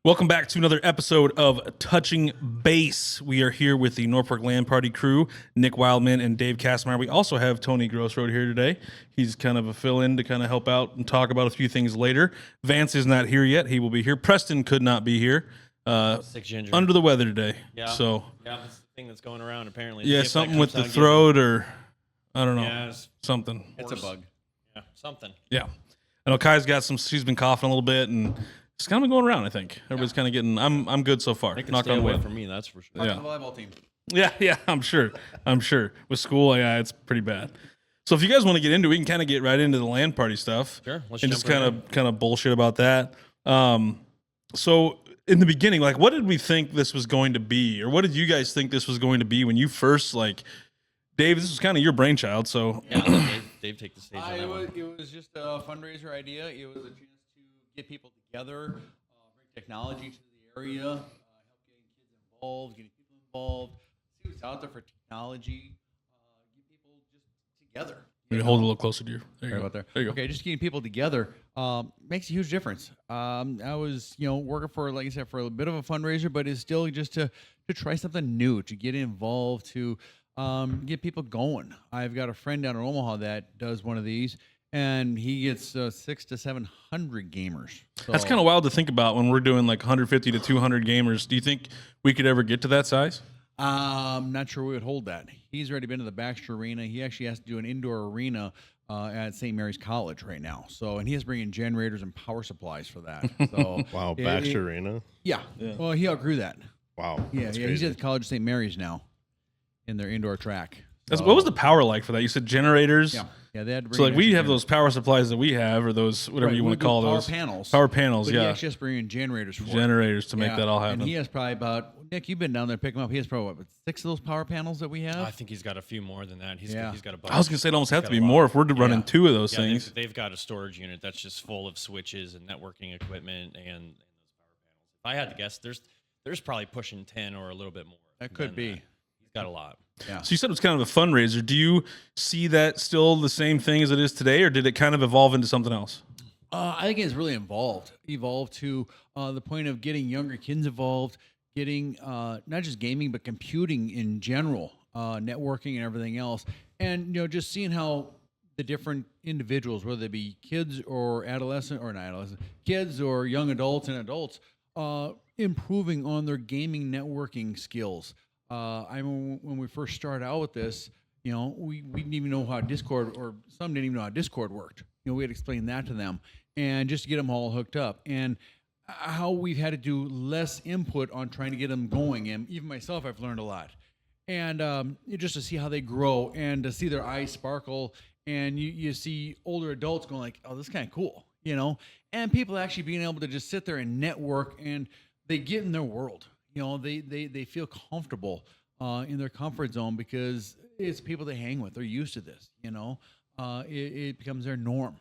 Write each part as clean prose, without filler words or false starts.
Welcome back to another episode of Touching Base. We are here with the Norfolk LAN Party crew, Nick Wildman and Dave Kassmeier. We also have Tony Grosserode here today. He's kind of a fill-in to kind of help out and talk about a few things later. Vance is not here yet. He will be here. Preston could not be here. Sick ginger. Under the weather today. Yeah. So Yeah, that's the thing that's going around apparently. yeah, something with the throat or I don't know. Something. It's a bug. Yeah, something. Yeah. I know Kai's got some, she's been coughing a little bit and it's kind of going around, I think. Everybody's kind of getting, I'm good so far. They can Knock stay on away wood. from me, that's for sure. Yeah. The volleyball team. Yeah, I'm sure. With school, yeah, it's pretty bad. So if you guys want to get into it, we can kind of get right into the LAN party stuff. Sure, let's and jump just right kind of bullshit about that. So in the beginning, like, what did we think this was going to be, or what did you guys think this was going to be when you first, like, Dave? This was kind of your brainchild, so Yeah, Dave take the stage on that one. It was just a fundraiser idea. It was a chance to get people together, bring technology to the area, help getting kids involved, getting people involved, see what's out there for technology, get people just together. you hold it a little closer to you. There you Right go. about there. There you go. Okay, just getting people together makes a huge difference. I was, working for, like I said, for a bit of a fundraiser, but it's still just to try something new, to get involved, to get people going. I've got a friend down in Omaha that does one of these, and he gets 600 to 700 gamers. So, That's kind of wild to think about when we're doing like 150 to 200 gamers. Do you think we could ever get to that size? I'm not sure we would hold that. He's already been to the Baxter Arena. He actually has to do an indoor arena at St. Mary's College right now. So, and he has to bring in generators and power supplies for that. So, Wow, Baxter Arena. Yeah. Well, he outgrew that. Wow. Yeah, that's he's crazy. at the College of St. Mary's now in their indoor track. What was the power like for that? You said generators. Yeah, they had to bring So like in we extra have those power supplies that we have, or those whatever Right, you we want to do call power those panels. Power panels, But he yeah. actually has to bring in generators for it. Generators to make Yeah, that all happen. And he has probably about, Nick, you've been down there picking him up. He has probably, what, 6 of those power panels that we have? I think he's got a few more than that. He's got a bunch. I was gonna say it almost have to got be a lot. more if we're running Yeah. 2 of those Yeah, things. they've got a storage unit that's just full of switches and networking equipment and those power panels. If I had to guess, there's probably pushing 10 or a little bit more. That could than be. that. He's got a lot. Yeah. So you said it was kind of a fundraiser. Do you see that still the same thing as it is today, or did it kind of evolve into something else? I think it's really evolved to the point of getting younger kids involved, getting not just gaming, but computing in general, networking and everything else. And, just seeing how the different individuals, whether they be kids or kids or young adults and adults, improving on their gaming networking skills. I remember when we first started out with this, we didn't even know how Discord, or some didn't even know how Discord worked. We had to explain that to them, and just to get them all hooked up, and how we've had to do less input on trying to get them going. And even myself, I've learned a lot. And just to see how they grow and to see their eyes sparkle, and you see older adults going like, "Oh, this is kind of cool," and people actually being able to just sit there and network, and they get in their world. They feel comfortable in their comfort zone because it's people they hang with. They're used to this. It becomes their norm.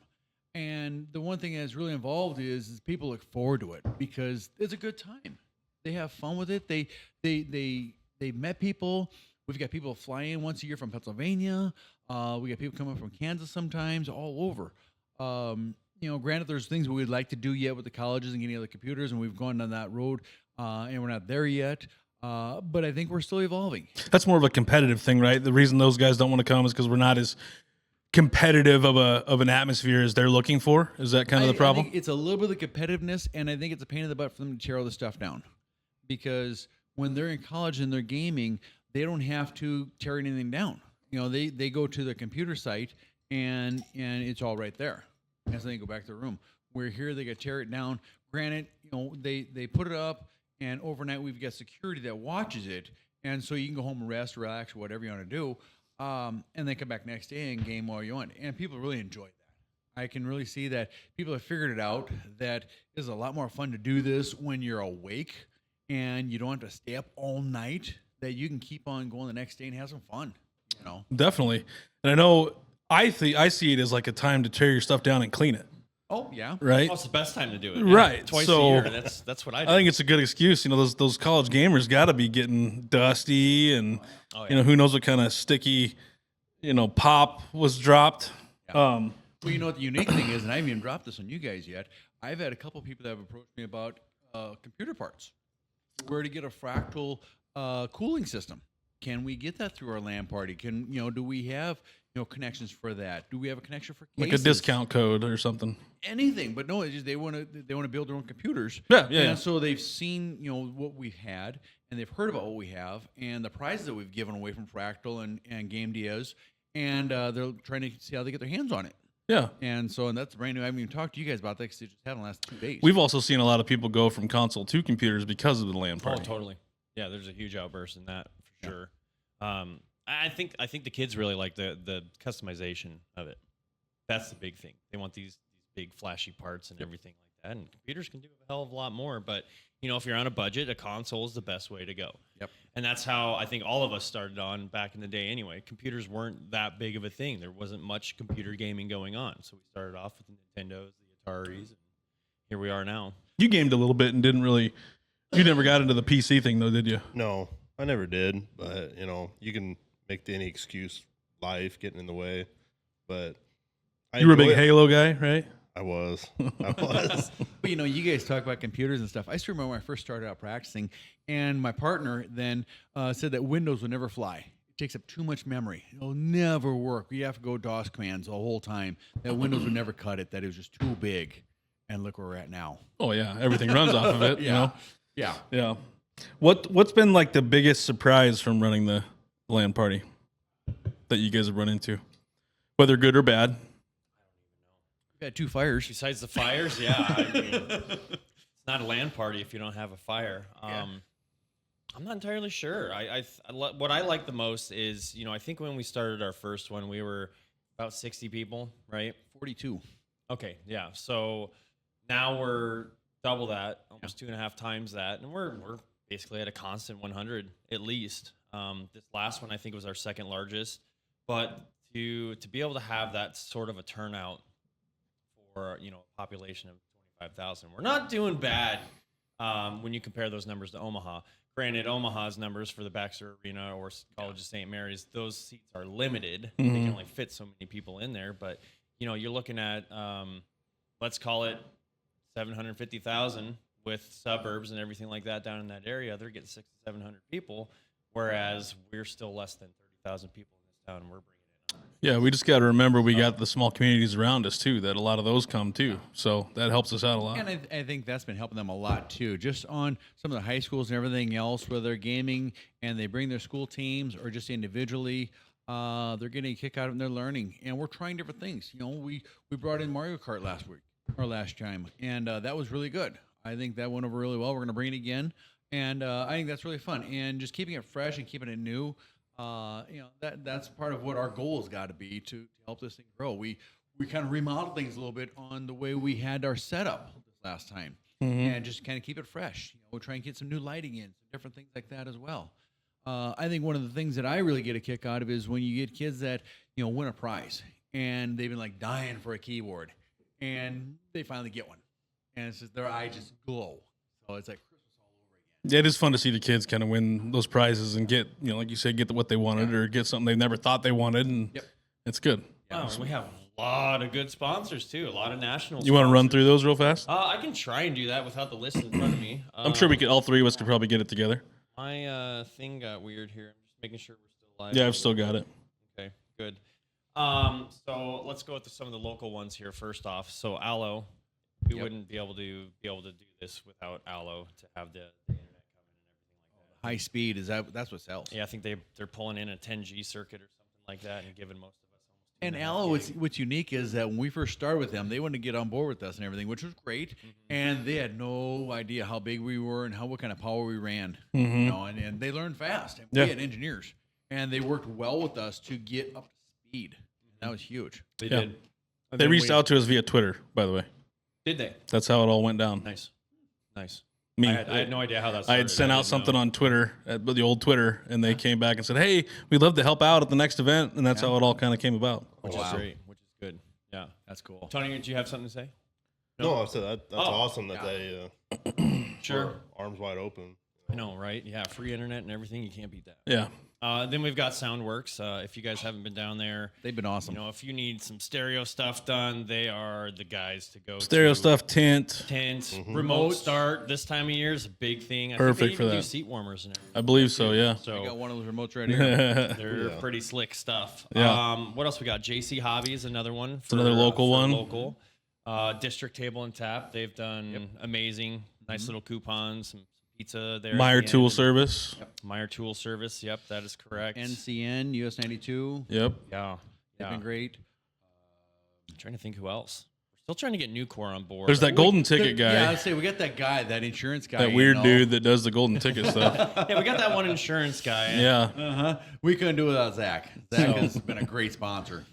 And the one thing that's really involved is people look forward to it because it's a good time. They have fun with it. They met people. We've got people flying in once a year from Pennsylvania. We got people coming from Kansas sometimes, all over. Granted, there's things we would like to do yet with the colleges and getting other computers, and we've gone down that road, and we're not there yet. But I think we're still evolving. That's more of a competitive thing, right? The reason those guys don't want to come is because we're not as competitive of an atmosphere as they're looking for. Is that kind of the problem? I think it's a little bit of the competitiveness, and I think it's a pain in the butt for them to tear all this stuff down. Because when they're in college and they're gaming, they don't have to tear anything down. They go to the computer site and it's all right there. And so they go back to the room. We're here, they got to tear it down. Granted, they put it up, and overnight we've got security that watches it, and so you can go home and rest, relax, whatever you want to do, and then come back next day and game all you want. And people really enjoy that. I can really see that people have figured it out, that it's a lot more fun to do this when you're awake and you don't have to stay up all night, that you can keep on going the next day and have some fun. Definitely. And I know I see it as like a time to tear your stuff down and clean it. Oh yeah, right. Well, it's the best time to do it. Right. Twice So, a year. That's what I do. I think it's a good excuse. Those college gamers got to be getting dusty, and who knows what kind of sticky, pop was dropped. Yeah. Well, what the unique thing is, and I haven't even dropped this on you guys yet. I've had a couple people that have approached me about computer parts. Where to get a fractal cooling system? Can we get that through our LAN party? Do we have connections for that? Do we have a connection for cases? Like a discount code or something. Anything, but no, it's just they want to build their own computers. Yeah. And so they've seen what we've had, and they've heard about what we have, and the prizes that we've given away from Fractal and Game Diaz, and they're trying to see how they get their hands on it. Yeah. And that's brand new. I haven't even talked to you guys about that because they just had in the last 2 days. We've also seen a lot of people go from console to computers because of the LAN party. Oh, totally. Yeah, there's a huge outburst in that for sure. I think the kids really like the customization of it. That's the big thing. They want these big flashy parts and everything like that. And computers can do a hell of a lot more. But if you're on a budget, a console is the best way to go. Yep. And that's how I think all of us started on back in the day. Anyway, computers weren't that big of a thing. There wasn't much computer gaming going on. So we started off with the Nintendos, the Ataris, and here we are now. You gamed a little bit and didn't really. You never got into the PC thing though, did you? No, I never did. But you can make any excuse, life getting in the way. But You were a big Halo guy, right? I was. But you guys talk about computers and stuff. I still remember when I first started out practicing, and my partner then said that Windows would never fly. It takes up too much memory. It'll never work. You have to go DOS commands the whole time. That Windows would never cut it. That it was just too big. And look where we're at now. Oh yeah, everything runs off of it. Yeah. Yeah. What's been like the biggest surprise from running the LAN party that you guys have run into, whether good or bad? We had 2 fires. Besides the fires, yeah. I mean, it's not a LAN party if you don't have a fire. I'm not entirely sure. What I like the most is, I think when we started our first one, we were about 60 people, right? 42. Okay, yeah. So now we're double that, almost 2.5 times that, and we're basically at a constant 100 at least. This last one I think was our second largest, but to be able to have that sort of a turnout for a population of 25,000, we're not doing bad when you compare those numbers to Omaha. Granted, Omaha's numbers for the Baxter Arena or College of St. Mary's, those seats are limited. They can only fit so many people in there, but you're looking at let's call it 750,000 with suburbs and everything like that down in that area. They're getting 600 to 700 people, whereas we're still less than 30,000 people in this town, and we're bringing it on. Yeah, we just got to remember we got the small communities around us too, that a lot of those come too. So that helps us out a lot. And I think that's been helping them a lot too. Just on some of the high schools and everything else, where they're gaming and they bring their school teams or just individually, they're getting a kick out of it and they're learning. And we're trying different things. We brought in Mario Kart last time, and that was really good. I think that went over really well. We're going to bring it again, and I think that's really fun. And just keeping it fresh and keeping it new, that's part of what our goal has got to be to help this thing grow. We kind of remodeled things a little bit on the way we had our setup this last time, and just kind of keep it fresh. We'll try and get some new lighting in, some different things like that as well. I think one of the things that I really get a kick out of is when you get kids that win a prize and they've been like dying for a keyboard, and they finally get one, and it's just their eyes just glow. So it's like Christmas all over again. Yeah, it is fun to see the kids kind of win those prizes and get, like you said, get what they wanted or get something they never thought they wanted, and it's good. Wow, we have a lot of good sponsors too, a lot of national. You want to run through those real fast? I can try and do that without the list in front of me. I'm sure all 3 of us could probably get it together. My thing got weird here. I'm just making sure we're still live. Yeah, I've still got it. Okay, good. So let's go with some of the local ones here first off. So Allo, we wouldn't be able to do this without Allo to have the internet coming and everything like that. High speed that's what sells. Yeah, I think they're pulling in a 10G circuit or something like that and giving most of us almost. And Allo, what's unique is that when we first started with them, they wanted to get on board with us and everything, which was great. And they had no idea how big we were and what kind of power we ran. And they learned fast. And we had engineers, and they worked well with us to get up to speed. That was huge. They did. They reached out to us via Twitter, by the way. Did they? That's how it all went down. Nice. I had no idea how that started. I had sent out something on Twitter, the old Twitter, and they came back and said, "Hey, we'd love to help out at the next event," and that's how it all kind of came about. Which is great. Which is good. Yeah, that's cool. Tony, do you have something to say? no, I said that's awesome that they Sure. were arms wide open. I know, right? Yeah, free internet and everything. You can't beat that. Yeah. Then we've got Soundworks. If you guys haven't been down there, They've been awesome. you know, if you need some stereo stuff done, they are the guys to go. Stereo to. stuff, tint. Remote start this time of year is a big thing. I Perfect think they for even that. do seat warmers and everything. I believe so, yeah. I So got one of those remotes right here. they're pretty slick stuff. Yeah. What else we got? JC Hobby is another one. For, another local for one. Local. District Table and Tap. They've done amazing. Nice little coupons, some pizza there. at Meyer the Tool end. Service. Meyer Tool Service. Yep, that is correct. NCN, US 92. Yep. Yeah. They've Yeah. been great. I'm trying to think who else. We're still trying to get Nucor on board. There's that golden ticket guy. Yeah, I'd say we got that guy, that insurance guy. that weird dude that does the golden ticket stuff. Yeah, we got that one insurance guy. Yeah. We couldn't do it without Zach. Zach has been a great sponsor.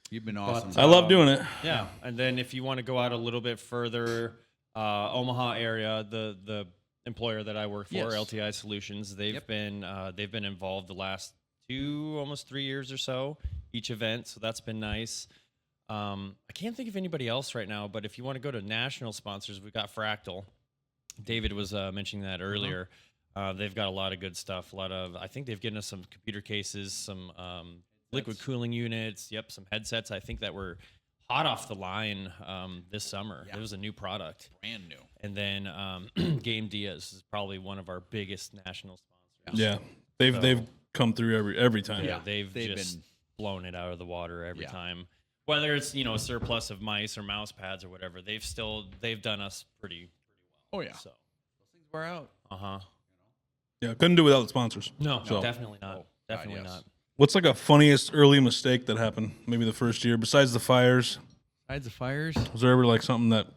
You've been awesome. I love doing it. Yeah, and then if you want to go out a little bit further, Omaha area, the employer that I work for, Yes. LTI Solutions, they've been involved the last almost 3 years or so each event, so that's been nice. I can't think of anybody else right now, but if you want to go to national sponsors, we've got Fractal. David was mentioning that earlier. They've got a lot of good stuff. I think they've given us some computer cases, some liquid cooling units. Yep, some headsets. I think that were hot off the line this summer. It was a new product, brand new. and then Game Diaz is probably one of our biggest national sponsors. Yeah. They've come through every time. Yeah, they've They've just been- blown it out of the water every Yeah. time. Whether it's a surplus of mice or mouse pads or whatever, they've done us pretty Oh, well. yeah. So Those things wear out. Yeah. Couldn't do without the sponsors. no, So- definitely not. Definitely yes. not. What's like a funniest early mistake that happened? Maybe the first year, besides the fires. Besides the fires. Was there ever like something that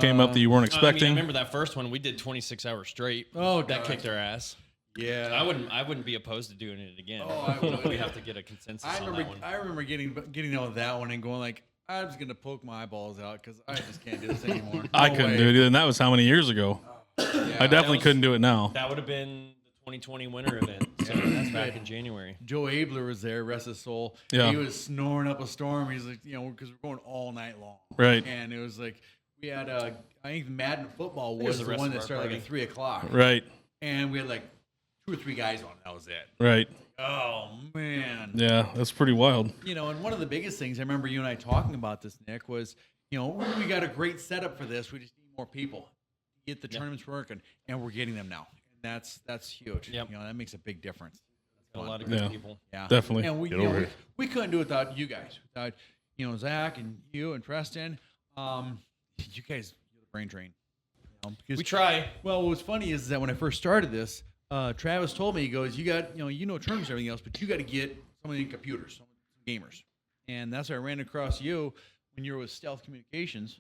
came up that you weren't I expecting? remember that first one. We did 26 hours straight. Oh, that God. kicked our ass. Yeah. I wouldn't be opposed to doing it again. Oh, I would. we have to get a consensus on that one. I remember getting out with that one and going like, I'm just gonna poke my eyeballs out because I just can't do this anymore. I No couldn't way. do it either, and that was how many years ago. Yeah. I definitely was- couldn't do it now. That would have been the 2020 winter event. So that's back in January. Joe Abler was there, rest his soul. Yeah. He was snoring up a storm. He's like, because we're going all night long. Right. And it was like, we had, I think Madden football Here's was the the rest one of that our started like party. at 3 o'clock. Right. And we had like 2 or 3 guys on it. That was it. Right. Oh, man. Yeah, that's pretty wild. And one of the biggest things, I remember you and I talking about this, Nick, was, we got a great setup for this. We just need more people to get the tournaments working, and we're getting them now. And that's huge. Yep. That makes a big difference. Got a lot of good Yeah. people. Yeah, Definitely. And Get over here. we couldn't do it without you guys, without Zach and you and Preston. You guys, you're the brain drain. Because, We try. well, what was funny is that when I first started this, Travis told me, he goes, you got tournaments and everything else, but you got to get somebody in computers, some gamers, and that's how I ran across you when you were with Stealth Communications,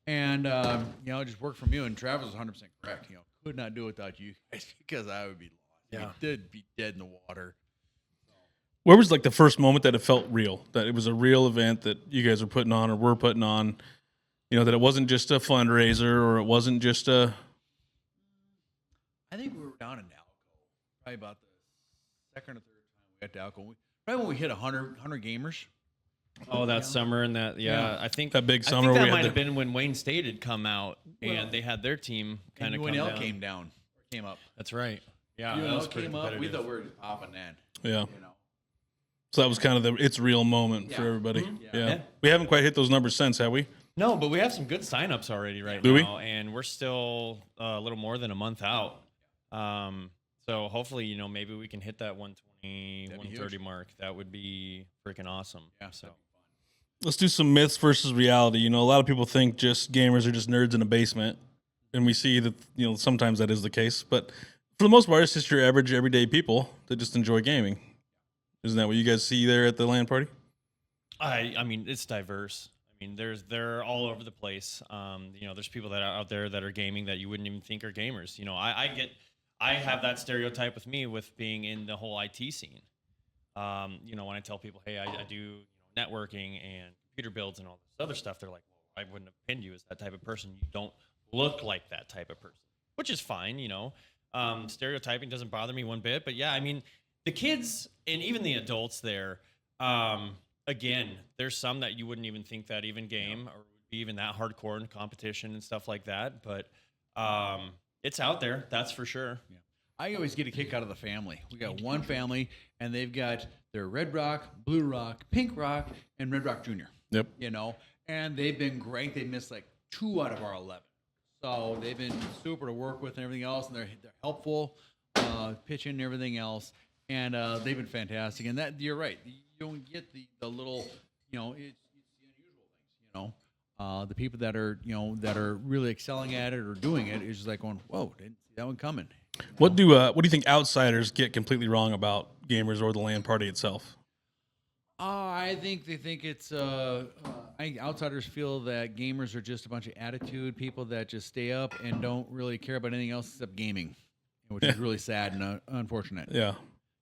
and I just worked from you. And Travis was 100% correct. Could not do it without you guys because I would be lost. Yeah. I'd be dead in the water. Where was like the first moment that it felt real, that it was a real event that you guys were putting on or were putting on? That it wasn't just a fundraiser or it wasn't just a. I think we were down in Dalco, probably about the second or third time we got to Dalco. Probably when we hit 100 gamers. Oh, that summer and that, I think That big I summer think we that had might have the- been when Wayne State had come out and they had their team kind of And come UNL down. came up. That's right. Yeah, that UNL was pretty came up. We competitive. thought we were just popping then. Yeah. So that was kind of the it's real moment for Yeah. everybody. Yeah. Yeah. We haven't quite hit those numbers since, have we? No, but we have some good signups already right Do we? now, and we're still a little more than a month out. So hopefully, maybe we can hit that 120, That'd be 130 huge. mark. That would be freaking awesome. Yeah. So Let's do some myths versus reality. A lot of people think just gamers are just nerds in a basement, and we see that sometimes that is the case. But for the most part, it's just your average, everyday people that just enjoy gaming. Isn't that what you guys see there at the LAN party? I mean, it's diverse. I mean, they're all over the place. There's people that are out there that are gaming that you wouldn't even think are gamers. I have that stereotype with me with being in the whole IT scene. When I tell people, hey, I do networking and computer builds and all this other stuff, they're like, well, I wouldn't have pinned you as that type of person. You don't look like that type of person, which is fine. Stereotyping doesn't bother me one bit. But yeah, I mean, the kids and even the adults there, again, there's some that you wouldn't even think that even game or would be even that hardcore in competition and stuff like that. But it's out there, that's for sure. Yeah. I always get a kick out of the family. We got one family, and they've got their Red Rock, Blue Rock, Pink Rock, and Red Rock Junior. Yep. You know, and they've been great. They missed like 2 out of our 11. So they've been super to work with and everything else, and they're helpful, pitching and everything else, and they've been fantastic. And that you're right, you don't get the little, you know, it's the unusual things, you know, the people that are really excelling at it or doing it is just like going, whoa, didn't see that one coming. What do you think outsiders get completely wrong about gamers or the LAN party itself? I think they think it's. I think outsiders feel that gamers are just a bunch of attitude people that just stay up and don't really care about anything else except gaming, which is really sad and unfortunate. Yeah.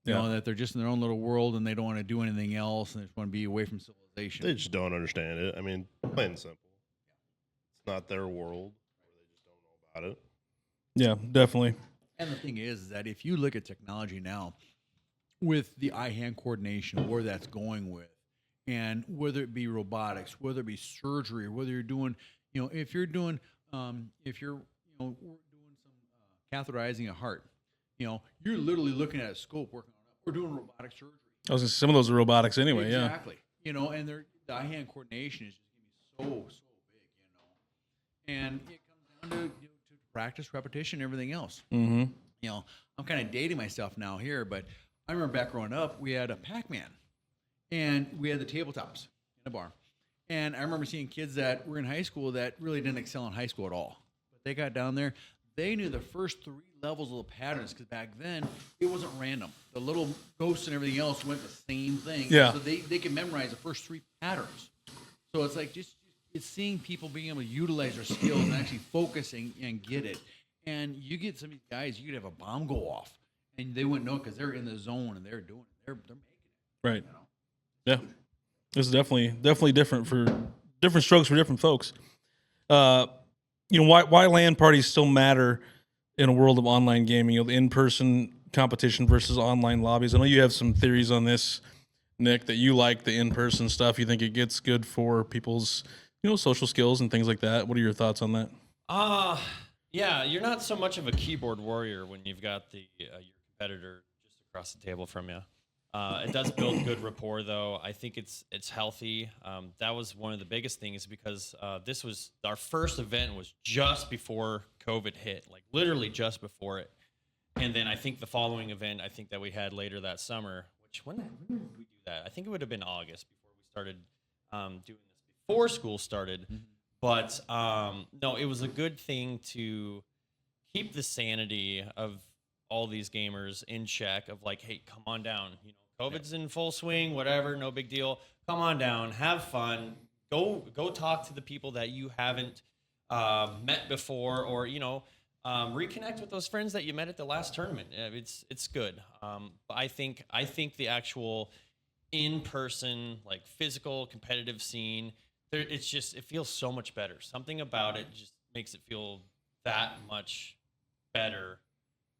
You know, that they're just in their own little world and they don't want to do anything else and they just want to be away from civilization. They just don't understand it. I mean, plain and simple. It's not their world. Or they just don't know about it. Yeah, definitely. And the thing is that if you look at technology now, with the eye-hand coordination, where that's going with, and whether it be robotics, whether it be surgery, whether you're doing, you know, if you're doing some catheterizing a heart, you know, you're literally looking at a scope working on it. We're doing robotic surgery. I was gonna say, some of those are robotics anyway. Exactly. You know, and the eye-hand coordination is just going to be so big, you know, and it comes down to, you know, to practice, repetition, everything else. Mm-hmm. You know, I'm kind of dating myself now here, but I remember back growing up, we had a Pac-Man, and we had the tabletops in the bar. And I remember seeing kids that were in high school that really didn't excel in high school at all. But they got down there, they knew the first 3 levels of the patterns, because back then, it wasn't random. The little ghosts and everything else went the same thing. Yeah. So they could memorize the first 3 patterns. So it's like just it's seeing people being able to utilize their skills and actually focusing and get it. And you get some of these guys, you could have a bomb go off. And they wouldn't know because they're in the zone and they're doing it. They're making it. Right. You know? Yeah. This is definitely different for different strokes for different folks. You know, why LAN parties still matter in a world of online gaming, you know, the in-person competition versus online lobbies. I know you have some theories on this, Nick, that you like the in-person stuff. You think it gets good for people's, you know, social skills and things like that. What are your thoughts on that? Yeah, you're not so much of a keyboard warrior when you've got your competitor just across the table from you. It does build good rapport, though. I think it's healthy. That was one of the biggest things because this was our first event was just before COVID hit, like literally just before it. And then I think the following event, I think that we had later that summer, which when did we do that? I think it would have been August before we started doing this, before school started. Mm-hmm. But no, it was a good thing to keep the sanity of all these gamers in check of like, hey, come on down. You know, COVID's in full swing, whatever, no big deal. Come on down, have fun. Go talk to the people that you haven't met before, or you know, reconnect with those friends that you met at the last tournament. It's good. But I think the actual in-person, like physical competitive scene, it feels so much better. Something about it just makes it feel that much better.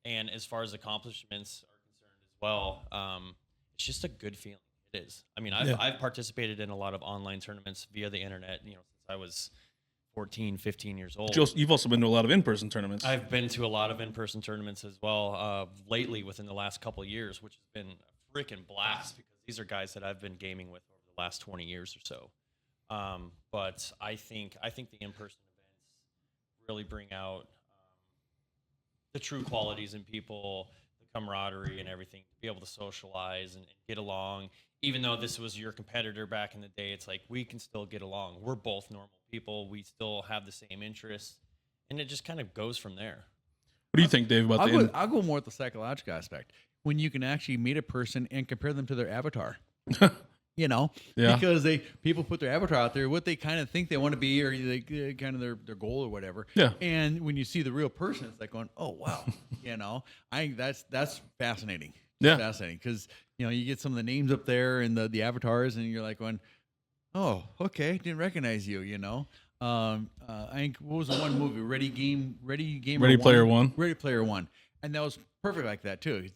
And as far as accomplishments are concerned as well, it's just a good feeling. It is. I mean, I've participated in a lot of online tournaments via the internet, you know, since I was 14, 15 years old. You've also been to a lot of in-person tournaments. I've been to a lot of in-person tournaments as well lately within the last couple of years, which has been a freaking blast because these are guys that I've been gaming with over the last 20 years or so. But I think the in-person events really bring out the true qualities in people, the camaraderie and everything, to be able to socialize and get along. Even though this was your competitor back in the day, it's like we can still get along. We're both normal people. We still have the same interests, and it just kind of goes from there. What do you think, Dave, about I'll go more with the psychological aspect. When you can actually meet a person and compare them to their avatar. You know, because people put their avatar out there, what they kind of think they want to be, or they kind of their goal or whatever. Yeah. And when you see the real person, it's like going, oh wow, you know, I think that's fascinating. Yeah, fascinating because you know you get some of the names up there and the avatars, and you're like going, oh okay, didn't recognize you. You know, I think what was the one movie, Ready Player One, and that was perfect like that too.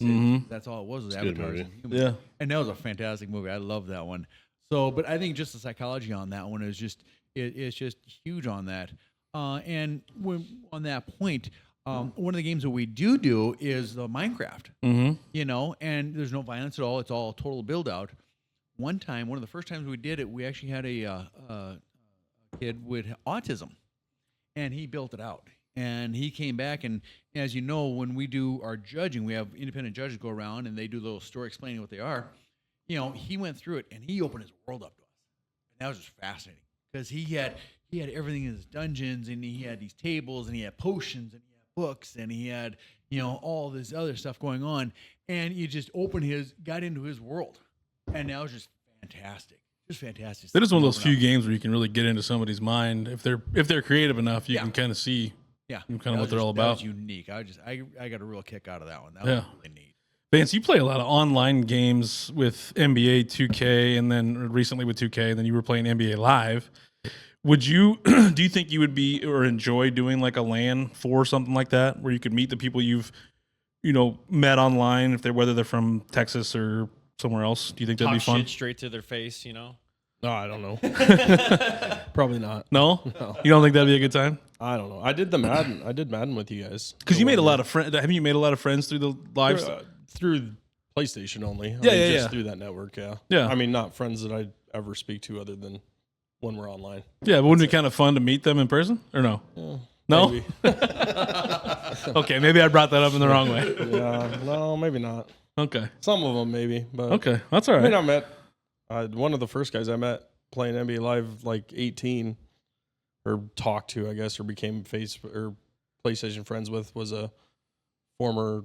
That's all it was avatars and humans. Yeah, and that was a fantastic movie. I love that one. So, but I think just the psychology on that one is just it's just huge on that. And when on that point, One of the games that we do is Minecraft. Mm-hmm. You know, and there's no violence at all. It's all total build out. One time, one of the first times we did it, we actually had a kid with autism, and he built it out. And he came back, and as you know, when we do our judging, we have independent judges go around, and they do a little story explaining what they are. You know, he went through it, and he opened his world up to us. And that was just fascinating because he had everything in his dungeons, and he had these tables, and he had potions, and he had books, and he had, you know, all this other stuff going on. And you just got into his world. And that was just fantastic. Just fantastic. That is one of those few games where you can really get into somebody's mind. If they're creative enough, you can kind of see kind of what they're all about. That was unique. I got a real kick out of that one. That was really neat. Vance, you play a lot of online games with NBA 2K and then recently with 2K, and then you were playing NBA Live. Would you do you think you would be or enjoy doing like a LAN for something like that where you could meet the people you've met online, whether they're from Texas or somewhere else? Do you think that'd be fun? Shit straight to their face, you know? No, I don't know. Probably not. No? You don't think that'd be a good time? I don't know. I did Madden with you guys. Because you made a lot of friends. Haven't you made a lot of friends through the live? Through PlayStation only. Just through that network, yeah. Yeah. I mean, not friends that I ever speak to other than when we're online. Yeah, but wouldn't it be kind of fun to meet them in person? Or no? No? Maybe. Okay, maybe I brought that up in the wrong way. Yeah, no, maybe not. Okay. Some of them maybe, but Okay, that's all I mean, right. I met one of the first guys I met playing NBA Live like 18, or talked to, I guess, or became PlayStation friends with, was a former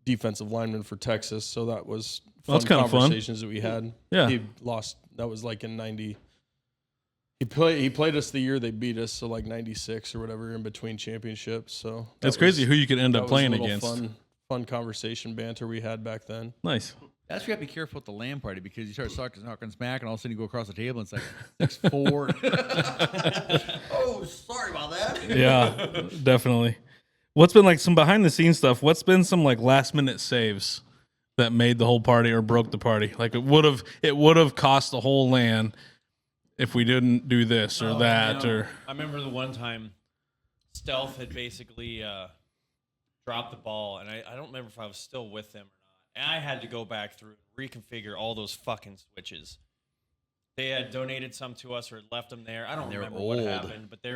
defensive lineman for Texas. So that was fun That's kind of fun. conversations that we had. Yeah. He lost. That was like in 90. He played us the year they beat us, so like 96 or whatever, in between championships. So It's crazy who you could end that up was playing a little against. Fun conversation banter we had back then. Nice. That's why you have to be careful at the LAN party because you start talking smack, and all of a sudden you go across the table and it's like 6'4". Oh, sorry about that. Yeah, definitely. What's been like some behind the scenes stuff? What's been some like last minute saves that made the whole party or broke the party? Like it would have cost the whole LAN if we didn't do this or that. Or I remember the one time Stealth had basically dropped the ball, and I don't remember if I was still with them or not. And I had to go back through and reconfigure all those fucking switches. They had donated some to us or had left them there. I don't remember what happened, but the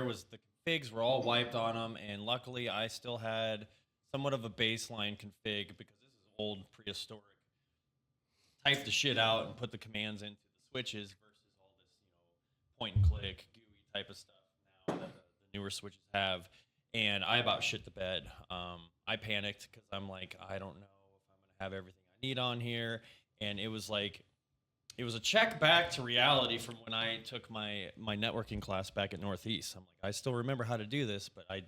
configs were all wiped on them, and luckily I still had somewhat of a baseline config because this is old, prehistoric. Type the shit out and put the commands into the switches versus all this, point and click, GUI type of stuff now that the newer switches have. And I about shit the bed. I panicked because I'm like, I don't know if I'm going to have everything I need on here. And it was a check back to reality from when I took my networking class back at Northeast. I'm like, I still remember how to do this, but I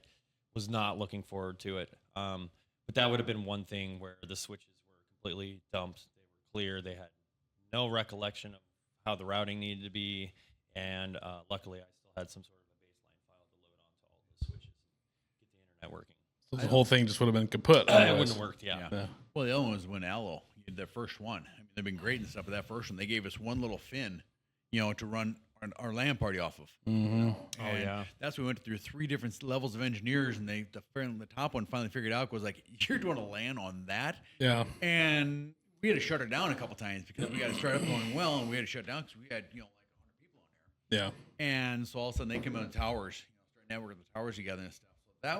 was not looking forward to it. But that would have been one thing where the switches were completely dumped. They were clear. They had no recollection of how the routing needed to be. And luckily, I still had some sort of a baseline file to load onto all the switches and get the internet working. so the whole thing just would have been kaput. It wouldn't have worked, yeah. Well, the other one was when Allo did their first one. I mean, they've been great and stuff, but that first one, they gave us one little fin, to run our LAN party off of. Mm-hmm. Oh, yeah. That's when we went through 3 different levels of engineers, and the top one finally figured out was like, you're doing a LAN on that? Yeah. And we had to shut it down a couple times because we got to start up going well, and we had to shut it down because we had, like 100 people on there. Yeah. And so all of a sudden they came on the towers, started networking the towers together and stuff. So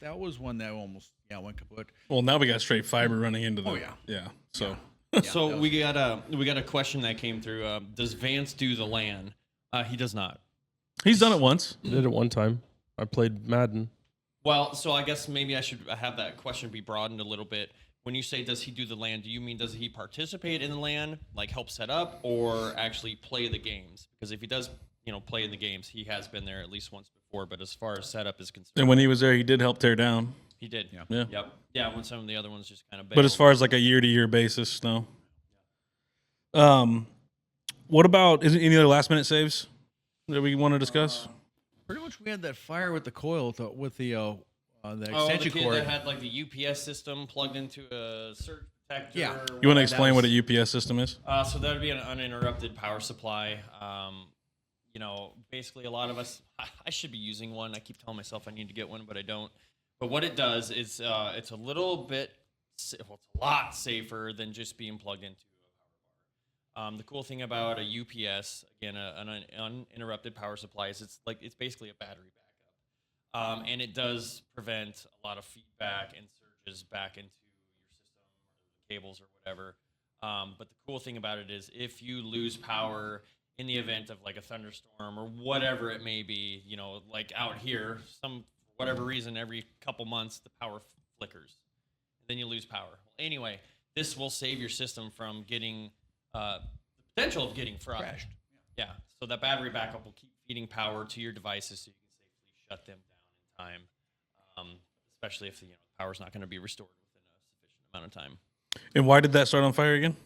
that was one that almost went kaput. Well, now we got straight fiber running into the. Oh, yeah. Yeah. So. So we got a question that came through. Does Vance do the LAN? He does not. He's done it once. I did it one time. I played Madden. Well, so I guess maybe I should have that question be broadened a little bit. When you say does he do the LAN, do you mean does he participate in the LAN, like help set up, or actually play the games? Because if he does, play in the games, he has been there at least once before. But as far as setup is concerned, And when he was there, he did help tear down. he did. Yeah. Yep. Yeah. When some of the other ones just kind of. But as far as like a year-to-year basis, no. What about any other last-minute saves that we want to discuss? Pretty much, we had that fire with the coil with the the extension kid cord. that had like the UPS system plugged into a surge protector. Yeah. You want to explain what a UPS system is? So that would be an uninterrupted power supply. Basically a lot of us, I should be using one. I keep telling myself I need to get one, but I don't. But what it does is it's a little bit, it's a lot safer than just being plugged into a power bar. The cool thing about a UPS, again, an uninterrupted power supply, is it's basically a battery backup, and it does prevent a lot of feedback and surges back into your system or cables or whatever. But the cool thing about it is if you lose power in the event of like a thunderstorm or whatever it may be, like out here, for whatever reason, every couple months the power flickers, and then you lose power. Anyway, this will save your system from getting the potential of getting fried. Crashed. Yeah. So that battery backup will keep feeding power to your devices so you can safely shut them down in time, especially if the power's not going to be restored within a sufficient amount of time. And why did that start on fire again?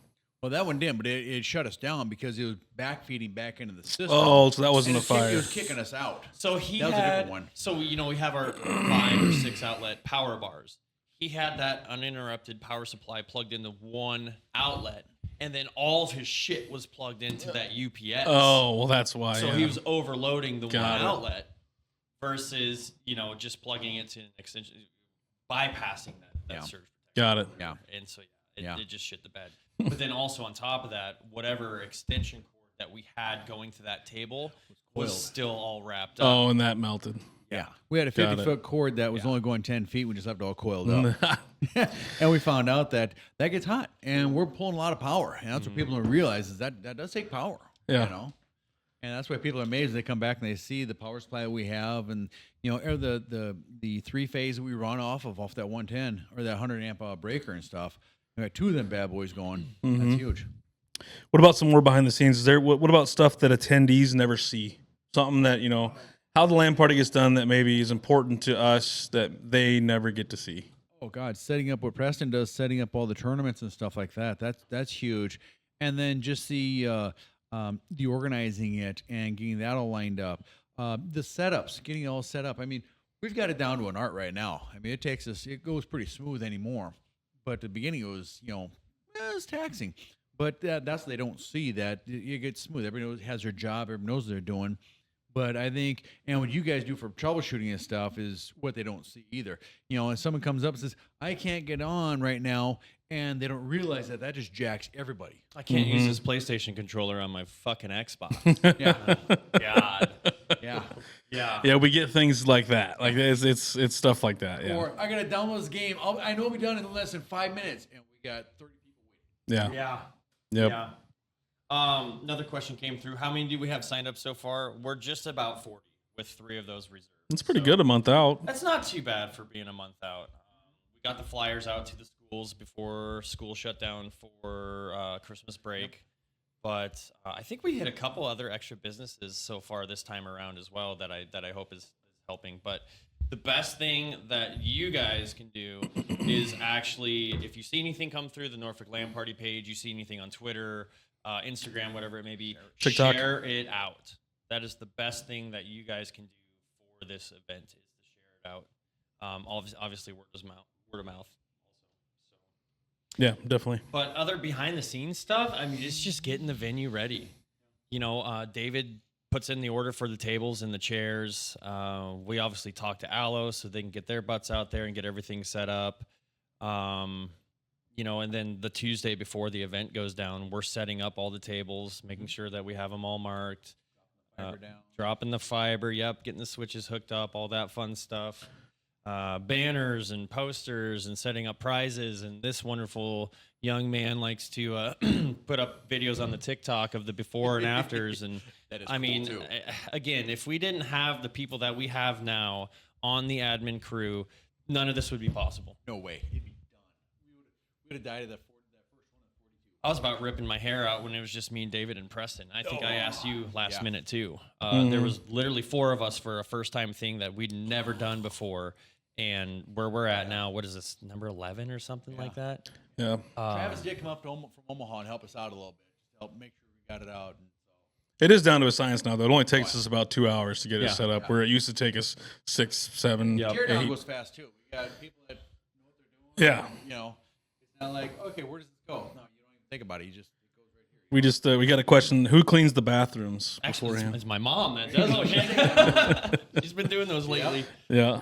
Well, that one didn't, but it shut us down because it was backfeeding back into the system. Oh, so that wasn't And a fire. It was kicking us out. So That was a different one. So we have our 5 or 6 outlet power bars. He had that uninterrupted power supply plugged into one outlet, and then all of his shit was plugged into that UPS. Oh, well, that's why. So yeah. he was overloading the Got one it. outlet versus just plugging it to an extension, bypassing that Yeah. surge protection. Got it. Yeah. And so Yeah. it just shit the bed. But then also on top of that, whatever extension cord that we had going to that table was coiled. still all wrapped up. Oh, and that melted. Yeah. We had a Got 50-foot cord that was only going 10 feet. We just left it all coiled Mm-hmm. up. And we found out that gets hot, and we're pulling a lot of power. And that's what people don't realize is that does take power. Yeah. And that's why people are amazed. They come back and they see the power supply that we have, and or the 3-phase that we run off that 110 or that 100 amp breaker and stuff. We got 2 of them bad boys going. Mm-hmm. That's huge. What about some more behind the scenes? Is there what about stuff that attendees never see? Something that how the LAN party gets done that maybe is important to us that they never get to see. Oh God, setting up what Preston does, setting up all the tournaments and stuff like that. That's huge. And then just the organizing it and getting that all lined up. The setups, getting it all set up. I mean, we've got it down to an art right now. I mean, it goes pretty smooth anymore. But at the beginning, it was, it was taxing. But that's what they don't see, that it gets smooth. Everybody has their job. Everybody knows what they're doing. But I think, and what you guys do for troubleshooting and stuff is what they don't see either. And someone comes up and says, I can't get on right now, and they don't realize that just jacks everybody. I can't use this PlayStation controller on my fucking Xbox. Yeah. God. Yeah. Yeah. Yeah, we get things like that. Like it's stuff like that. Yeah. Or I got to download this game. I know it'll be done in less than 5 minutes, and we got 30 people waiting. Yeah. Yeah. Yep. Yeah. Another question came through. How many do we have signed up so far? We're just about 40 with 3 of those reserved. It's pretty good a month out. That's not too bad for being a month out. We got the flyers out to the schools before school shut down for Christmas break. But I think we hit a couple other extra businesses so far this time around as well that I hope is helping. But the best thing that you guys can do is actually, if you see anything come through the Norfolk LAN Party page, you see anything on Twitter, Instagram, whatever it may be, TikTok. share it out. That is the best thing that you guys can do for this event, is to share it out. Obviously, word of mouth also. Yeah, definitely. But other behind the scenes stuff, I mean, it's just getting the venue ready. David puts in the order for the tables and the chairs. We obviously talk to Allo so they can get their butts out there and get everything set up. And then the Tuesday before the event goes down, we're setting up all the tables, making sure that we have them all marked. Dropping the fiber, getting the switches hooked up, all that fun stuff. Banners and posters and setting up prizes. And this wonderful young man likes to put up videos on the TikTok of the before and afters. And That is I cool, mean, too. again, if we didn't have the people that we have now on the admin crew, none of this would be possible. No way. It'd be done. We would have died at that first one at 42. I was about ripping my hair out when it was just me and David and Preston. I think I asked you last Yeah. minute too. There was literally 4 of us for a first time thing that we'd never done before. And where we're at now, what is this, number 11 or something like that? Yeah. Travis did come up from Omaha and help us out a little bit, just to help make sure we got it out. And so, It is down to a science now, though. It only takes us about 2 hours to get it Yeah. set up, where it used to take us 6, 7, Yep. teardown 8. goes fast too. We got people that know what they're doing. Yeah. It's not like, okay, where does this go? No, you don't even think about it. It goes right here. We just we got a question: who cleans the bathrooms Actually, beforehand? it's my mom that does those shit. She's been doing those lately. Yeah.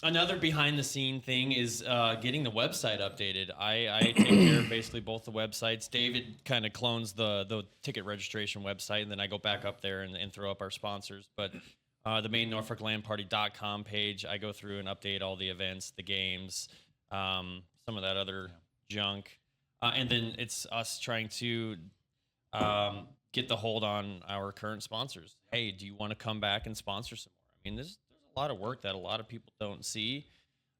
Another behind the scene thing is getting the website updated. I take care of basically both the websites. David kind of clones the ticket registration website, and then I go back up there and throw up our sponsors. But the main NorfolkLandParty.com page, I go through and update all the events, the games, some of that other junk. And then it's us trying to get the hold on our current sponsors. Hey, do you want to come back and sponsor some more? I mean, there's a lot of work that a lot of people don't see.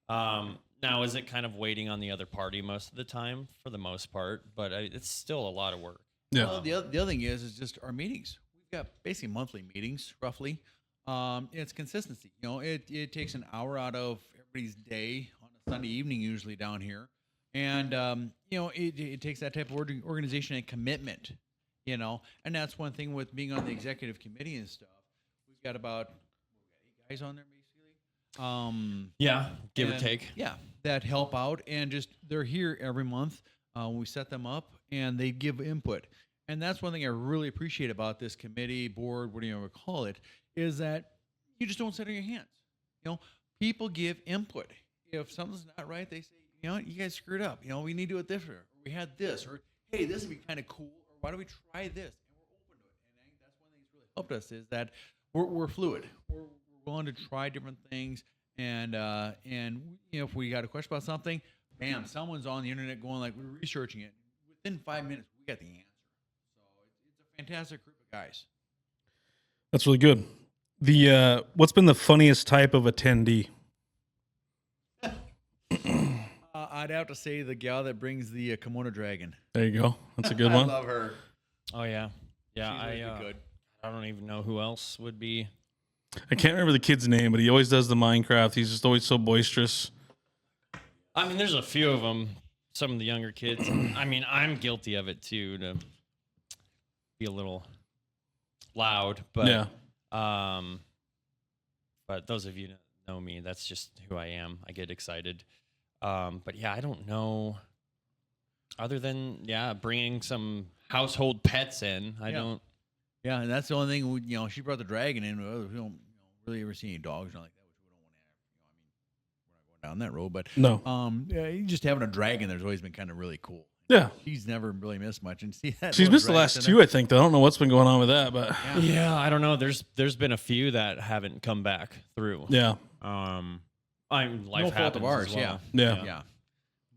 Now, is it kind of waiting on the other party most of the time? For the most part, but it's still a lot of work. Yeah. Well, the other thing is just our meetings. We've got basically monthly meetings, roughly. It's consistency. You know, it takes an hour out of everybody's day on a Sunday evening, usually down here, and you know, it takes that type of organization and commitment. You know, and that's one thing with being on the executive committee and stuff. We've got about 8 guys on there, basically. Yeah, give or and, take. Yeah, that help out, and just they're here every month. We set them up, and they give input. And that's one thing I really appreciate about this committee, board, whatever you want to call it, is that you just don't sit on your hands. You know, people give input. If something's not right, they say, you know, you guys screwed up. You know, we need to do it different. Or we had this, or hey, this would be kind of cool. Or why don't we try this? And we're open to it. And I think that's one thing that's really helped us is that we're fluid. We're willing to try different things. And you know, if we got a question about something, bam, someone's on the internet going like we're researching it. Within 5 minutes, we got the answer. So it's a fantastic group of guys. That's really good. The what's been the funniest type of attendee? I'd have to say the gal that brings the kimono dragon. There you go. That's a good I one. love her. Oh yeah, yeah. She's really good. I don't even know who else would be. I can't remember the kid's name, but he always does the Minecraft. He's just always so boisterous. I mean, there's a few of them. Some of the younger kids. I mean, I'm guilty of it too, to be a little loud. But Yeah. But those of you that know me, that's just who I am. I get excited. But yeah, I don't know. Other than bringing some household pets in, I don't. Yeah, and that's the only thing. You know, she brought the dragon in. We don't really ever see any dogs or like that, which we don't want to have. You know, I mean, we're not going down that road, but No. yeah, just having a dragon there's always been kind of really cool. Yeah. She's never really missed much, and see that She's little missed the dragon last in two, I think. Though. I don't know what's been going on with that, but Yeah, I don't know. There's been a few that haven't come back through. yeah. I'm life No fault happens of ours. as well. Yeah. Yeah.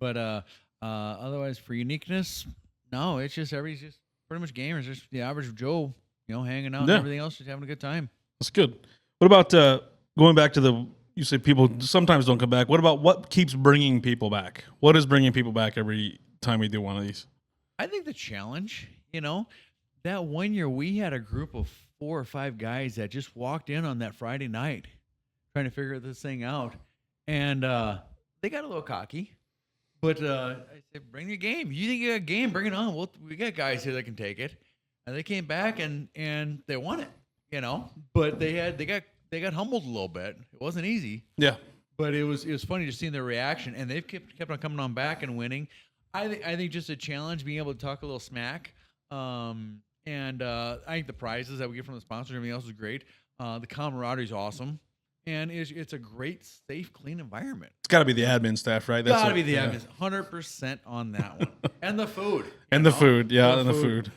But otherwise, for uniqueness, no, it's just everybody's just pretty much gamers. Just the average Joe, you know, hanging out and Yeah. everything else, just having a good time. That's good. What about going back to you say people sometimes don't come back. What about what keeps bringing people back? What is bringing people back every time we do one of these? I think the challenge, you know, that one year we had a group of 4 or 5 guys that just walked in on that Friday night trying to figure this thing out. And they got a little cocky. But I said, bring your game. You think you got a game, bring it on. We got guys here that can take it. And they came back and they won it, you know. But they got humbled a little bit. It wasn't easy. Yeah. But it was funny just seeing their reaction, and they've kept on coming on back and winning. I think just a challenge, being able to talk a little smack, and I think the prizes that we get from the sponsors and everything else is great. The camaraderie is awesome, and it's a great, safe, clean environment. It's got to be the admin staff, right? Got to it, be the yeah. admins, 100% on that one, and the food, And you the know? food. Yeah, and the food.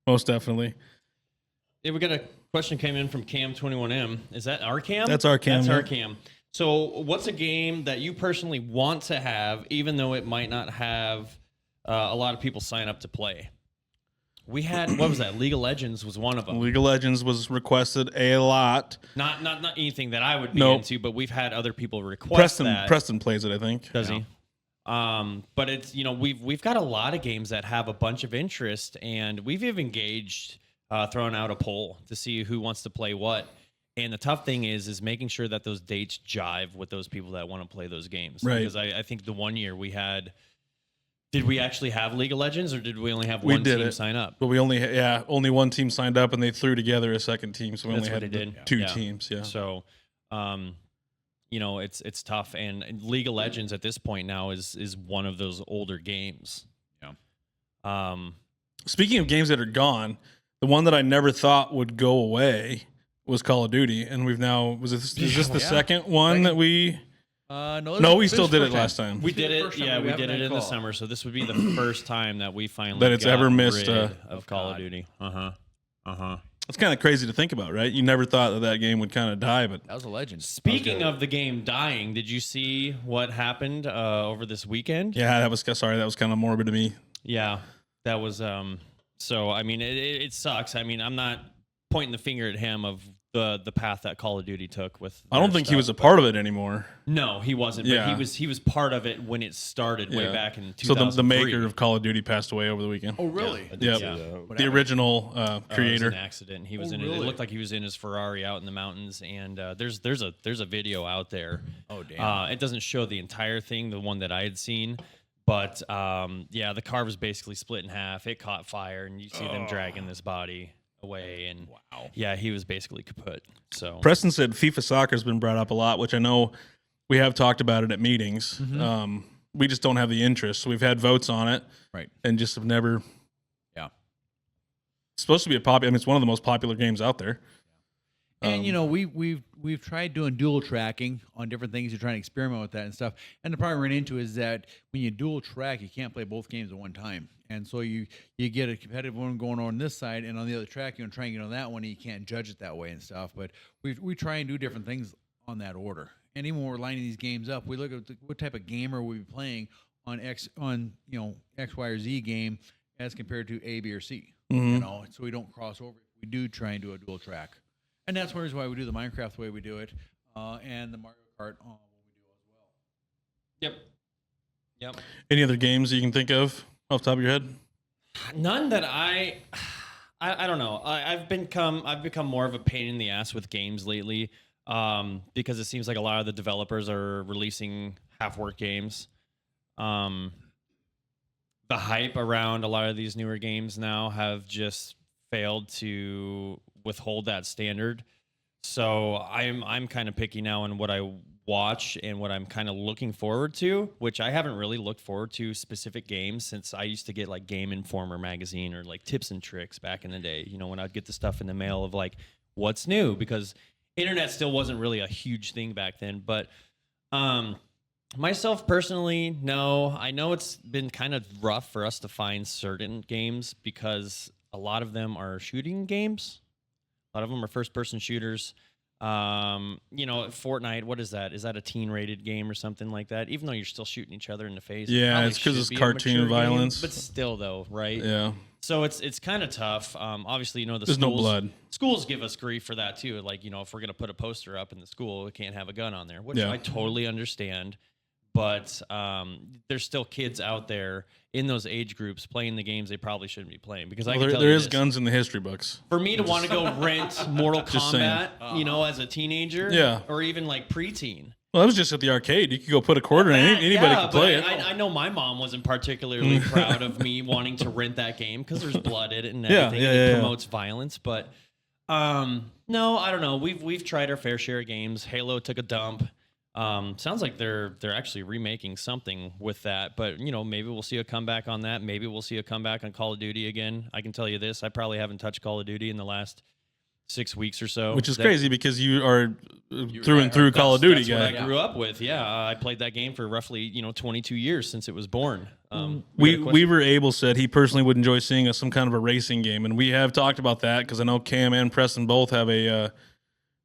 Most definitely. Yeah, we got a question came in from Cam21M. Is that our Cam? That's our Cam, That's yeah. our Cam. So, what's a game that you personally want to have, even though it might not have a lot of people sign up to play? We had what was that? League of Legends was one of them. League of Legends was requested a lot. Not anything that I would be Nope. into, but we've had other people request that. Preston plays it, I think. Does he? But it's we've got a lot of games that have a bunch of interest, and we've even engaged throwing out a poll to see who wants to play what. And the tough thing is making sure that those dates jive with those people that want to play those games. Right. Because I think the one year we had, did we actually have League of Legends, or did we only have We one did team it. sign up? But we only one team signed up, and they threw together a second team, so we That's only what had they did. two Yeah. teams. Yeah. So, it's tough, and League of Legends at this point now is one of those older games. Yeah. Speaking of games that are gone, the one that I never thought would go away was Call of Duty, and we've now is this the second one that we No, we still did it last time. We did it. First time Yeah, we haven't did it had in the call. summer. So this would be the first time that we finally That it's got ever missed, rid of Call of Duty. It's kind of crazy to think about, right? You never thought that game would kind of die, but That was a legend. Speaking of the game dying, did you see what happened over this weekend? yeah, that was kind of morbid to me. Yeah, that was. So I mean, it sucks. I mean, I'm not pointing the finger at him of the path that Call of Duty took with. I don't their think he was a stuff, part of it anymore. but- No, he wasn't. Yeah. But he was part of it when it started way Yeah. back in So 2003. the maker of Call of Duty passed away over the weekend. Oh, really? I did Yep. see Yeah. that. The original It was creator. an accident. He was Oh, in it. really? It looked like he was in his Ferrari out in the mountains. And there's a video out there. Oh, damn. It doesn't show the entire thing, the one that I had seen. But yeah, the car was basically split in half. It caught fire, and you see them dragging this body away. And yeah, he was basically kaput. So Preston said FIFA soccer's been brought up a lot, which I know we have talked about it at meetings. We just don't have the interest. So we've had votes on it, Right. and just have never. Yeah. It's supposed to be a popular. I mean, it's one of the most popular games out there. And we've tried doing dual tracking on different things. You're trying to experiment with that and stuff. And the problem we run into is that when you dual track, you can't play both games at one time. And so you get a competitive one going on this side, and on the other track, you're trying to get on that one, and you can't judge it that way and stuff. But we try and do different things on that order. And even when we're lining these games up, we look at what type of game are we playing on X, Y, or Z game as compared to A, B, or C. You know, so we don't cross over. We do try and do a dual track. And that's one reason why we do the Minecraft the way we do it, and the Mario Kart what we do as well. Yep. Any other games you can think of off the top of your head? None that I don't know. I've become more of a pain in the ass with games lately, because it seems like a lot of the developers are releasing half-work games. The hype around a lot of these newer games now have just failed to withhold that standard. So I'm kind of picky now on what I watch and what I'm kind of looking forward to, which I haven't really looked forward to specific games since I used to get like Game Informer magazine or like tips and tricks back in the day, when I'd get the stuff in the mail of like what's new, because internet still wasn't really a huge thing back then. But myself personally, no, I know it's been kind of rough for us to find certain games because a lot of them are shooting games. A lot of them are first-person shooters. Fortnite, what is that? Is that a teen-rated game or something like that? Even though you're still shooting each other in the face. Yeah, probably it's 'cause should it's be a cartoon mature game, violence. but still, though, right? Yeah. So it's kind of tough. Obviously, the There's no schools, blood. Schools give us grief for that too. Like, if we're gonna put a poster up in the school, we can't have a gun on there, which Yeah. I totally understand. But there's still kids out there in those age groups playing the games they probably shouldn't be playing. Because I can tell There you is this. guns in the history books. For me to want to go rent Mortal Just saying. Kombat, as a teenager, Yeah. or even like preteen. Well, that was just at the arcade. You could go put a quarter in. Anybody Yeah, could play but it. I know my mom wasn't particularly proud of me wanting to rent that game because there's blood in it and Yeah, everything. yeah, and it yeah. promotes violence. But no, I don't know. We've tried our fair share of games. Halo took a dump. Sounds like they're actually remaking something with that, but maybe we'll see a comeback on that. Maybe we'll see a comeback on Call of Duty again. I can tell you this: I probably haven't touched Call of Duty in the last 6 weeks or so, Which is That- crazy because you are through and through Call of Duty that's guy. what I grew up with. Yeah, I played that game for roughly 22 years since it was born. Weaver Abel said he personally would enjoy seeing some kind of a racing game, and we have talked about that because I know Cam and Preston both have a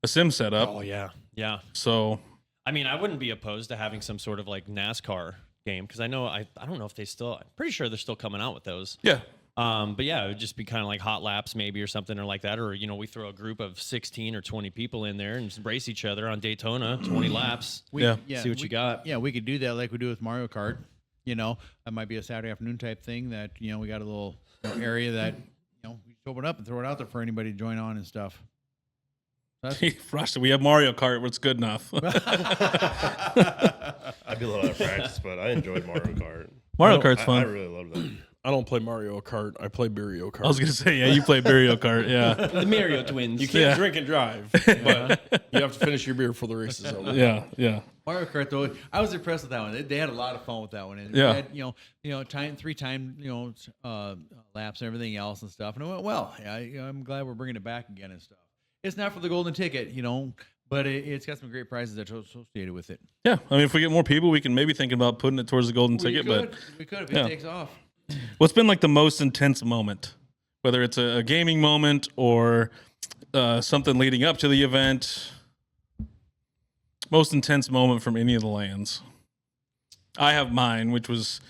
sim setup. Oh yeah. So I mean, I wouldn't be opposed to having some sort of like NASCAR game because I know I don't know if they still. I'm pretty sure they're still coming out with those. yeah, But yeah, it would just be kind of like hot laps maybe or something or like that. Or, we throw a group of 16 or 20 people in there and just race each other on Daytona, 20 laps. Yeah. See what you got. Yeah, we could do that like we do with Mario Kart. That might be a Saturday afternoon type thing that, we got a little area that, we just open up and throw it out there for anybody to join on and stuff. Rushed it. We have Mario Kart. What's good enough? I'd be a little out of practice, but I enjoyed Mario Kart. Mario Kart's I fun. really loved that. I don't play Mario Kart. I play Mario Kart. I was gonna say, yeah, you play Mario Kart. Yeah, The Mario twins. you can't Yeah. drink and drive, but you have to finish your beer before the race is over. yeah. Mario Kart, though, I was impressed with that one. They had a lot of fun with that one. And Yeah. They had, 3-time, laps and everything else and stuff. And it went well. Yeah, I'm glad we're bringing it back again and stuff. It's not for the golden ticket, But it's got some great prizes that are associated with it. Yeah, I mean, if we get more people, we can maybe think about putting it towards the golden ticket. But we could if yeah. it takes off. what's been like the most intense moment, whether it's a gaming moment or something leading up to the event? Most intense moment from any of the lands. I have mine, which was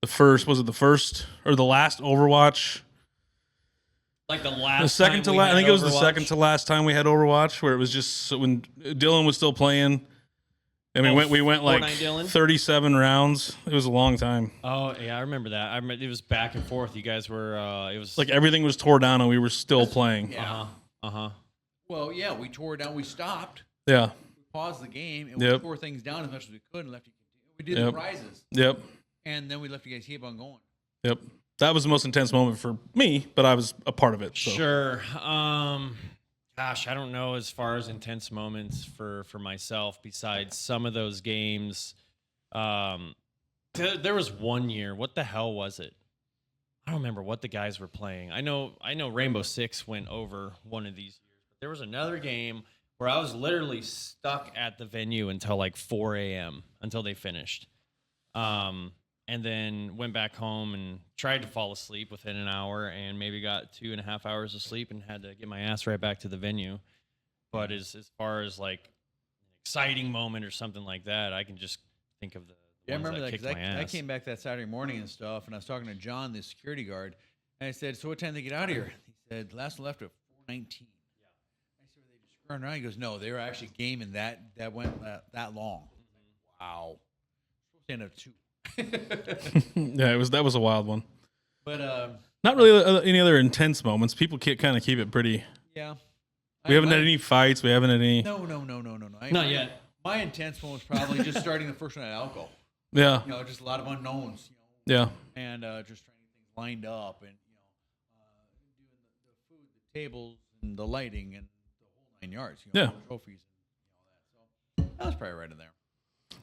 the first. Was it the first or the last Overwatch? Like the last. The second to last. I think it was the second to last time we had Overwatch, where it was just when Dylan was still playing, and we went like Dylan? 37 rounds. It was a long time. Oh yeah, I remember that. I remember it was back and forth. You guys were. It was Like everything was tore down, and we were still playing. Yeah. Uh-huh. Well, yeah, we tore down. We stopped. Yeah. We paused the game and Yep. we tore things down as much as we could and left you continue. We did Yep. the prizes. Yep. And then we left you guys keep on going. Yep. That was the most intense moment for me, but I was a part of it. So. Sure. Gosh, I don't know as far as intense moments for myself. Besides some of those games, there was one year. What the hell was it? I don't remember what the guys were playing. I know Rainbow Six went over one of these years, but there was another game where I was literally stuck at the venue until like 4 a.m. until they finished. And then went back home and tried to fall asleep within an hour and maybe got 2.5 hours of sleep and had to get my ass right back to the venue. But as far as like an exciting moment or something like that, I can just think of the Yeah, I ones remember that kicked because my ass. I came back that Saturday morning and stuff, and I was talking to John, the security guard, and I said, "So what time did they get out of here?" He said, "Last one left at 4:19." Yeah. I said, "Were they just screwing around?" He goes, "No, they were actually gaming that went that long." Wow. Stand up 2. Yeah, that was a wild one. But Not really any other intense moments. People kind of keep it pretty. yeah, We haven't had any fights. We haven't had any. No. Not yet. My intense one was probably just starting the first one at Alco. Yeah. You know, just a lot of unknowns. Yeah. And just trying to get things lined up and doing the food, the tables, and the lighting, and the whole 9 yards. Yeah. Trophies and all that. So that was probably right in there.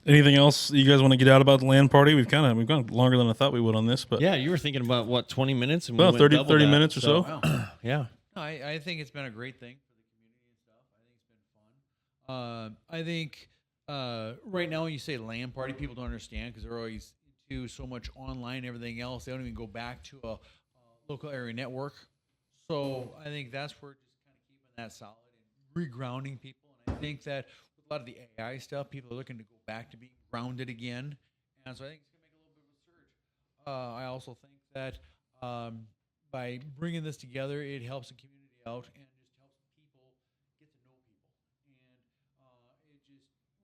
Anything else you guys want to get out about the LAN party? We've gone longer than I thought we would on this, but Yeah, you were thinking about what, 20 minutes? And well, we went 30 double that. minutes or so. Wow. Yeah. No, I think it's been a great thing for the community and stuff. I think it's been fun. I think right now when you say LAN party, people don't understand because they're always into so much online and everything else. They don't even go back to a local area network. So I think that's where just kind of keeping that solid and regrounding people. And I think that with a lot of the AI stuff, people are looking to go back to being grounded again. And so I think it's going to make a little bit of a surge. I also think that by bringing this together, it helps the community out and just helps people get to know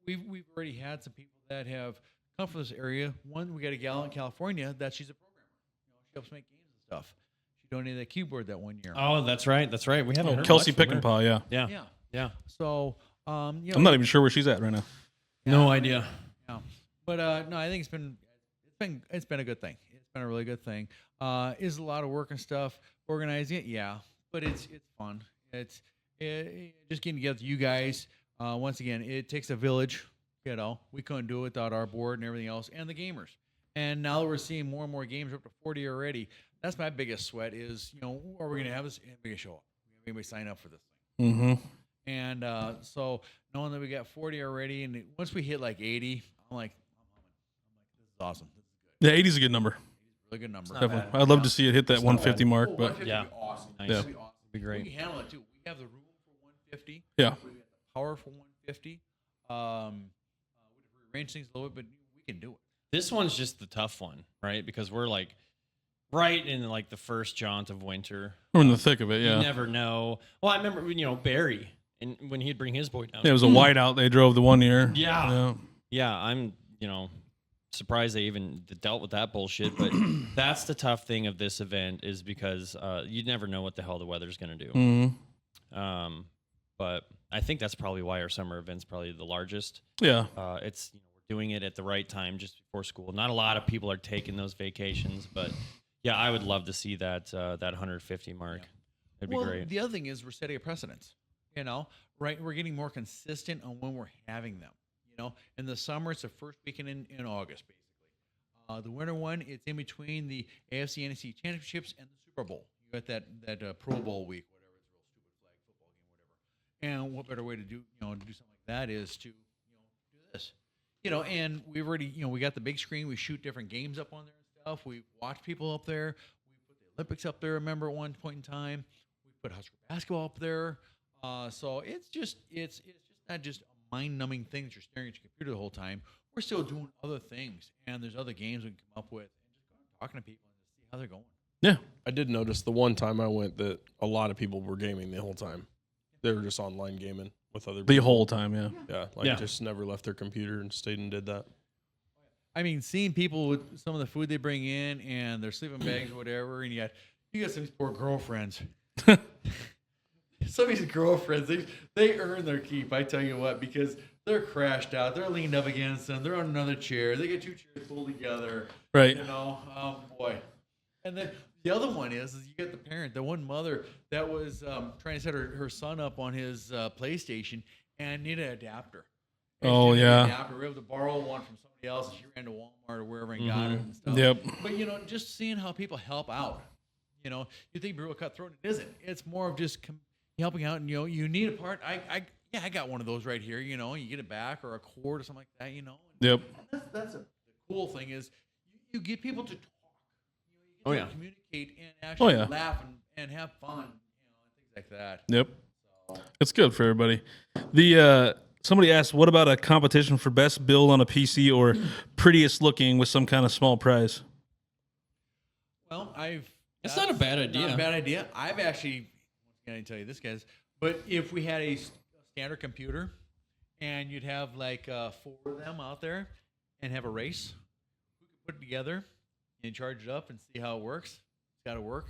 people. And we've already had some people that have come from this area. One, we got a gal in California that she's a programmer. She helps make games and stuff. She donated that keyboard that one year. Oh, that's right. We haven't heard Kelsey much from her. Pickenpaw, yeah. Yeah. Yeah. So, I'm not even sure where she's at right now. No idea. Yeah. But no, I think it's been a good thing. It's been a really good thing. Is a lot of work and stuff organizing it, yeah, but it's fun. It's just getting together with you guys. Once again, it takes a village. You know, we couldn't do it without our board and everything else, and the gamers. And now we're seeing more and more games up to 40 already. That's my biggest sweat. Is are we gonna have this? We gonna show up? Anybody sign up for this thing? Mm-hmm. And so knowing that we got 40 already, and once we hit like 80, I'm like, this is awesome. This is good. Yeah, 80 is a good number. Really good number. Definitely. I'd love to see it hit that 150 mark, Oh, but 150 Yeah. would be awesome. Nice. That'd be awesome. Be great. We can handle it too. We have the room for 150. yeah. We have the power for 150. We have to rearrange things a little bit, but we can do it. This one's just the tough one, right? Because we're like right in like the first jaunt of winter. We're in the thick of it, You yeah. never know. Well, I remember Barry, and when he'd bring his boy down. Yeah, it was a whiteout they drove the one year. Yeah. Yeah, I'm surprised they even dealt with that bullshit. But that's the tough thing of this event is because you never know what the hell the weather's going to do. Mm-hmm. But I think that's probably why our summer event's probably the largest. Yeah. It's we're doing it at the right time just before school. Not a lot of people are taking those vacations, but yeah, I would love to see that 150 mark. Yeah. It'd be great. The other thing is we're setting a precedence. Right? We're getting more consistent on when we're having them. In the summer, it's the first weekend in August, basically. The winter one, it's in between the AFC NFC championships and the Super Bowl. You got that Pro Bowl week, whatever. It's a real stupid flag football game, whatever. And what better way to do something like that is to do this. And we've already we got the big screen. We shoot different games up on there and stuff. We watch people up there. We put the Olympics up there. Remember at one point in time, we put Husker basketball up there. So it's just not just a mind-numbing thing that you're staring at your computer the whole time. We're still doing other things, and there's other games we can come up with, and just talking to people and see how they're going. Yeah. I did notice the one time I went that a lot of people were gaming the whole time. They were just online gaming with other people. The whole time, yeah. Yeah, just never left their computer and stayed and did that. I mean, seeing people with some of the food they bring in and their sleeping bags or whatever, and you got some of these poor girlfriends. Some of these girlfriends, they earn their keep, I tell you what, because they're crashed out. They're leaned up against them. They're on another chair. They get two chairs pulled together. Right. Oh, boy. And then the other one is you get the parent, the one mother that was trying to set her son up on his PlayStation and needed an adapter. And Oh, she needed an yeah. adapter. We were able to borrow one from somebody else, and she ran to Walmart or wherever and got it and stuff. Yep. But, just seeing how people help out, you think it'd be real cutthroat. It isn't. It's more of just helping out, and, you need a part. I got one of those right here, you get it back or a cord or something like that, Yep. That's the cool thing is you get people to talk. Oh, You yeah. get to communicate and actually yeah. laugh and have fun, and things like that. Yep. It's good for everybody. Somebody asked, what about a competition for best build on a PC or prettiest looking with some kind of small prize? Well, It's not a bad Not idea. a bad idea. I've actually, I can tell you this, guys, but if we had a standard computer and you'd have like 4 of them out there and have a race, we could put it together and charge it up and see how it works. It's got to work.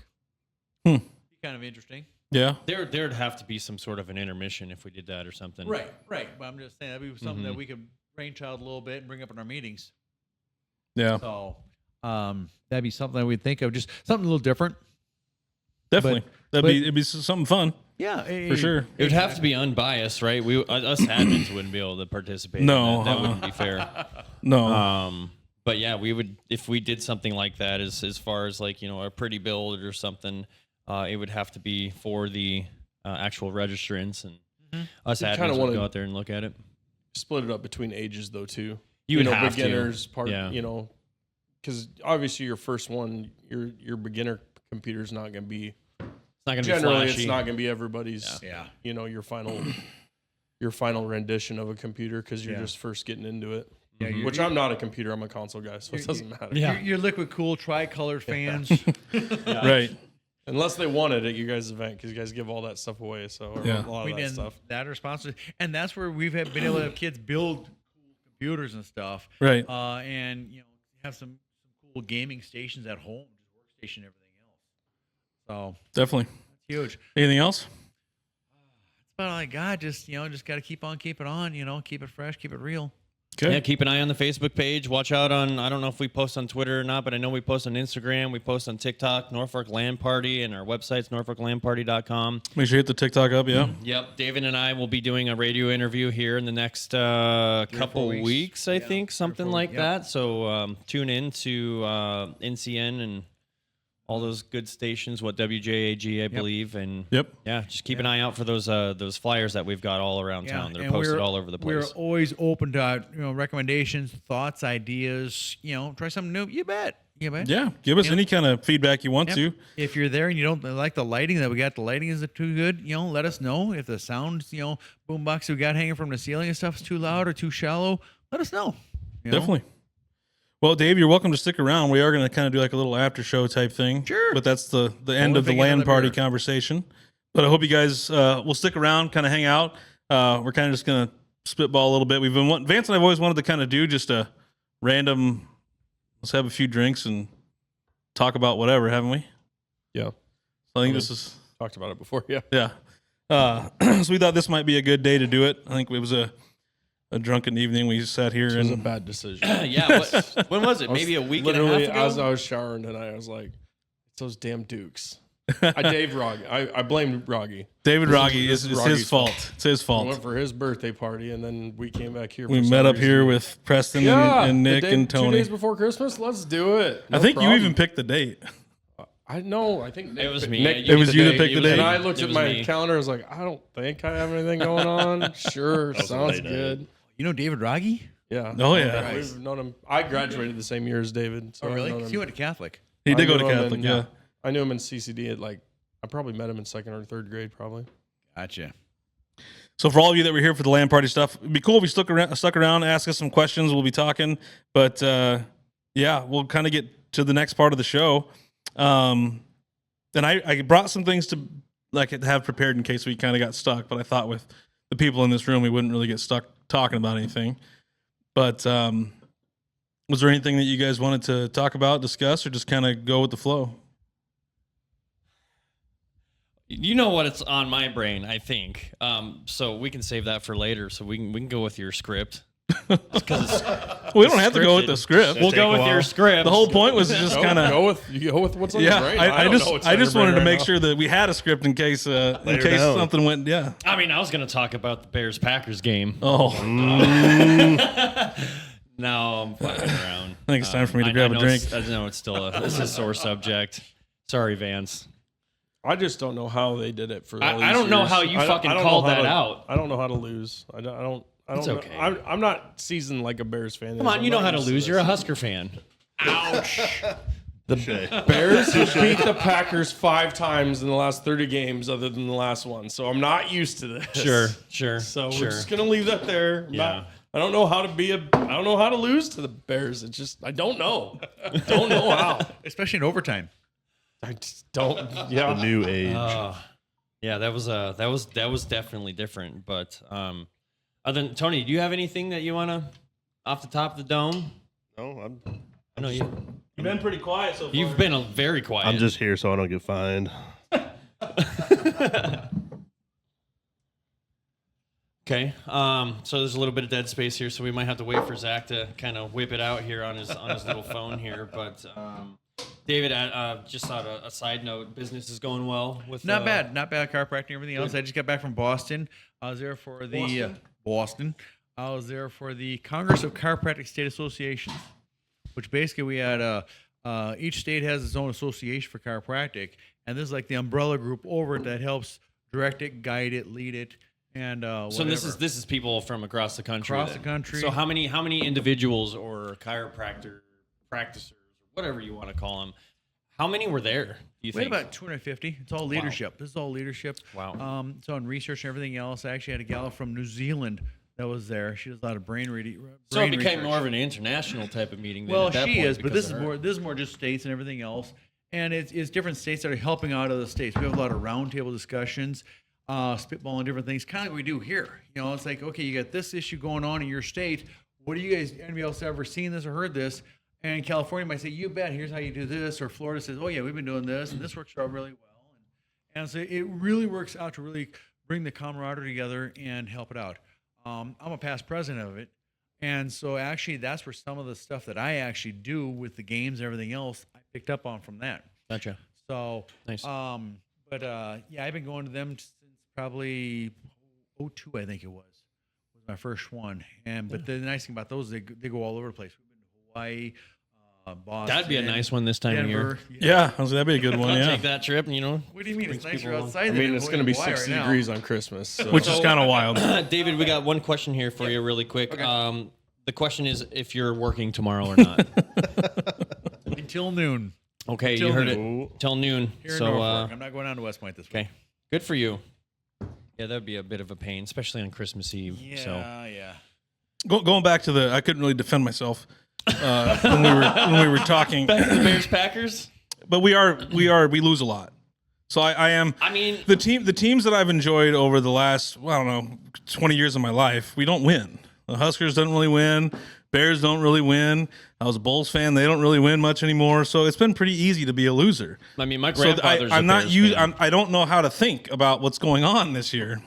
Be kind of interesting. Yeah. There'd have to be some sort of an intermission if we did that or something. Right. But I'm just saying that'd be something that we could brainchild a little bit and bring up in our meetings. Yeah. So that'd be something that we'd think of, just something a little different. Definitely. It'd be something fun. Yeah, For sure. It would have to be unbiased, right? Us admins wouldn't be able to participate. No, in that wouldn't be fair. No. But yeah, we would if we did something like that, as far as like a pretty build or something. It would have to be for the actual registrants, and us admins kinda would wanna- go out there and look at it. Split it up between ages though too. You would have beginners to. part. Yeah. Because obviously your first one, your beginner computer's not going to be. It's not going to be Generally, flashy. it's not going to be everybody's. Yeah. Your final rendition of a computer because you're just first getting into it. Yeah, Which I'm not a computer. I'm a console guy, so it doesn't matter. Yeah. You're liquid cool, tricolored fans. Right. Unless they wanted at you guys' event, because you guys give all that stuff away. So or Yeah. a lot of that stuff. That responsibility, and that's where we've been able to have kids build cool computers and stuff. Right. And have some cool gaming stations at home, just workstation and everything else. So Definitely. it's huge. Anything else? That's about all I got. Just got to keep on keeping on. Keep it fresh, keep it real. Okay. Yeah, keep an eye on the Facebook page. Watch out on, I don't know if we post on Twitter or not, but I know we post on Instagram. We post on TikTok, Norfolk LAN Party, and our website's norfolklanparty.com. Make sure you hit the TikTok up. Yeah. Yep. David and I will be doing a radio interview here in the next couple weeks. weeks, I think, something 4 like weeks, that. So tune in to NCN and all those good stations, what WJAG, I believe. And Yep. yeah, just keep an eye out for those flyers that we've got all around town. They're and posted we're- all over the We're place. always open to recommendations, thoughts, ideas. Try something new. You bet. Yeah. Give us any kind of feedback you want Yep. to. If you're there and you don't like the lighting that we got, the lighting isn't too good, let us know. If the sound, boombox we got hanging from the ceiling and stuff is too loud or too shallow, let us know. Definitely. Well, Dave, you're welcome to stick around. We are going to kind of do like a little after show type thing. Sure. But that's the end of the thing LAN another party beer. conversation. But I hope you guys will stick around, kind of hang out. We're kind of just going to spitball a little bit. Vance and I've always wanted to kind of do just a random, let's have a few drinks and talk about whatever, haven't we? Yeah. So I think this is, Talked about it before. Yeah. yeah. So we thought this might be a good day to do it. I think it was a drunken evening. We sat here It was a and bad decision. Yeah. When was it? Maybe a week and a Literally, half ago? as I was showering tonight, I was like, "It's those damn Dukes." I blamed Roggy. David Rogge this is is his Rogge's fault. It's his I fault. went for his birthday party, and then we came back here. We for met some up here reason. with Preston yeah, and the Nick day- and 2 Tony. days before Christmas. Let's do it. I No think you problem. even picked the date. I know. I think It was me. Nick Yeah, It was you that picked the day. And I looked It at was my me. calendar. I was like, I don't think I have anything going on. Sure, was a sounds late night. good. You know David Rogge? Yeah. Oh, yeah. We've known him. I graduated the same year as David. So Oh, really? I've known 'Cause him. he went to Catholic. He did I go to knew him Catholic, in- yeah. I knew him in CCD at like, I probably met him in 2nd or 3rd grade, probably. Gotcha. So for all of you that were here for the LAN party stuff, it'd be cool if you stuck around, ask us some questions. We'll be talking. But yeah, we'll kind of get to the next part of the show. And I brought some things to have prepared in case we kind of got stuck. But I thought with the people in this room, we wouldn't really get stuck talking about anything. But was there anything that you guys wanted to talk about, discuss, or just kind of go with the flow? You know what? It's on my brain, I think. So we can save that for later. So we can go with your script. We don't have to go with the script. We'll take go a with while. your script. The whole point was just kind of Go with what's on yeah. your brain. I don't know what's on just your wanted brain to right make now. sure that we had a script in case her down. something went. Yeah. I mean, I was going to talk about the Bears-Packers game. Oh, No, I'm fucking around. I think it's time for me to grab a know drink. I know it's still it's a sore subject. Sorry, Vance. I just don't know how they did it for. I all these don't know years. how you I don't- fucking I don't know called how that to- out. I don't know how to lose. I don't. It's know. okay. I'm not seasoned like a Bears fan. Come on, you know how to lose. You're a Husker fan. The Bears have beat the Packers 5 times in the last 30 games, other than the last one. So I'm not used to this. Sure. So sure. we're just gonna leave that there. Yeah. I don't know how to I don't know how to lose to the Bears. It's just I don't know. I don't know how. Especially in overtime. I just don't. The Yeah. new age. Yeah, that was definitely different. But other than Tony, do you have anything that you want to off the top of the dome? No, I know you. You've been pretty quiet so far. You've been very quiet. I'm just here so I don't get fined. Okay. So there's a little bit of dead space here, so we might have to wait for Zach to kind of whip it out here on his little phone here. But David, just thought a side note: business is going well with Not bad chiropractic and everything else. I just got back from Boston. I was there for the Boston. I was there for the Congress of Chiropractic State Associations, which basically we had each state has its own association for chiropractic, and this is like the umbrella group over it that helps direct it, guide it, lead it, and So this is people from across the country. Across then. the country. So how many individuals or practitioners, whatever you want to call them, how many were there? Do you we had think? about 250. It's all leadership. This is all leadership. Wow. It's on research and everything else. I actually had a gal from New Zealand that was there. She does a lot of brain reading. So it became more of an international type of meeting. Then Well, at that she point is, but because this is of her. more. This is more just states and everything else, and it's different states that are helping out other states. We have a lot of roundtable discussions, spitballing different things, kind of like we do here. You know, it's like, okay, you got this issue going on in your state. What do you guys? Anybody else ever seen this or heard this? And California might say, "You bet. Here's how you do this," or Florida says, "Oh yeah, we've been doing this, and this works out really well." And so it really works out to really bring the camaraderie together and help it out. I'm a past president of it. And so actually that's where some of the stuff that I actually do with the games and everything else, I picked up on from that. Gotcha. So, Nice. yeah, I've been going to them since probably 02, I think it was my first one. But the nice thing about those, they go all over the place. We've been to Hawaii, Boston. That'd be a nice one this time of year. Denver. Yeah, I was, that'd be a good one. I'll Yeah, take that trip. You know, What do you mean? It's Brings nicer people outside I than mean, in it's going to be Hawaii right 60 now. degrees on Christmas. So. which is kind of wild. David, we got one question here for you, really quick. The question is if you're working tomorrow or not. Until noon. Okay, Till you heard noon. it. Till noon. Here in So, Norfolk. I'm not going down to West Point this week. okay, good for you. Yeah, that'd be a bit of a pain, especially on Christmas Eve. Yeah, So, yeah. Going back to I couldn't really defend myself when we were talking. back to the Bears Packers. But we lose a lot. So I am. I mean, The teams that I've enjoyed over the last, well, I don't know, 20 years of my life, we don't win. The Huskers don't really win. Bears don't really win. I was a Bulls fan. They don't really win much anymore. So it's been pretty easy to be a loser. I mean, my So grandfather's I'm a not Bears used. fan. I don't know how to think about what's going on this year.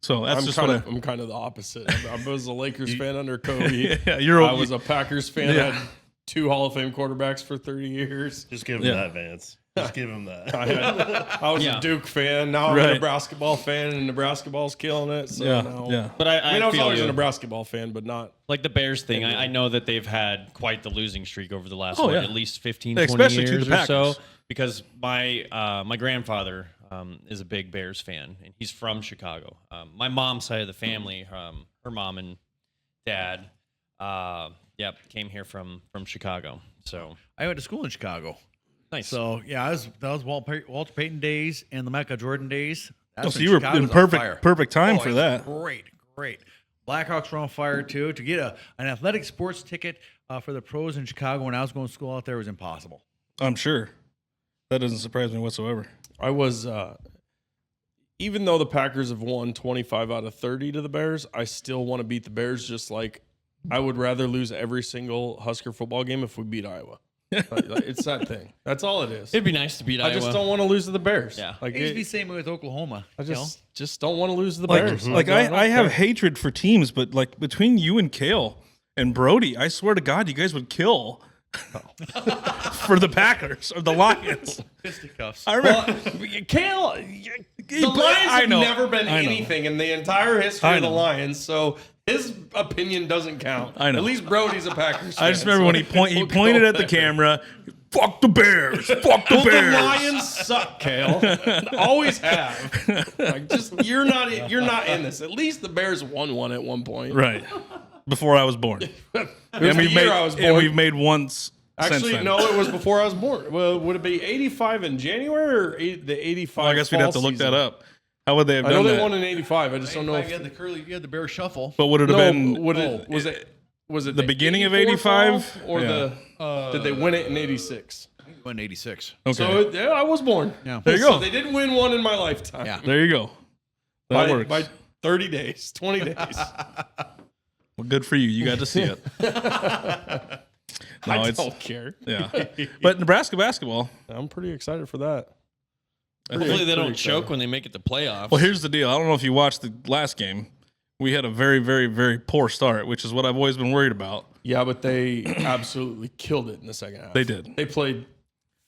So that's just what I'm kind of the opposite. I was a Lakers fan under Kobe. Yeah, you're. I was a Packers fan. Yeah. Had 2 Hall of Fame quarterbacks for 30 years. Just give him Yeah. that, Vance. Just give him that. I was Yeah. a Duke fan. Now I'm Right. a Nebraska ball fan, and Nebraska ball's killing it. So now, yeah. But I mean, I was feel always you. a Nebraska ball fan, but not. Like the Bears thing, I know that they've had quite the losing streak over the last, Oh, yeah. at least 15, Yeah, 20 especially to years the or so. Packers. Because my grandfather is a big Bears fan, and he's from Chicago. My mom's side of the family, her mom and dad, came here from Chicago. So I went to school in Chicago. nice. So yeah, that was Walter Payton days and the Mecca Jordan days. That's So when you were Chicago in was on fire. perfect time Oh, for it was that. Great. Blackhawks were on fire too. To get an athletic sports ticket for the pros in Chicago when I was going to school out there was impossible. I'm sure. That doesn't surprise me whatsoever. I was, even though the Packers have won 25 out of 30 to the Bears, I still want to beat the Bears. Just like I would rather lose every single Husker football game if we beat Iowa. It's that thing. That's all it is. It'd be nice to beat I Iowa. just don't want to lose to the Bears. Yeah. like It used to be it, the same way with Oklahoma. I you know? just don't want to lose to the Like, Bears. like don't I have care. hatred for teams, but like between you and Kale and Brody, I swear to God, you guys would kill for the Packers or the Lions. Fisticuffs. I remember. Kale, the Lions I have know. never been I know. anything in the entire history I of the know. Lions, so his opinion doesn't count. I know. At least Brody's a Packers fan. I just remember so when he we'll pointed go at the there. camera. Fuck the Bears. Fuck the Well, Bears. the Lions suck, Kale. Always have. Like, just you're not in this. At least the Bears won one at one point. Right. Before I was born. It was the year I was And born. we've made once since Actually, then. no, it was before I was born. Well, would it be 85 in January or the 85? Well, I guess we'd have to look that up. How would they have I know done they that? won in 85. I just don't know if you had the Bear shuffle. But would it have no, been was it the beginning of 84 85? fall, or Yeah. did they win it in 86? Won 86. Okay. So yeah, I was born. Yeah. There you So go. they didn't win one in my lifetime. Yeah. There you go. That works. By 30 days, 20 days. Well, good for you. You got to see it. No, I it's don't care. yeah. But Nebraska basketball. I'm pretty excited for that. Hopefully they don't pretty choke excited. when they make it to playoffs. Well, here's the deal. I don't know if you watched the last game. We had a very, very, very poor start, which is what I've always been worried about. Yeah, but they absolutely killed it in the second half. They did. They played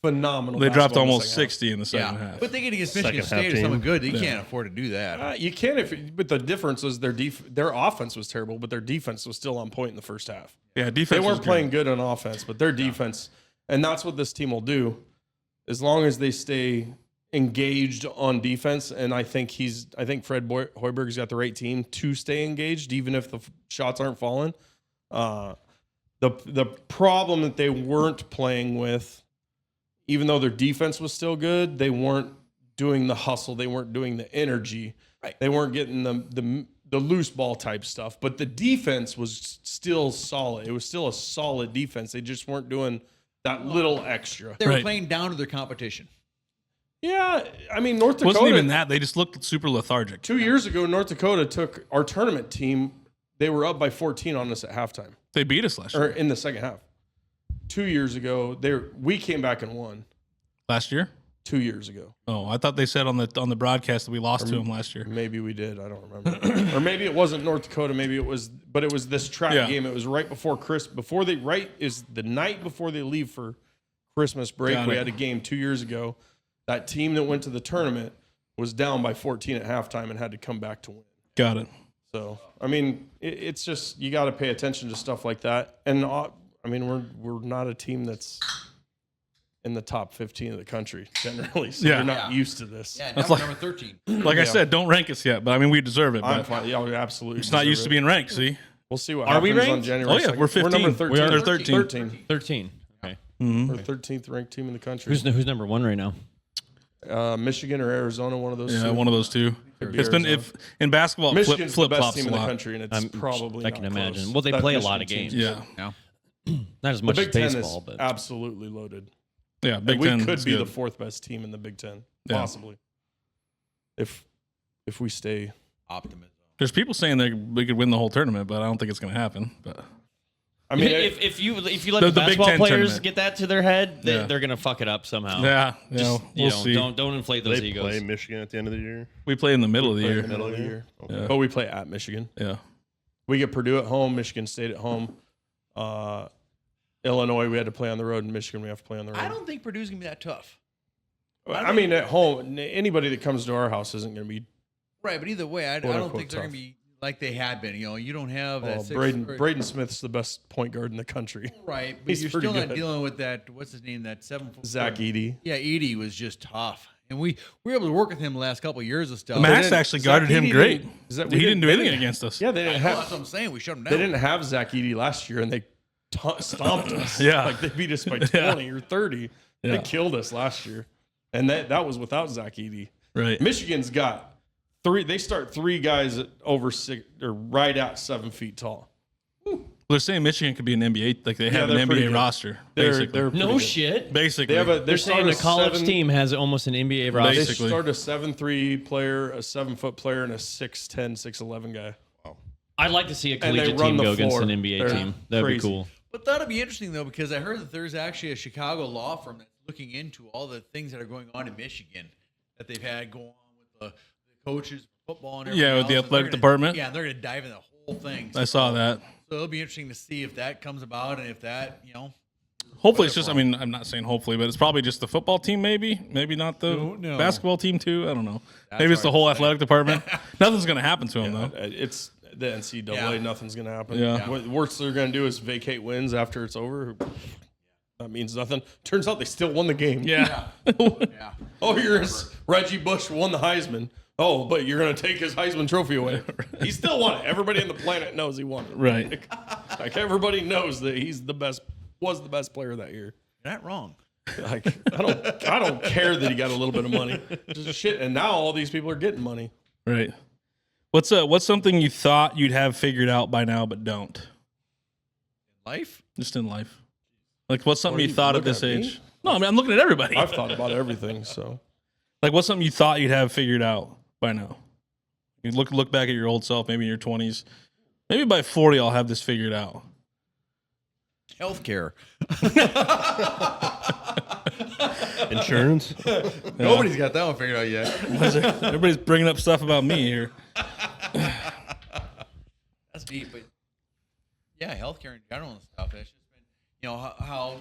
phenomenal. They dropped basketball in the almost second half. 60 in the second half. But they get against Second Michigan half State or team. something good. You can't afford to do that. You can but the difference was their offense was terrible, but their defense was still on point in the first half. Yeah, defense. They was weren't good. playing good on offense, but their defense, and that's what this team will do, as long as they stay engaged on defense. And I think Fred Hoiberg's got the right team to stay engaged, even if the shots aren't falling. The problem that they weren't playing with, even though their defense was still good, they weren't doing the hustle, they weren't doing the energy, Right. They weren't getting the loose ball type stuff. But the defense was still solid. It was still a solid defense. They just weren't doing that little extra. They were Right. playing down to their competition. Yeah, I mean North It Dakota. wasn't even that. They just looked super lethargic. 2 years ago, North Dakota took our tournament team. They were up by 14 on us at halftime, They beat us last or year. in the second half. 2 years ago, we came back and won. Last year? 2 years ago, Oh, I thought they said on the broadcast that we lost to them last year. maybe we did. I don't remember, or maybe it wasn't North Dakota. Maybe it was, but it was this track Yeah. game. It was right before is the night before they leave for Christmas break. Got We it. had a game 2 years ago. That team that went to the tournament was down by 14 at halftime and had to come back to win. Got it. So, I mean, it's just you got to pay attention to stuff like that. And I mean, we're not a team that's in the top 15 of the country generally, so Yeah. you're not used to this. Yeah, That's now like- we're number 13. Like I said, don't rank us yet, but I mean we deserve it. I'm But fine. Yeah, we absolutely. it's not used to being ranked. See? We'll see what Are we happens on ranked? January. Oh, yeah, 2nd. we're 15. We're number 13. We are. They're 13. 13. 13. Okay. Mm-hmm. We're 13th ranked team in the country. Who's number one right now? Michigan or Arizona? One of those. Yeah, two. one of those two. Could be It's been Arizona. if in basketball Michigan's flip the best flops team a in the lot. country, and it's probably. I can not imagine. close. Well, they That play a Michigan lot of team's games. Yeah, Not as The much Big as Ten baseball, is but absolutely loaded. yeah. Big And we Ten could is be good. the fourth best team in the Big Ten, Yeah. possibly. If we stay. Optimism. There's people saying that we could win the whole tournament, but I don't think it's going to happen. But I mean, if you let The- the, the Big basketball Ten players tournament. get that to their head, Yeah. they're gonna fuck it up somehow. yeah, Just, we'll see. Don't inflate those They egos. play Michigan at the end of the year. We play in the middle of the play in year. the middle of the year. Okay. Yeah. But we play at Michigan. Yeah, We get Purdue at home, Michigan State at home. Illinois, we had to play on the road. In Michigan, we have to play on the road. I don't think Purdue's going to be that tough. I mean, at home, anybody that comes to our house isn't going to be. Right, but either way, I Quote, don't unquote, think they're going tough. to be like they had been. You don't have that. Braden Smith's the best point guard in the country. Right, but He's you're pretty still not good. dealing with that. What's his name? That 7 foot. Zach Edey. Yeah, Edey was just tough, and we were able to work with him the last couple of years of stuff. Max didn't- actually Zach guarded him Edey great. didn't- He Zach- didn't we do didn't- anything against us. Yeah, they didn't have. That's what I'm saying. We shut him down. They didn't have Zach Edey last year, and they stomped us. Yeah. Like they beat us by 20 or 30. They Yeah. killed us last year, and that was without Zach Edey. Right. Michigan's got 3. They start 3 guys at over 6 or right at 7 feet tall. They're saying Michigan could be an NBA, like they have they're an pretty NBA good. roster. They're Basically. pretty No good. shit. Basically. They have a. They're saying a college team has almost an NBA roster. They Basically. start a 7'3" player, a 7-foot player, and a 6'10", 6'11" guy. I'd like to see a And they collegiate run team the go against floor. an NBA They're team. That'd crazy. be cool. But that'll be interesting though, because I heard that there's actually a Chicago law firm that's looking into all the things that are going on in Michigan that they've had go on with the coaches, football, and everything. Yeah, with the else, and athletic they're gonna- department. Yeah, they're going to dive in the whole thing. I saw that. So it'll be interesting to see if that comes about and if that, Hopefully, it's just, I mean, I'm not saying hopefully, but it's probably just the football team, maybe. Maybe not the No. basketball team, too. I don't know. That's Maybe it's the hard to whole say. athletic department. Nothing's going to happen to them, though. It's the NCAA. Yeah. Nothing's going to happen. Yeah. What worst they're going to do is vacate wins after it's over. That means nothing. Turns out they still won the game. Yeah. yeah. Oh, Reggie Bush won the Heisman. Oh, but you're going to take his Heisman trophy away. He still won it. Everybody on the planet knows he won it. Right. Like everybody knows that he's the best. Was the best player that year. You're not wrong. Like I don't care that he got a little bit of money. Just shit. And now all these people are getting money. Right. What's something you thought you'd have figured out by now but don't? Life? Just in life. Like, what's something Or you you thought at look this at me? age? No, I mean, I'm looking at everybody. I've thought about everything. So Like, what's something you thought you'd have figured out by now? You look back at your old self, maybe in your 20s. Maybe by 40, I'll have this figured out. Healthcare. Insurance. Nobody's got that one figured out yet. Everybody's bringing up stuff about me here. That's deep, but yeah, healthcare in general and stuff. It's just been, how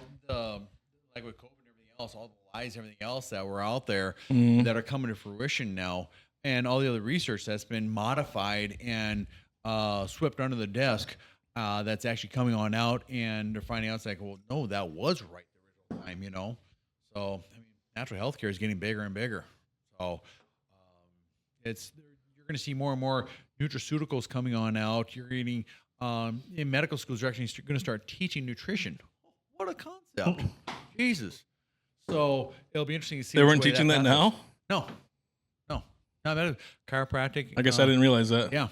like with COVID and everything else, all the lies, everything else that were out there that are coming to fruition now, and all the other research that's been modified and swept under the desk. That's actually coming on out, and they're finding out it's like, well, no, that was right the original time, So, I mean, natural health care is getting bigger and bigger. So, you're going to see more and more nutraceuticals coming on out. You're getting in medical schools, you're actually going to start teaching nutrition. What a concept! Jesus. So it'll be interesting to see. They which weren't way teaching that path now? goes. No, not medical. Chiropractic. I guess I didn't realize that. Yeah,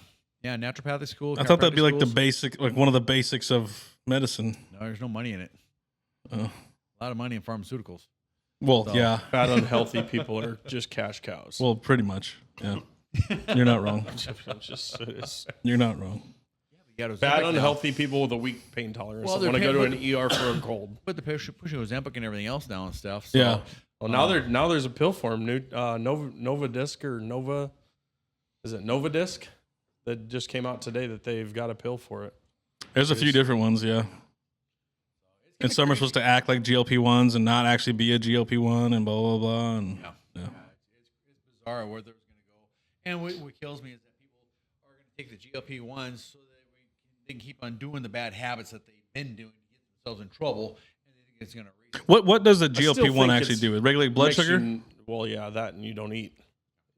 naturopathic school. I thought that'd be chiropractic like the schools. basic, like one of the basics of medicine. No, there's no money in it. Oh. A lot of money in pharmaceuticals. Well, So- yeah. fat, unhealthy people are just cash cows. Well, pretty much. Yeah. You're not wrong. it's You're not wrong. You got fat, Ozempic now. unhealthy people with a weak pain tolerance. Well, That want to they're go to an paying- ER for a cold. But the pushing Ozempic and everything else now and stuff. So, Yeah. Well, now there's a pill for them. New Novadisk or Nova, is it Novadisk? That just came out today that they've got a pill for it. There's a few different ones, yeah. And some are supposed to act like GLP-1s and not actually be a GLP-1 and blah, blah, blah. And Yeah. yeah. It's bizarre where there's going to go. And what kills me is that people are going to take the GLP-1s so that they can keep on doing the bad habits that they've been doing to get themselves in trouble, and they think it's going to reach. What does the still GLP-1 think actually it's do? It regulate blood Makes sugar? you- well, yeah, that and you don't eat.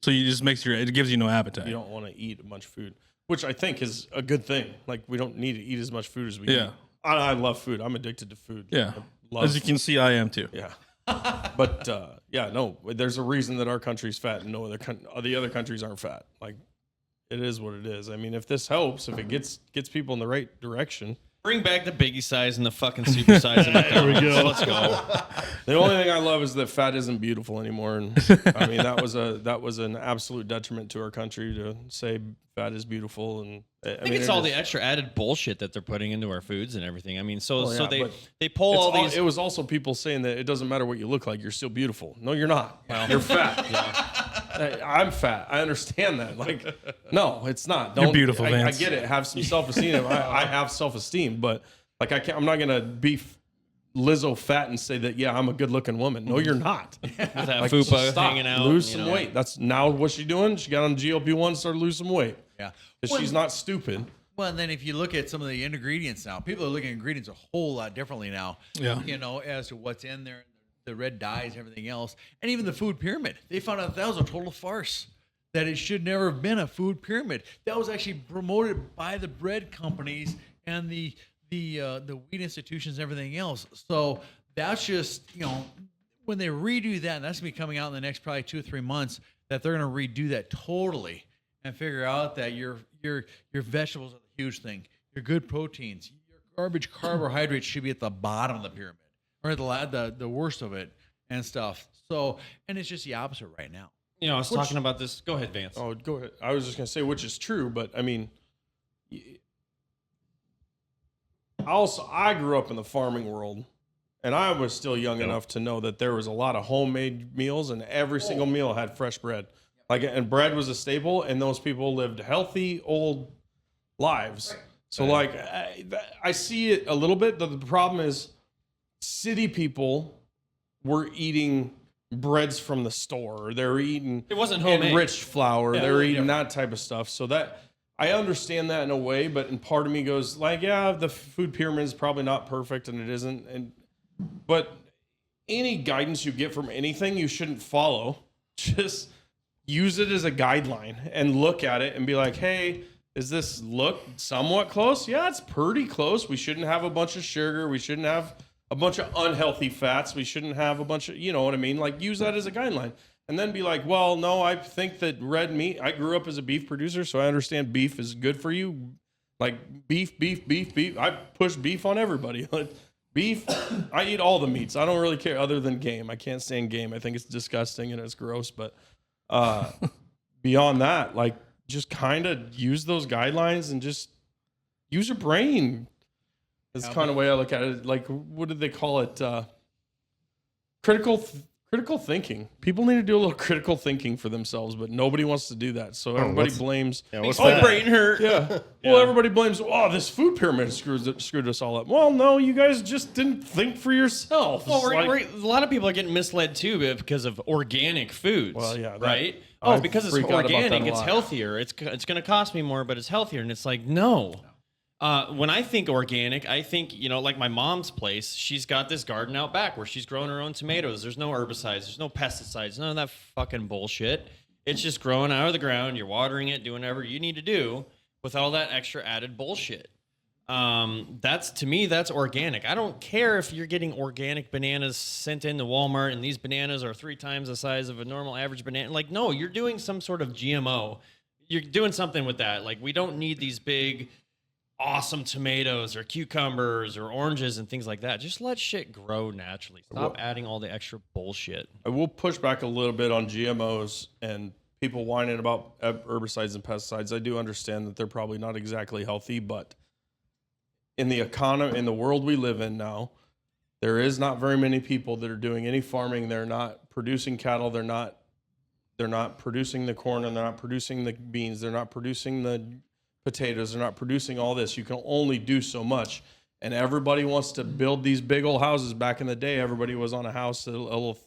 So you just it gives you no appetite. You don't want to eat much food, which I think is a good thing. Like we don't need to eat as much food as we Yeah. eat. I love food. I'm addicted to food. Yeah. I love As you can see, I am too. Yeah. But yeah, no, there's a reason that our country's fat and no other the other countries aren't fat. Like it is what it is. I mean, if this helps, if it gets people in the right direction. Bring back the biggie size and the fucking super size. There we go. Let's go. The only thing I love is that fat isn't beautiful anymore. And I mean, that was an absolute detriment to our country to say fat is beautiful. And I I think it's all the extra added bullshit that they're putting into our foods and everything. I mean, so yeah, they but pull all these. It was also people saying that it doesn't matter what you look like, you're still beautiful. No, you're not. You're fat. I'm fat. I understand that. Like, no, it's not. You're beautiful, I Vance. get it. Have some self-esteem. I have self-esteem, but like I'm not gonna be Lizzo fat and say that, yeah, I'm a good looking woman. No, you're not. With that Like, fupa stop. hanging out. Lose you some know. weight. That's now what she's doing. She got on GLP-1 and started losing some weight. Yeah. Because she's not stupid. Well, and then if you look at some of the ingredients now, people are looking at ingredients a whole lot differently now. Yeah. You know, as to what's in there, the red dyes, everything else, and even the food pyramid. They found out that was a total farce. That it should never have been a food pyramid. That was actually promoted by the bread companies and the wheat institutions and everything else. So that's just, you know, when they redo that, and that's gonna be coming out in the next probably 2 or 3 months, that they're gonna redo that totally and figure out that your vegetables are the huge thing. Your good proteins, your garbage carbohydrates should be at the bottom of the pyramid or at the worst of it and stuff. So, and it's just the opposite right now. You know, I was talking about this. Go ahead, Vance. Oh, go ahead. I was just going to say, which is true, but I mean, I grew up in the farming world, and I was still young enough to know that there was a lot of homemade meals, and every single meal had fresh bread. Like, and bread was a staple, and those people lived healthy, old lives. So, like, I see it a little bit. The problem is, city people were eating breads from the store. They're eating It wasn't homemade. enriched flour. Yeah, They're yeah. eating that type of stuff. So that I understand that in a way, but in part of me goes like, yeah, the food pyramid is probably not perfect, and it isn't. But any guidance you get from anything, you shouldn't follow. Just use it as a guideline and look at it and be like, hey, does this look somewhat close? Yeah, it's pretty close. We shouldn't have a bunch of sugar. We shouldn't have a bunch of unhealthy fats. We shouldn't have a bunch of, you know what I mean? Like, use that as a guideline. And then be like, well, no, I think that red meat, I grew up as a beef producer, so I understand beef is good for you. Like, beef. I push beef on everybody. Like, beef, I eat all the meats. I don't really care other than game. I can't stand game. I think it's disgusting and it's gross. But beyond that, like, just kind of use those guidelines and just use your brain. That's kind of the way I look at it. Like, what did they call it? Critical thinking. People need to do a little critical thinking for themselves, but nobody wants to do that. So everybody blames. Yeah, what's My that? brain hurt. Yeah. Well, everybody blames. Oh, this food pyramid screwed us all up. Well, no, you guys just didn't think for yourself. Well, Like, a lot of people are getting misled too because of organic foods. Well, yeah, that- right. I Because it's freak out about that organic, a it's lot. healthier. It's going to cost me more, but it's healthier. And it's like, no. When I think organic, I think, you know, like my mom's place, she's got this garden out back where she's growing her own tomatoes. There's no herbicides, there's no pesticides, none of that fucking bullshit. It's just growing out of the ground. You're watering it, doing whatever you need to do with all that extra added bullshit. That's, to me, that's organic. I don't care if you're getting organic bananas sent into Walmart and these bananas are 3 times the size of a normal average banana. Like, no, you're doing some sort of GMO. You're doing something with that. Like, we don't need these big, awesome tomatoes or cucumbers or oranges and things like that. Just let shit grow naturally. Stop adding all the extra bullshit. I will push back a little bit on GMOs and people whining about herbicides and pesticides. I do understand that they're probably not exactly healthy, but in the economy, in the world we live in now, there is not very many people that are doing any farming. They're not producing cattle. They're not producing the corn, and they're not producing the beans. They're not producing the potatoes. They're not producing all this. You can only do so much. And everybody wants to build these big old houses. Back in the day, everybody was on a house, a little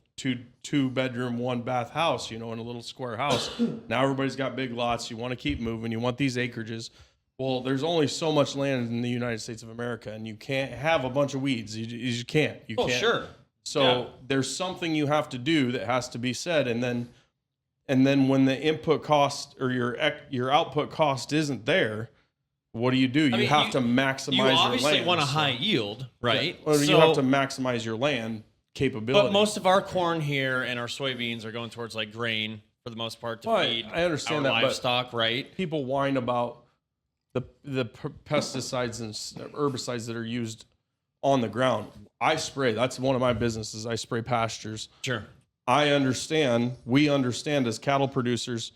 two bedroom, 1 bath house, you know, in a little square house. Now everybody's got big lots. You want to keep moving. You want these acreages. Well, there's only so much land in the United States of America, and you can't have a bunch of weeds. You can't. You can't. Sure. So Yeah. there's something you have to do that has to be said, and then when the input cost or your output cost isn't there, what do? You mean, have to maximize You your obviously land. want a So- high yield, right? Well, you have to maximize your land capability. But most of our corn here and our soybeans are going towards like grain for the most part to Well, feed I understand our that, but- livestock, right? people whine about the pesticides and herbicides that are used on the ground. I spray. That's one of my businesses. I spray pastures. Sure. I understand. We understand as cattle producers.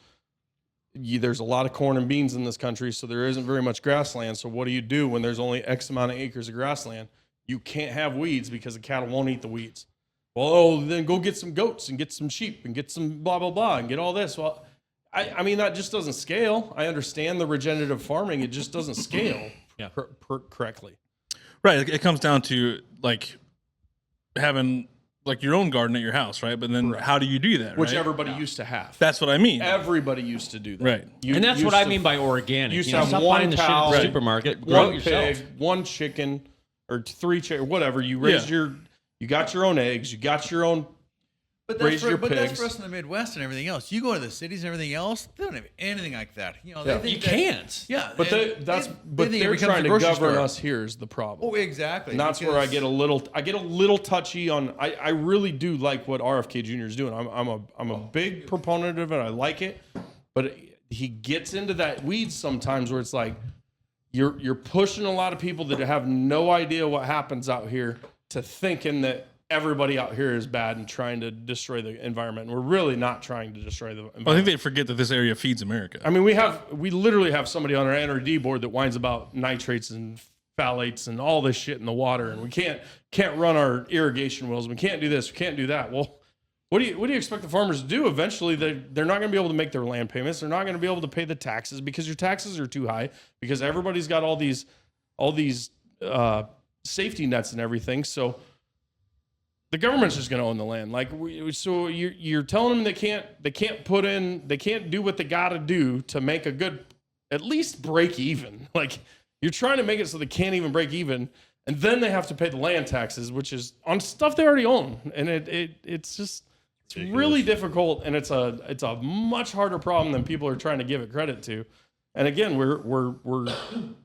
There's a lot of corn and beans in this country, so there isn't very much grassland. So what do you do when there's only X amount of acres of grassland? You can't have weeds because the cattle won't eat the weeds. Well, then go get some goats and get some sheep and get some blah, blah, blah and get all this. Well, I mean, that just doesn't scale. I understand the regenerative farming. It just doesn't scale Yeah. correctly. Right. It comes down to like having like your own garden at your house, right? But then how do you do that? which right? everybody used to have. That's what I mean. Everybody used to do that. Right. You And that's used what I to- mean by organic. used You to know, have stop one buying the shit at cow, the right. supermarket. Grow it one yourself. pig, one chicken, or 3 chicken, whatever. You raised you got your own eggs, you got your own. But Raise that's, your but that's pigs. for us in the Midwest and everything else. You go to the cities and everything else, they don't have anything like that. You know, Yeah. they think You that- can't. Yeah, But and they're think it trying becomes to a grocery govern store. us here is the problem. Oh, exactly. And that's where I because- get a little touchy on. I really do like what RFK Jr. is doing. I'm a big proponent of it. I like it, but he gets into that weeds sometimes where it's like you're pushing a lot of people that have no idea what happens out here to thinking that everybody out here is bad and trying to destroy the environment. And we're really not trying to destroy the environment. I think they forget that this area feeds America. I mean, we literally have somebody on our NRD board that whines about nitrates and phthalates and all this shit in the water, and we can't run our irrigation wells. We can't do this. We can't do that. Well, what do you expect the farmers to do? Eventually, they're not going to be able to make their land payments. They're not going to be able to pay the taxes because your taxes are too high because everybody's got all these safety nets and everything. So the government's just going to own the land. Like so you're telling them they can't do what they got to do to make a good, at least break even. Like you're trying to make it so they can't even break even, and then they have to pay the land taxes, which is on stuff they already own, and it's really difficult, and it's a much harder problem than people are trying to give it credit to. And again, we're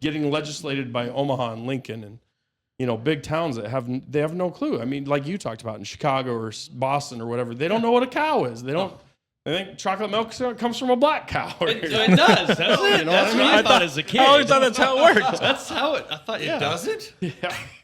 getting legislated by Omaha and Lincoln and big towns that have no clue. I mean, like you talked about in Chicago or Boston or whatever, they don't know what a cow is. They think chocolate milk comes from a black cow. It does. That's it. That's what I thought as a kid. I always thought that's how it worked. That's how it. I thought it Doesn't?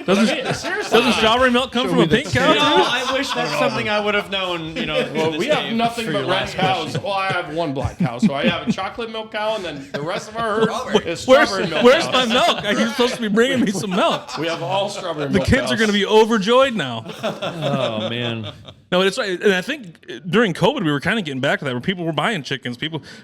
Doesn't strawberry milk come from a pink cow? You know, I wish that's something I would have known. Well, we have nothing for but your red last cows. question. Well, I have one black cow, so I have a chocolate milk cow, and then the rest of our herd is Where's strawberry milk Where's cows. my milk? Are you supposed to be bringing me some milk? We have all strawberry The milk kids are going to be overjoyed now. Oh man. No, it's right. And I think during COVID, we were kind of getting back to that where people were buying chickens,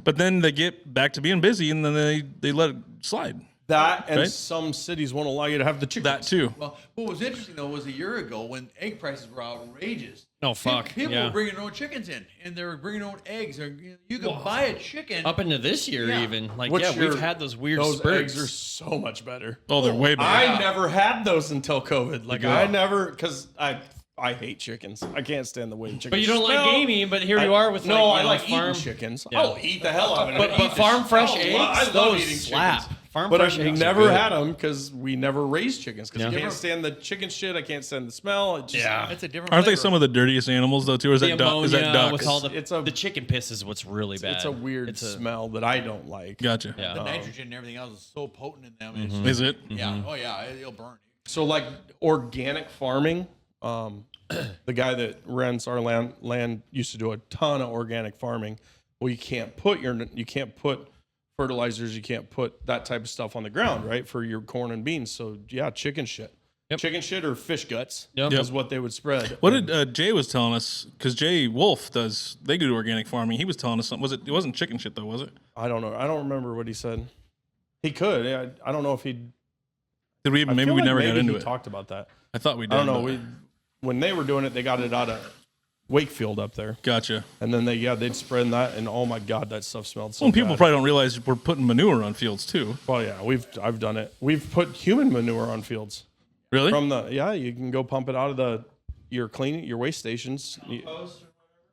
but then they get back to being busy and then they let it slide. that, and right? some cities won't allow you to have the chickens. That too. Well, what was interesting though was a year ago when egg prices were outrageous. No, fuck. People Yeah. were bringing their own chickens in, and they were bringing their own eggs. Or, you could buy a chicken. Up into this year, Yeah. even like Which we've are- had those weird Those spurts. eggs are so much better. Oh, they're way better. I never had those until COVID. Like I never, because I hate chickens. I can't stand the way chickens. but you don't like smell. gaming. But here you are with no, like, I like farm. eating chickens. Yeah. I'll eat the hell out of it. But farm fresh eggs, I love those eating slap. chickens. Farm But fresh I've eggs are never good. had them because we never raised chickens. Because Yeah. I can't stand the chicken shit. I can't stand the smell. It just, Yeah. It's a different. Aren't they flavor. some of the dirtiest animals though too? Or is The that duck? Is that ammonia ducks? with all It's a- the chicken piss is what's really bad. It's a weird smell that I don't like. Gotcha. Yeah. The nitrogen and everything else is so potent in them. Mm-hmm. It's Is it? yeah. Oh yeah, it'll burn. So like organic farming, the guy that rents our land used to do a ton of organic farming. Well, you can't put fertilizers, you can't put that type of stuff on the ground, right? For your corn and beans. So yeah, chicken shit. Yep. Chicken shit or fish guts Yep. is what they would spread. What did Jay was telling us? Because Jay Wolf they do organic farming. He was telling us something. It wasn't chicken shit though, was it? I don't know. I don't remember what he said. He could. Yeah, I don't know if he. Did we? Maybe we never got into he it. talked about that. I thought we did. I don't know. but- When they were doing it, they got it out of Wakefield up there, Gotcha. and then they'd spread that, and oh my god, that stuff smelled so Well, people bad. probably don't realize we're putting manure on fields too. Well, yeah, I've done it. We've put human manure on fields. Really? You can go pump it out of your waste stations.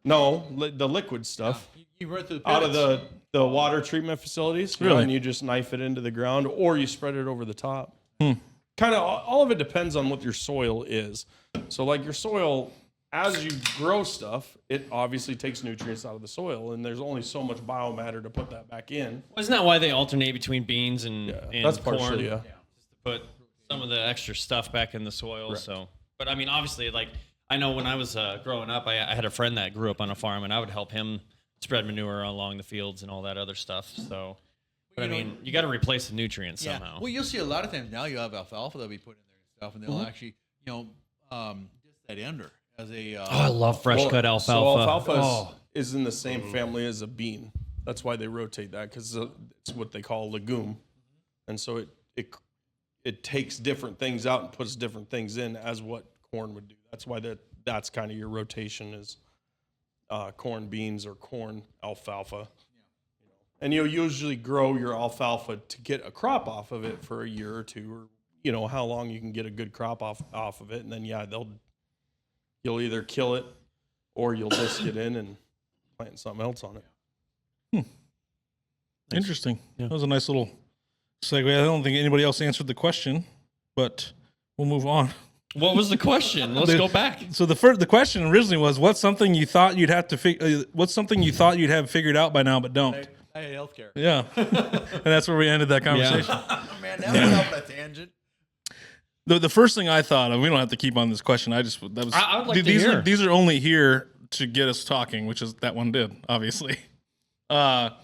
The liquid stuff You run through the out of pivots. the water treatment facilities. Really? And you just knife it into the ground, or you spread it over the top. Kind of all of it depends on what your soil is. So like your soil, as you grow stuff, it obviously takes nutrients out of the soil, and there's only so much biomatter to put that back in. Isn't that why they alternate between beans and That's corn? partially, yeah. Just to put some of the extra stuff back in the soil. So, but I mean, obviously, like I know when I was growing up, I had a friend that grew up on a farm, and I would help him spread manure along the fields and all that other stuff. So, but I mean, you got to replace the nutrients Yeah. somehow. Well, you'll see a lot of times now you have alfalfa they'll be putting in there and stuff, and they'll actually, just that ender as a. I love fresh cut So alfalfa. alfalfa is in the same family as a bean. That's why they rotate that, because it's what they call legume, and so it takes different things out and puts different things in as what corn would do. That's why that's kind of your rotation is corn, beans, or corn, alfalfa. And you'll usually grow your alfalfa to get a crop off of it for a year or two, or how long you can get a good crop off of it, and then you'll either kill it or you'll disc it in and plant something else on it. Interesting. That was a nice little segue. I don't think anybody else answered the question, but we'll move on. What was the question? Let's go back. So the question originally was, what's something you thought you'd have what's something you thought you'd have figured out by now but don't? I had healthcare. Yeah. And that's where we ended that conversation. Man, that was off on a tangent. The first thing I thought of, we don't have to keep on this question. I would like to these hear. These are only here to get us talking, which is that one did, obviously.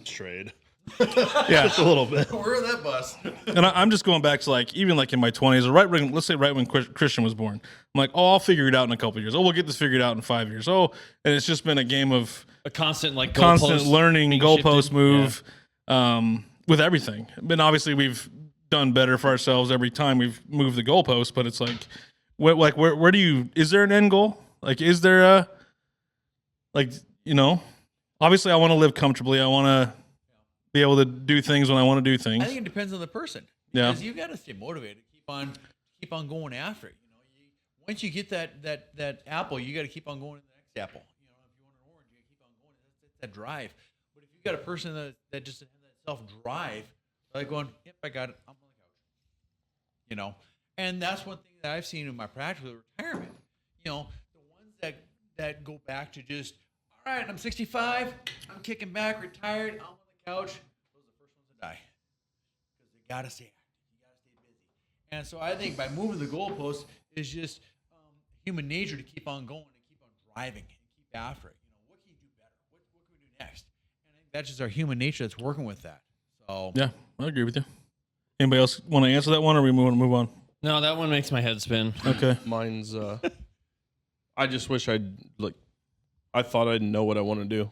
Trade. Yeah. Just a little bit. We're on that bus. And I'm just going back to even in my 20s, or let's say right when Christian was born. I'm like, I'll figure it out in a couple of years. We'll get this figured out in 5 years. And it's just been a game of A constant learning, being goalpost shifted. move, with everything. But obviously we've done better for ourselves every time we've moved the goalpost. But it's like, where do you? Is there an end goal? Is there a Obviously, I want to live comfortably. I want to be able to do things when I want to do things. I think it depends on the person. Yeah. Because you got to stay motivated. Keep on going after it. Once you get that apple, you got to keep on going to the next apple. If you want an orange, you got to keep on going. That's that drive. But if you got a person that just has that self-drive, like going, yep, I got it. I'm on the couch. And that's one thing that I've seen in my practical retirement. The ones that go back to just, all right, I'm 65, I'm kicking back, retired, I'm on the couch. Those are the first ones to die because they gotta stay active, you gotta stay busy. And so I think by moving the goalposts is just human nature to keep on going and keep on driving and keep after it. What can you do better? What can we do next? And I think that's just our human nature that's working with that. So Yeah, I agree with you. Anybody else want to answer that one, or we want to move on? No, that one makes my head spin. Okay. Mine's I just wish I thought I'd know what I want to do.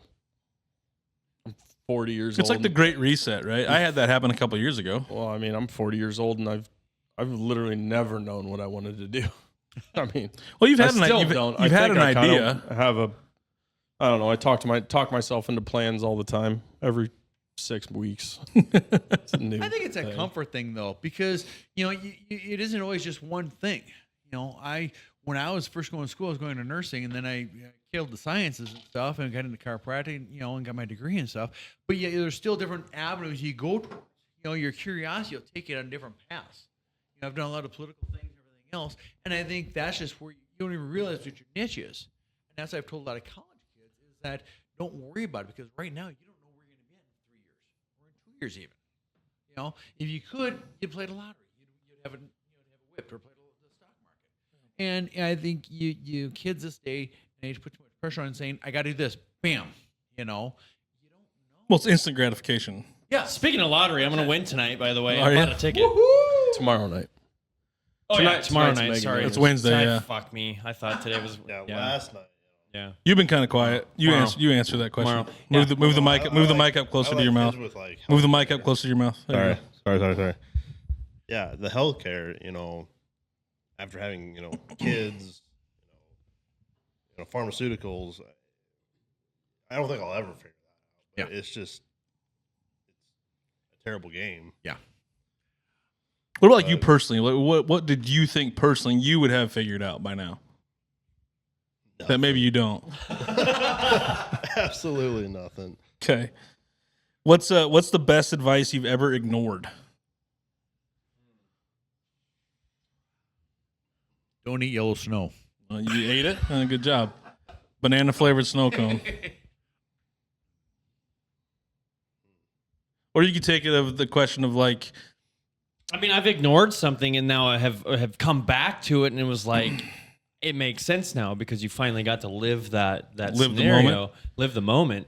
I'm 40 years old. It's like the Great Reset, right? I had that happen a couple of years ago. Well, I mean, I'm 40 years old and I've literally never known what I wanted to do. I mean, Well, you've had I still you've don't. had an I kinda idea. have I don't know. I talk myself into plans all the time. Every 6 weeks. It's a new I think it's a thing. comfort thing though, because it isn't always just one thing. When I was first going to school, I was going to nursing, and then I killed the sciences and stuff, and got into chiropractic, and got my degree and stuff. But yeah, there's still different avenues you go towards. Your curiosity will take you on different paths. I've done a lot of political things and everything else, and I think that's just where you don't even realize what your niche is. And that's what I've told a lot of college kids is that don't worry about it, because right now you don't know where you're going to be in 3 years or in 2 years even. If you could, you'd play the lottery. You'd have a whip or play the stock market. And I think you kids this day and age put too much pressure on saying, I got to do this. Bam. You don't know. Well, it's instant gratification. Yeah. Speaking of lottery, I'm going to win tonight, by the way. Are I bought you? a ticket. Tomorrow night. Oh, Tonight- tomorrow tonight's night. Mega Sorry. Man. It's Wednesday, Tonight, yeah. Fuck me. I thought today was. Yeah, Yeah. last night. Yeah. You've been kind of quiet. You Tomorrow. answer that question. Tomorrow. Move the mic up closer to your mouth. Move the mic up closer to your mouth. There you Sorry. Yeah, the healthcare, after having, kids, pharmaceuticals, I don't think I'll ever figure that out. But it's a terrible game. Yeah. What about you personally? What did you think personally you would have figured out by now that maybe you don't? Absolutely nothing. Okay. What's the best advice you've ever ignored? Don't eat yellow snow. You ate it? Good job. Banana flavored snow cone. Or you could take it of the question of like, I mean, I've ignored something and now I have come back to it, and it was like, it makes sense now because you finally got to live that Live the scenario, moment. live the moment.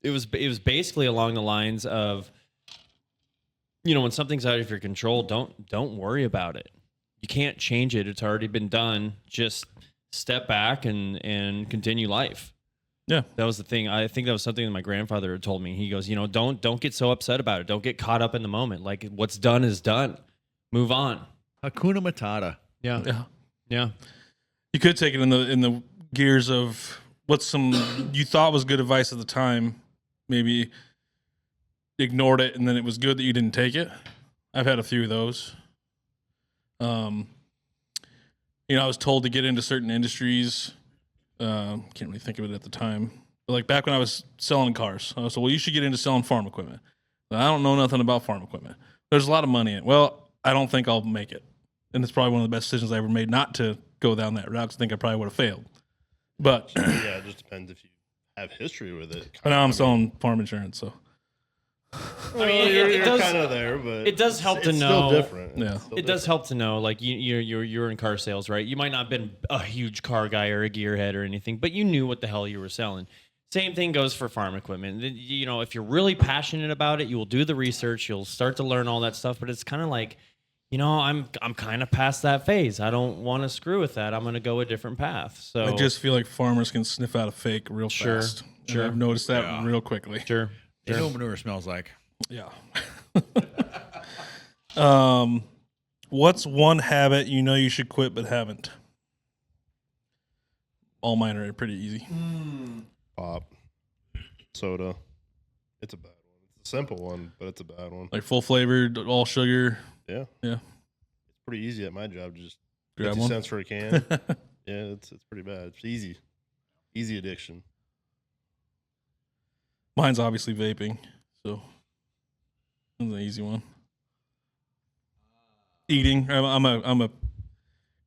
It was basically along the lines of, when something's out of your control, don't worry about it. You can't change it. It's already been done. Just step back and continue life. yeah, That was the thing. I think that was something that my grandfather had told me. He goes, don't get so upset about it. Don't get caught up in the moment. Like, what's done is done. Move on. Hakuna Matata. Yeah. yeah. Yeah. You could take it in the gears of what's some you thought was good advice at the time, maybe ignored it, and then it was good that you didn't take it. I've had a few of those. I was told to get into certain industries. Can't really think of it at the time. But like back when I was selling cars, I was told, well, you should get into selling farm equipment. I don't know nothing about farm equipment. There's a lot of money in it. Well, I don't think I'll make it. And it's probably one of the best decisions I ever made not to go down that route, because I think I probably would have failed. But Yeah, it just depends if you have history with it. but now I'm selling farm insurance, so I mean, you're it does kind of there, but it does help to it's know. Still different. Yeah. It does help to know, like you're in car sales, right? You might not have been a huge car guy or a gearhead or anything, but you knew what the hell you were selling. Same thing goes for farm equipment. If you're really passionate about it, you will do the research. You'll start to learn all that stuff. But it's kind of like, I'm kind of past that phase. I don't want to screw with that. I'm going to go a different path. So I just feel like farmers can sniff out a fake real Sure, fast. And sure. I've noticed that real quickly. sure. They know what manure smells like. Yeah. What's one habit you should quit but haven't? All mine are pretty easy. Pop, soda. It's a bad one. It's a simple one, but it's a bad one. Like full flavored, all sugar. Yeah. Yeah. It's pretty easy at my job. Just Grab 50 one. cents for a can. Yeah, it's pretty bad. It's easy. Easy addiction. Mine's obviously vaping, so that's an easy one. Eating. I'm a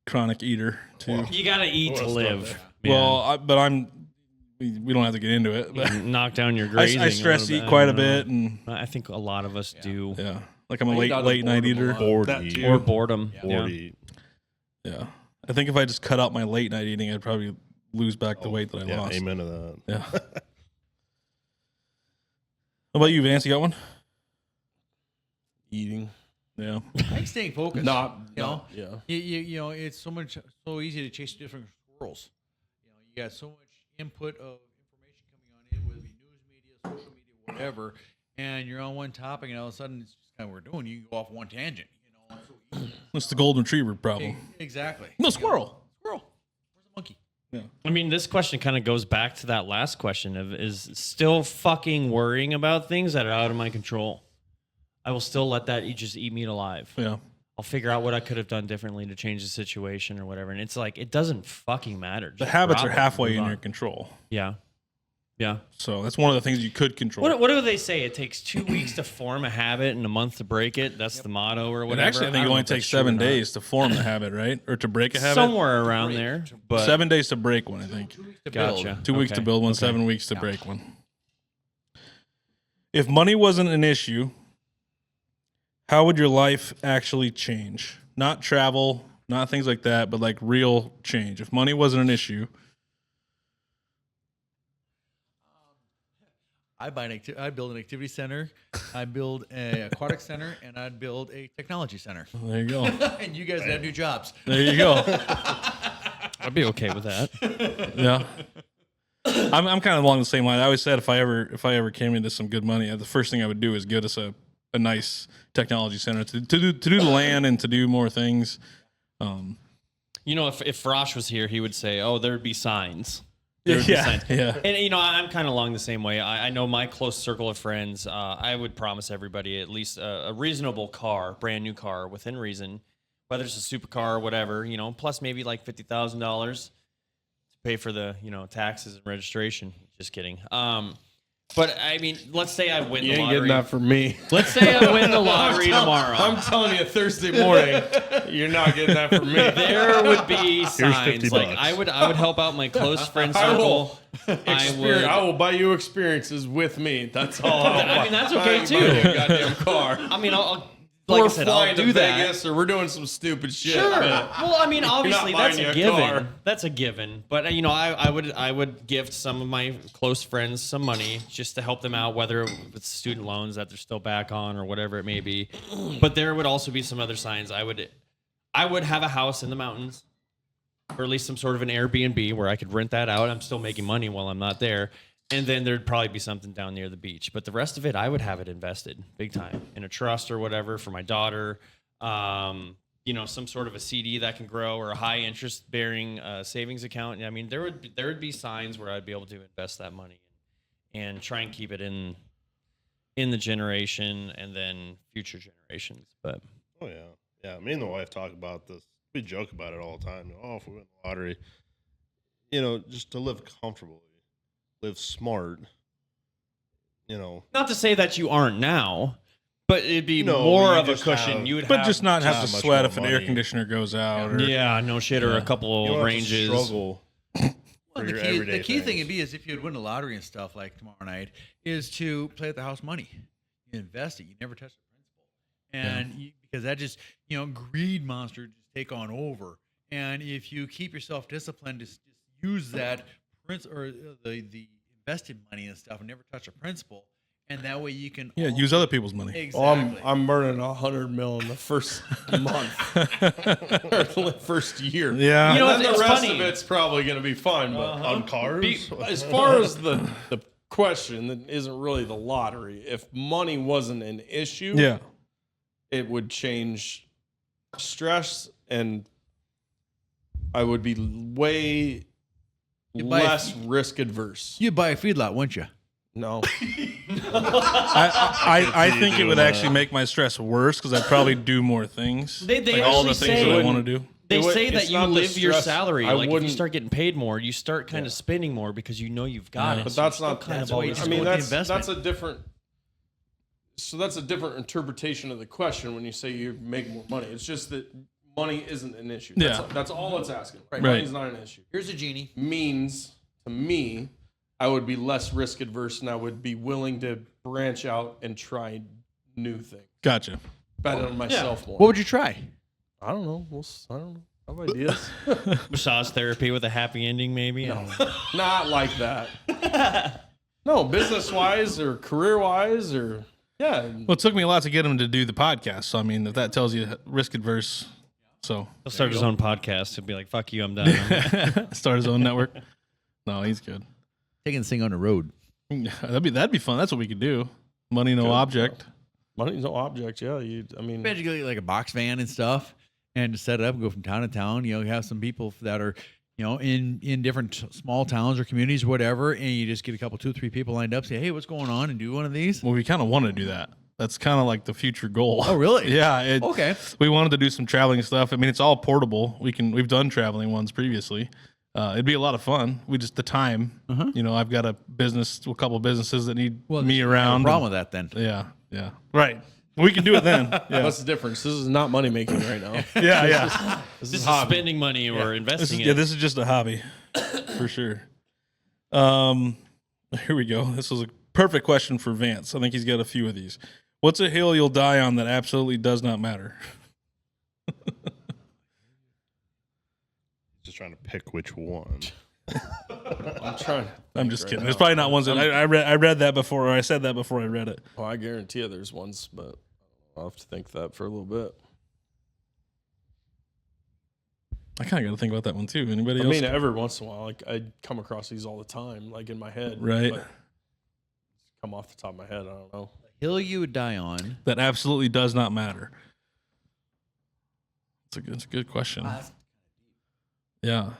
chronic eater too. Wow. You got to eat to Well, live. Well, we don't have to get into it, but knock down your grazing. I stress eat quite a bit, and I think a lot of us do. yeah, like I'm a I eat out of late night boredom a eater. lot. Bored That eat. too. Or boredom. Yeah. Yeah. Bored eat. Yeah, I think if I just cut out my late night eating, I'd probably lose back the weight that I Yeah, lost. amen to that. Yeah. How about you, Vance? You got one? Eating. Yeah. I like staying focused. Not, you know, yeah. it's so easy to chase different squirrels. You got so much input of information coming on in, whether it be news media, social media, whatever, and you're on one topic, and all of a sudden it's just kind of what we're doing. You can go off one tangent. It's so easy. That's the golden retriever problem. Exactly. No, squirrel. Squirrel. Where's the monkey? I mean, this question kind of goes back to that last question of is still fucking worrying about things that are out of my control. I will still let that just eat me alive. Yeah. I'll figure out what I could have done differently to change the situation or whatever. And it's like, it doesn't fucking matter. The Just habits drop are it and halfway move in on. your control. Yeah. Yeah. So that's one of the things you could control. What do they say? It takes 2 weeks to form a habit and a month to break it. That's the motto or And whatever. actually, I think don't it know only if that's takes true or 7 not. days to form the habit, right? Or to break a habit. Somewhere around there. But 7 days to break one, I think. gotcha. 2 weeks to Okay. build one, Okay. 7 weeks to break one. If money wasn't an issue, how would your life actually change? Not travel, not things like that, but like real change. If money wasn't an issue, I'd build an activity center, I'd build an aquatic center, and I'd build a technology center. there you go. And you guys would have new jobs. There you go. I'd be okay with that. Yeah. I'm kind of along the same line. I always said if I ever came into some good money, the first thing I would do is get us a nice technology center to do the land and to do more things. If Frosh was here, he would say, "Oh, there'd be signs." There'd be Yeah, signs. yeah. And I'm kind of along the same way. I know my close circle of friends. I would promise everybody at least a reasonable car, brand new car, within reason, whether it's a supercar or whatever. Plus maybe like $50,000 to pay for the taxes and registration. Just kidding. But I mean, let's say I win You the ain't lottery. getting that from me. Let's say I win the lottery tomorrow. I'm telling you, Thursday morning, you're not getting that from me. There would be signs. 50 Like bucks. I would help out my close friend I circle. will. I will buy you experiences with me. That's all. I mean, that's okay I ain't buying you too. a goddamn car. I mean, I'll like We're I said, flying I'll to do that. Vegas, or we're doing some stupid shit. Sure. but Well, I mean, obviously buying that's you a a given. car. That's a given. But I would gift some of my close friends some money just to help them out, whether it's student loans that they're still back on or whatever it may be. But there would also be some other signs. I would have a house in the mountains, or at least some sort of an Airbnb where I could rent that out. I'm still making money while I'm not there. And then there'd probably be something down near the beach. But the rest of it, I would have it invested big time in a trust or whatever for my daughter. some sort of a CD that can grow or a high interest bearing savings account. I mean, there would be signs where I'd be able to invest that money and try and keep it in the generation and then future generations. But Oh yeah. Me and the wife talk about this. We joke about it all the time. Oh, if we win the lottery, just to live comfortably, live smart. not to say that you aren't now, but it'd be No, more you of a just cushion. have- You would But have just not have to that much sweat more if an air money. conditioner goes out. Or, yeah, no shit, or a couple You don't of have to ranges. struggle. Well, for the your key, everyday the key thing things. would be is if you'd win the lottery and stuff like tomorrow night, is to play with the house money. You invest it. You never touch the principal. And because that just, greed monster just take on over. And if you keep yourself disciplined to just use that or the invested money and stuff and never touch a principal, and that way you can use other people's money. Exactly. I'm burning $100 million in the first month or the first year. Yeah. And then it's the rest funny. of it's probably going to be fine. But On cars. as far as the question that isn't really the lottery, if money wasn't an issue, Yeah. it would change stress, and I would be way You buy a less risk adverse. You'd buy a feedlot, wouldn't you? No, I think it would actually make my stress worse because I'd probably do more things. They like all the actually things say- that I want to do. They It would- say that it's you not the live your stress. salary. I Like if you wouldn't- start getting paid more, you start kind of spending more because you know you've got it. but So that's you're not still kind that's of why you always. just I mean, go with the that's investment. a different. So that's a different interpretation of the question when you say you make more money. It's just that money isn't an issue. That's all it's asking. Right. Right. Money's not an issue. Here's a genie. Means to me, I would be less risk adverse and I would be willing to branch out and try new things. Gotcha. Bet on myself more. What would you try? I don't know. I don't know. I have ideas. Massage therapy with a happy ending, maybe. No, not like that. No, business wise or career wise or yeah. Well, it took me a lot to get him to do the podcast. So, I mean, if that tells you risk adverse, so He'll start his own podcast. He'll be like, "Fuck you, I'm done." start his own network. No, he's good. Taking this thing on the road. That'd be fun. That's what we could do. Money, no object. Money's no object. Yeah, Imagine you get like a box van and stuff and set it up and go from town to town. You have some people that are, in different small towns or communities or whatever, and you just get a couple, 2, 3 people lined up, say, hey, what's going on, and do one of these. Well, we kind of want to do that. That's kind of like the future goal. Oh, really? Yeah. Okay. We wanted to do some traveling stuff. I mean, it's all portable. We've done traveling ones previously. It'd be a lot of fun. The time. I've got a couple of businesses that need me around. No problem with that then. Yeah. Right. We can do it then. Yeah. What's the difference? This is not money making right now. Yeah. This is spending money or investing it. This is just a hobby, for sure. Here we go. This was a perfect question for Vance. I think he's got a few of these. What's a hill you'll die on that absolutely does not matter? Just trying to pick which one. I'm trying. I'm just kidding. now. There's probably not ones that I read that before, or I said that before I read it. Well, I guarantee you there's ones, but I'll have to think that for a little bit. I kind of got to think about that one too. Anybody I else? mean, every once in a while, like I come across these all the time, like in my head. Right. but come off the top of my head, I don't know. Hill you would die on. That absolutely does not matter. It's a good question. Yeah.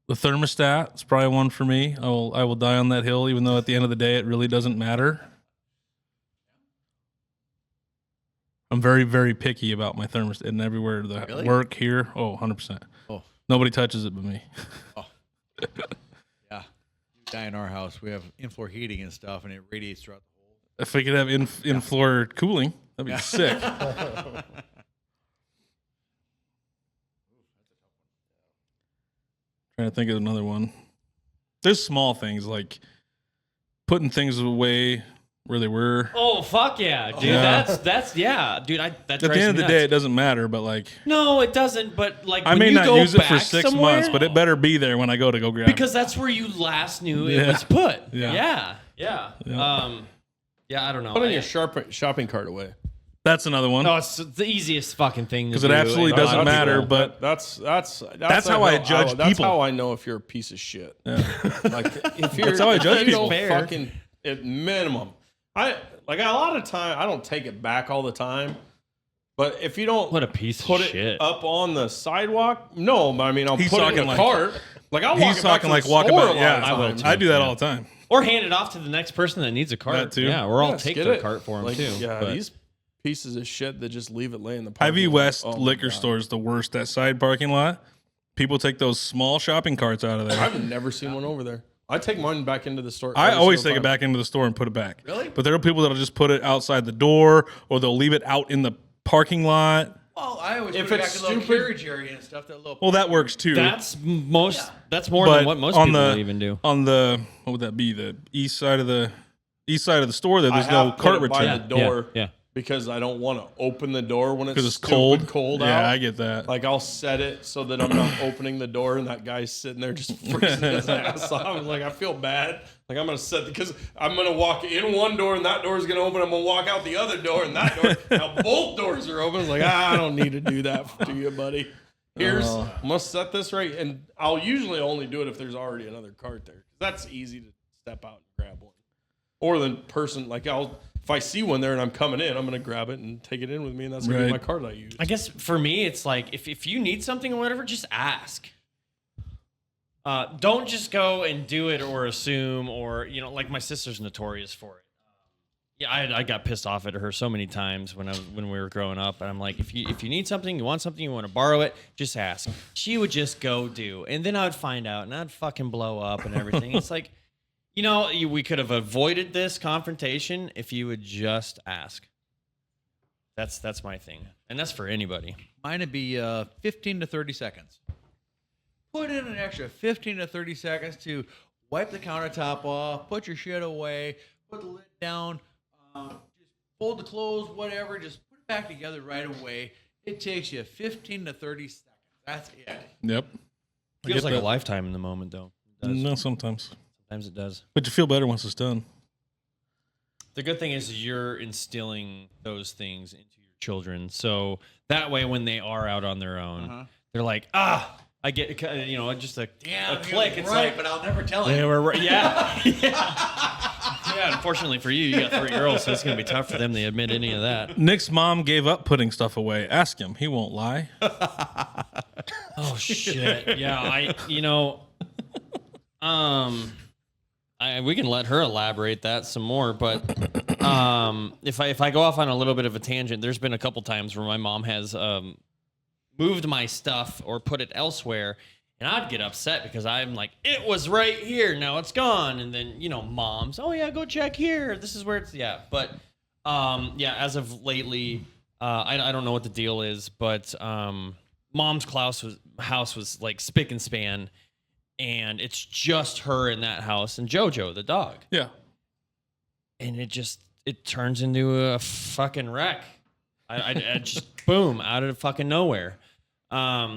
The thermostat is probably one for me. I will die on that hill, even though at the end of the day it really doesn't matter. I'm very, very picky about my thermostat and everywhere the Really? work here. 100%. Oh. Nobody touches it but me. Yeah. You die in our house. We have in-floor heating and stuff, and it radiates throughout the whole. If we could have in-floor cooling, that'd be sick. Trying to think of another one. There's small things like putting things away where they were. Oh fuck yeah, dude! Yeah. That's yeah, dude. That At the drives end of me the day, it nuts. doesn't matter, but like No, it doesn't. But like, I when may you not go use it for back 6 somewhere, months, but it better be there when I go grab because it. that's where you last knew Yeah. it was put. Yeah. Yeah. Yeah. Yeah, I don't know. Put in your shopping cart away. That's another one. No, it's the easiest fucking thing to do. Because it absolutely in doesn't life. matter, but that's how I judge That's people. how I know if you're a piece of shit. Yeah. Like if you're, That's how I judge if you people. don't Fair. fucking at minimum. A lot of time I don't take it back all the time, But if you don't What a piece put of it shit. up on the sidewalk, no. But I mean, I'll He's put it in talking the like- cart. Like I'll walk He's it back talking to like the walk store about. a lot Yeah, of I will times. too. I do that Yeah. all the time. Or hand it off to the next person that needs a cart. That too. Yeah, or I'll Yes, take get their it. cart for them Like, too. Yeah, but- these pieces of shit that just leave it lay in the parking Ivy lot. West Oh my liquor God. store is the worst. That side parking lot, people take those small shopping carts out of there. I've never seen one over there. I take mine back into the store. I every always single take it time. back into the store and put it back. Really? But there are people that'll just put it outside the door, or they'll leave it out in the parking lot. Well, I always If put it it's back in the little stupid- carriage area and stuff. That little. Well, that works too. That's most. That's more But than what most on people the would even do. on the what would that be? The east side of the store. There's I no have put cart it by return the door Yeah. because I don't want to open the door when it's because it's stupid cold. out. Yeah, I get that. Like I'll set it so that I'm not opening the door and that guy's sitting there just freezing his ass off. Like I feel bad. Like I'm gonna set because I'm gonna walk in one door and that door is gonna open. I'm gonna walk out the other door and that door. Now both doors are open. It's like I don't need to do that to you, buddy. Here's I'm gonna set this right, and I'll usually only do it if there's already another cart there. That's easy to step out and grab one. Or the person like if I see one there and I'm coming in, I'm gonna grab it and take it in with me, and that's gonna be Right. my cart I use. I guess for me, it's like if you need something or whatever, just ask. Don't just go and do it or assume or like my sister's notorious for it. Yeah, I got pissed off at her so many times when we were growing up, and I'm like, if you need something, you want something, you want to borrow it, just ask. She would just go do, and then I would find out, and I'd fucking blow up and everything. It's like, we could have avoided this confrontation if you would just ask. That's my thing, and that's for anybody. Mine would be 15 to 30 seconds. Put in an extra 15 to 30 seconds to wipe the countertop off, put your shit away, put the lid down, just fold the clothes, whatever. Just put it back together right away. It takes you 15 to 30 seconds. That's it. Yep. I Feels get like that. a lifetime in the moment, though. It does. No, sometimes. Sometimes it does. But you feel better once it's done. The good thing is you're instilling those things into your children, so that way when they are out on their own, they're like, I get, just a click. It's right, like, but I'll never tell they him. were right. Yeah. Yeah. Unfortunately for you, you got 3 girls, so it's gonna be tough for them to admit any of that. Nick's mom gave up putting stuff away. Ask him; he won't lie. Oh shit. Yeah. We can let her elaborate that some more, but if I go off on a little bit of a tangent, there's been a couple times where my mom has moved my stuff or put it elsewhere, and I'd get upset because I'm like, it was right here, now it's gone, and then moms, oh yeah, go check here, this is where it's but as of lately, I don't know what the deal is, but mom's house was like spick and span. And it's just her in that house and JoJo, the dog. Yeah. And it turns into a fucking wreck. I just boom out of fucking nowhere.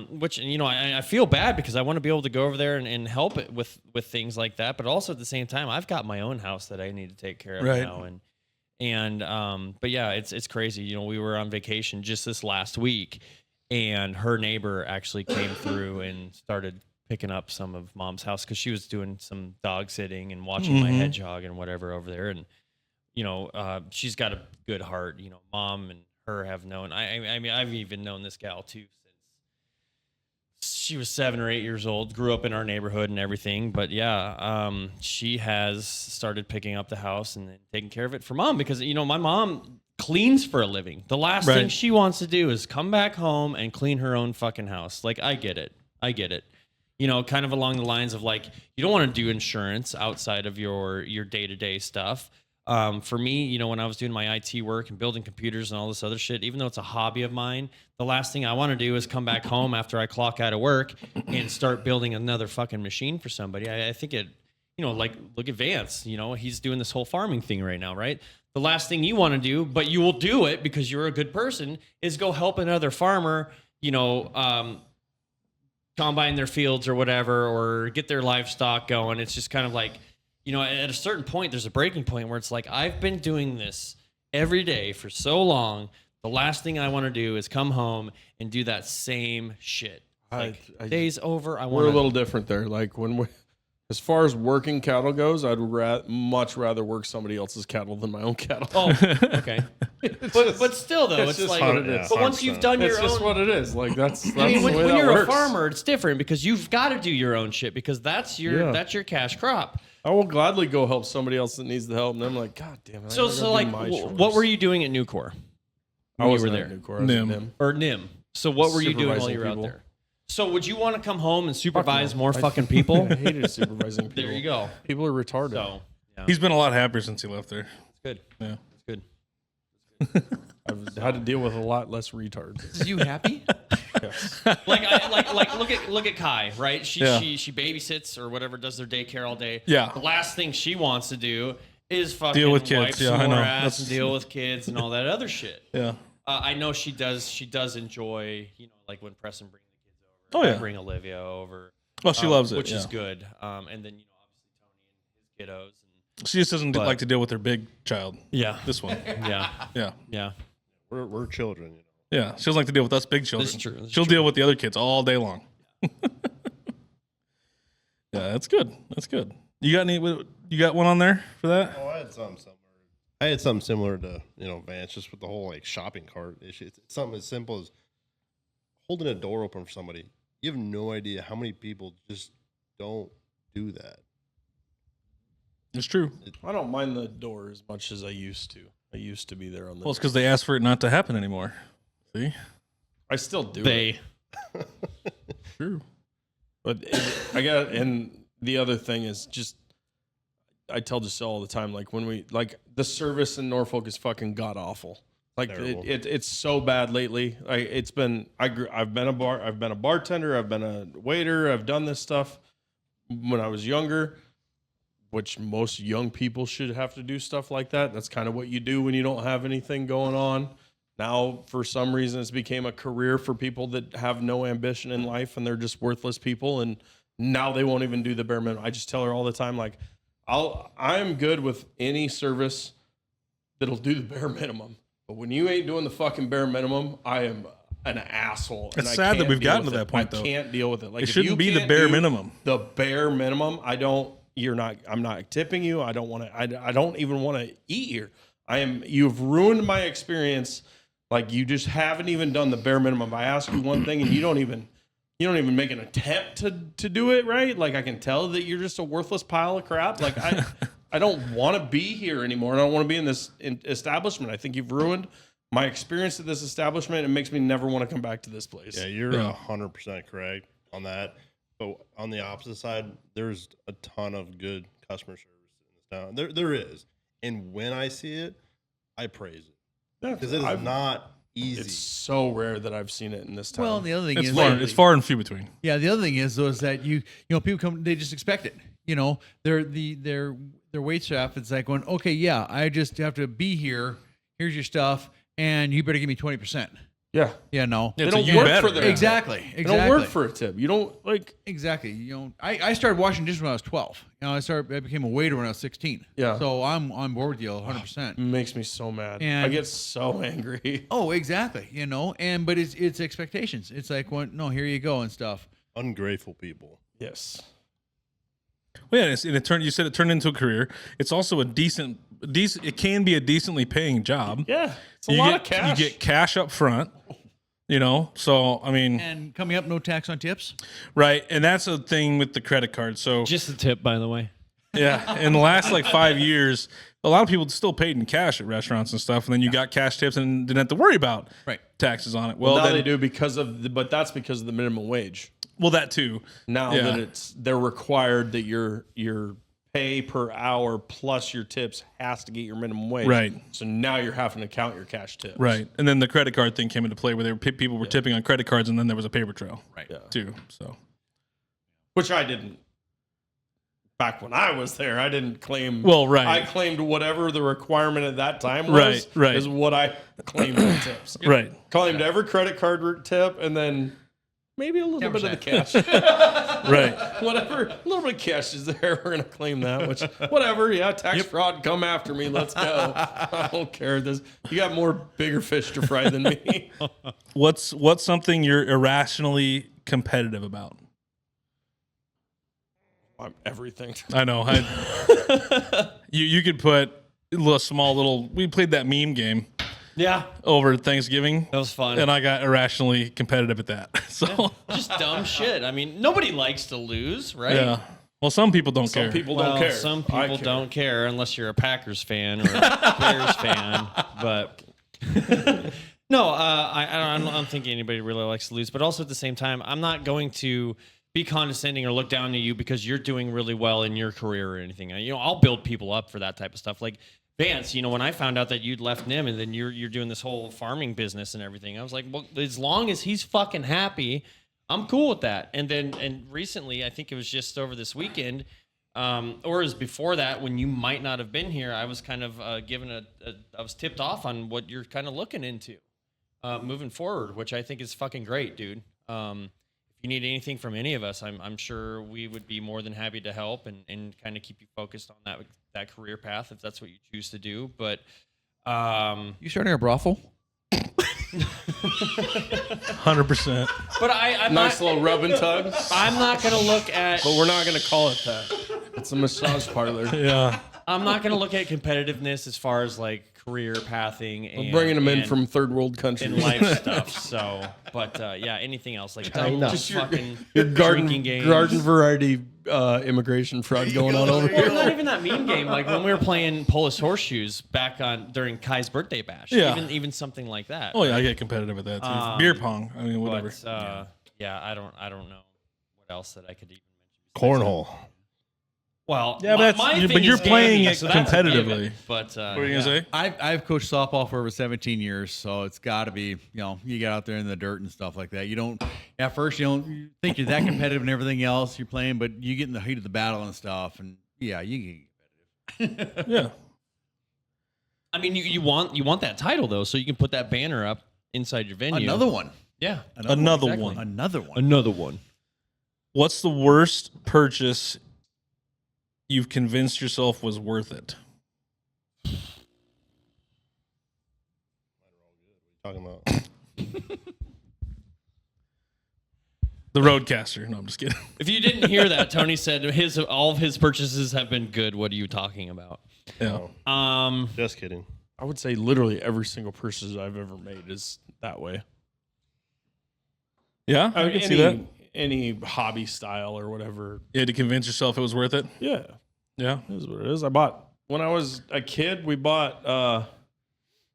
Which I feel bad because I want to be able to go over there and help it with things like that. But also at the same time, I've got my own house that I need to take care of now. But yeah, it's crazy. We were on vacation just this last week, and her neighbor actually came through and started picking up some of mom's house because she was doing some dog sitting and watching my hedgehog and whatever over there. And, she's got a good heart, mom and her have known, I mean, I've even known this gal too, since she was 7 or 8 years old, grew up in our neighborhood and everything. But yeah, she has started picking up the house and then taking care of it for mom because, my mom cleans for a living. The last thing she wants to do is come back home and clean her own fucking house. Like, I get it. Kind of along the lines of like, you don't want to do insurance outside of your day-to-day stuff. For me, when I was doing my IT work and building computers and all this other shit, even though it's a hobby of mine, the last thing I want to do is come back home after I clock out of work and start building another fucking machine for somebody. I think it, like look at Vance, he's doing this whole farming thing right now, right? The last thing you want to do, but you will do it because you're a good person, is go help another farmer, combine their fields or whatever, or get their livestock going. It's just kind of like, at a certain point, there's a breaking point where it's like, I've been doing this every day for so long. The last thing I want to do is come home and do that same shit. Like, day's over. We're a little different there. Like As far as working cattle goes, I'd much rather work somebody else's cattle than my own cattle. Oh, okay. But still, though, it's just like. what it is. But once you've done It's your just own, what it is. Like that's I mean, the way when that you're a works. farmer, it's different because you've got to do your own shit because that's your Yeah. cash crop. I will gladly go help somebody else that needs the help, and I'm like, God damn it! So like, what were you doing at Nucor? I when was you were there. there? I was at NIM. Or NIM? So what were you doing while Supervising you were out people. there? So would you want to come home and supervise no. more fucking people? I hated supervising people. There you go. People are retarded. So yeah, He's been a lot happier since he left there. it's good. Yeah. It's good. I've had to deal with a lot less retards. Is you happy? Yes. like look at Kai, right? She Yeah. she babysits or whatever, does their daycare all day. Yeah. The last thing she wants to do is fucking Deal with kids. wipe Yeah, some I more know. ass That's- and deal with kids and all that other shit. Yeah. I know she does. She does enjoy, like when Preston brings the kids over. Oh, yeah. I bring Olivia over. Well, she loves it, which is yeah. good. And then obviously Tony and his kiddos. She just doesn't But- like to deal with her big child. Yeah, This one. yeah, Yeah. yeah. We're children, Yeah. She doesn't like to deal with us big children. That's true. That's She'll true. deal with the other kids all day long. Yeah, that's good. That's good. You got one on there for that? Oh, I had something similar. I had something similar to Vance, just with the whole like shopping cart issue. It's something as simple as holding a door open for somebody. You have no idea how many people just don't do that. It's true. I don't mind the door as much as I used to. I used to be there on the. Well, it's because they asked for it not to happen anymore. See? I still do. They. True. But I got, and the other thing is just, I tell Giselle all the time, like when the service in Norfolk is fucking god awful. Like it's so bad lately. I've been a bartender, I've been a waiter, I've done this stuff when I was younger, which most young people should have to do stuff like that. That's kind of what you do when you don't have anything going on. Now, for some reason, it's became a career for people that have no ambition in life and they're just worthless people. And now they won't even do the bare minimum. I just tell her all the time, like, I'm good with any service that'll do the bare minimum. But when you ain't doing the fucking bare minimum, I am an asshole. It's I sad that can't we've deal gotten with to it. that point, I though. can't deal with it. Like, It if you shouldn't be the can't bare do minimum. The bare minimum. I'm not tipping you. I don't want to. I don't even want to eat here. You've ruined my experience. Like, you just haven't even done the bare minimum. I ask you one thing and you don't even make an attempt to do it right. Like, I can tell that you're just a worthless pile of crap. Like, I don't want to be here anymore. I don't want to be in this establishment. I think you've ruined my experience at this establishment. It makes me never want to come back to this place. Yeah, you're 100% correct on that. But on the opposite side, there's a ton of good customer service in this town. There is, and when I see it, I praise it because it is not easy. It's so rare that I've seen it in this town. Well, and the other thing It's is, it's far and few between. yeah, the other thing is though is that you know people come, they just expect it. You know, their wait staff. It's like going, okay, yeah, I just have to be here. Here's your stuff, and you better give me 20%. yeah. Yeah, no, Yeah, They so don't you work better. for their exactly. They don't work for a tip. You don't like. Exactly. You know, I started washing dishes when I was 12. You know, I became a waiter when I was 16. Yeah. So I'm on board with you 100%. Makes me so mad. And- I get so angry. Oh, exactly. You know, but it's expectations. It's like, well, no, here you go and stuff. Ungrateful people. Yes. Well, yeah, you said it turned into a career. It's also a decent. It can be a decently paying job. Yeah. It's a You lot get, of cash. You get cash up front. You know, so I mean, And coming up, no tax on tips. right, and that's a thing with the credit card. So Just a tip, by the way. yeah, in the last like 5 years, a lot of people still paid in cash at restaurants and stuff, and then you got cash tips and didn't have to worry about Right. taxes on it. Well, Well, now then, they do but that's because of the minimum wage. well, that too. Now Yeah. that they're required that your pay per hour plus your tips has to get your minimum wage. Right. So now you're having to count your cash tips. Right, and then the credit card thing came into play where people were tipping on credit cards, and then there was a paper trail, Right. Yeah. too. So Which I didn't. Back when I was there, I didn't claim. Well, right. I claimed whatever the requirement at that time was. Right. Is what I claimed in tips. right, Claimed every credit card tip and then maybe a little bit of the cash. right. Whatever, a little bit of cash is there. We're gonna claim that. Which, whatever. Yeah, tax fraud. Come after me. Let's go. I don't care. You got more bigger fish to fry than me. What's something you're irrationally competitive about? Everything. I know. You could put we played that meme game Yeah, over Thanksgiving. that was fun. And I got irrationally competitive at that. So Just dumb shit. I mean, nobody likes to lose, right? yeah. Well, some people don't care. Some people Well, don't care. some I people care. don't care unless you're a Packers fan or a Bears fan. But no, I don't think anybody really likes to lose. But also at the same time, I'm not going to be condescending or look down to you because you're doing really well in your career or anything. I'll build people up for that type of stuff. Like Vance, when I found out that you'd left NIM and then you're doing this whole farming business and everything, I was like, well, as long as he's fucking happy, I'm cool with that. And recently, I think it was just over this weekend, or as before that, when you might not have been here, I was kind of I was tipped off on what you're kind of looking into moving forward, which I think is fucking great, dude. If you need anything from any of us, I'm sure we would be more than happy to help and kind of keep you focused on that career path if that's what you choose to do. But You starting a brothel? 100%. but I'm Nice not, little rub and tug. I'm not gonna look at. But we're not going to call it that. It's a massage parlor. Yeah. I'm not gonna look at competitiveness as far as like career pathing and We're bringing them in and- from third world and countries. life stuff. So, but yeah, anything else like dumb, Just just fucking Your drinking games. garden variety immigration fraud going on over Well, here. not even that meme game. Like when we were playing Polish horseshoes back during Kai's birthday bash. Yeah. Even something like that. Oh yeah, I get competitive at that too. Beer pong. I mean, whatever. But yeah, I don't know what else that I could even mention. Cornhole. Well, Yeah, but thing you're is playing gaming, it so that's a given. competitively. But What were you gonna say? I've coached softball for over 17 years, so it's got to be, you get out there in the dirt and stuff like that. You don't, at first, you think you're that competitive and everything else you're playing, but you get in the heat of the battle and stuff, and yeah, you get competitive. Yeah. I mean, you want that title though, so you can put that banner up inside your venue. Another one. Yeah, Another exactly. one. Another one. Another one. What's the worst purchase you've convinced yourself was worth it? Talking about The Roadcaster. No, I'm just kidding. If you didn't hear that, Tony said all of his purchases have been good. What are you talking about? Yeah. just kidding. I would say literally every single purchase I've ever made is that way. Yeah, I can see that. Any hobby style or whatever. Yeah, to convince yourself it was worth it. Yeah, Yeah. it is what it is. When I was a kid, we bought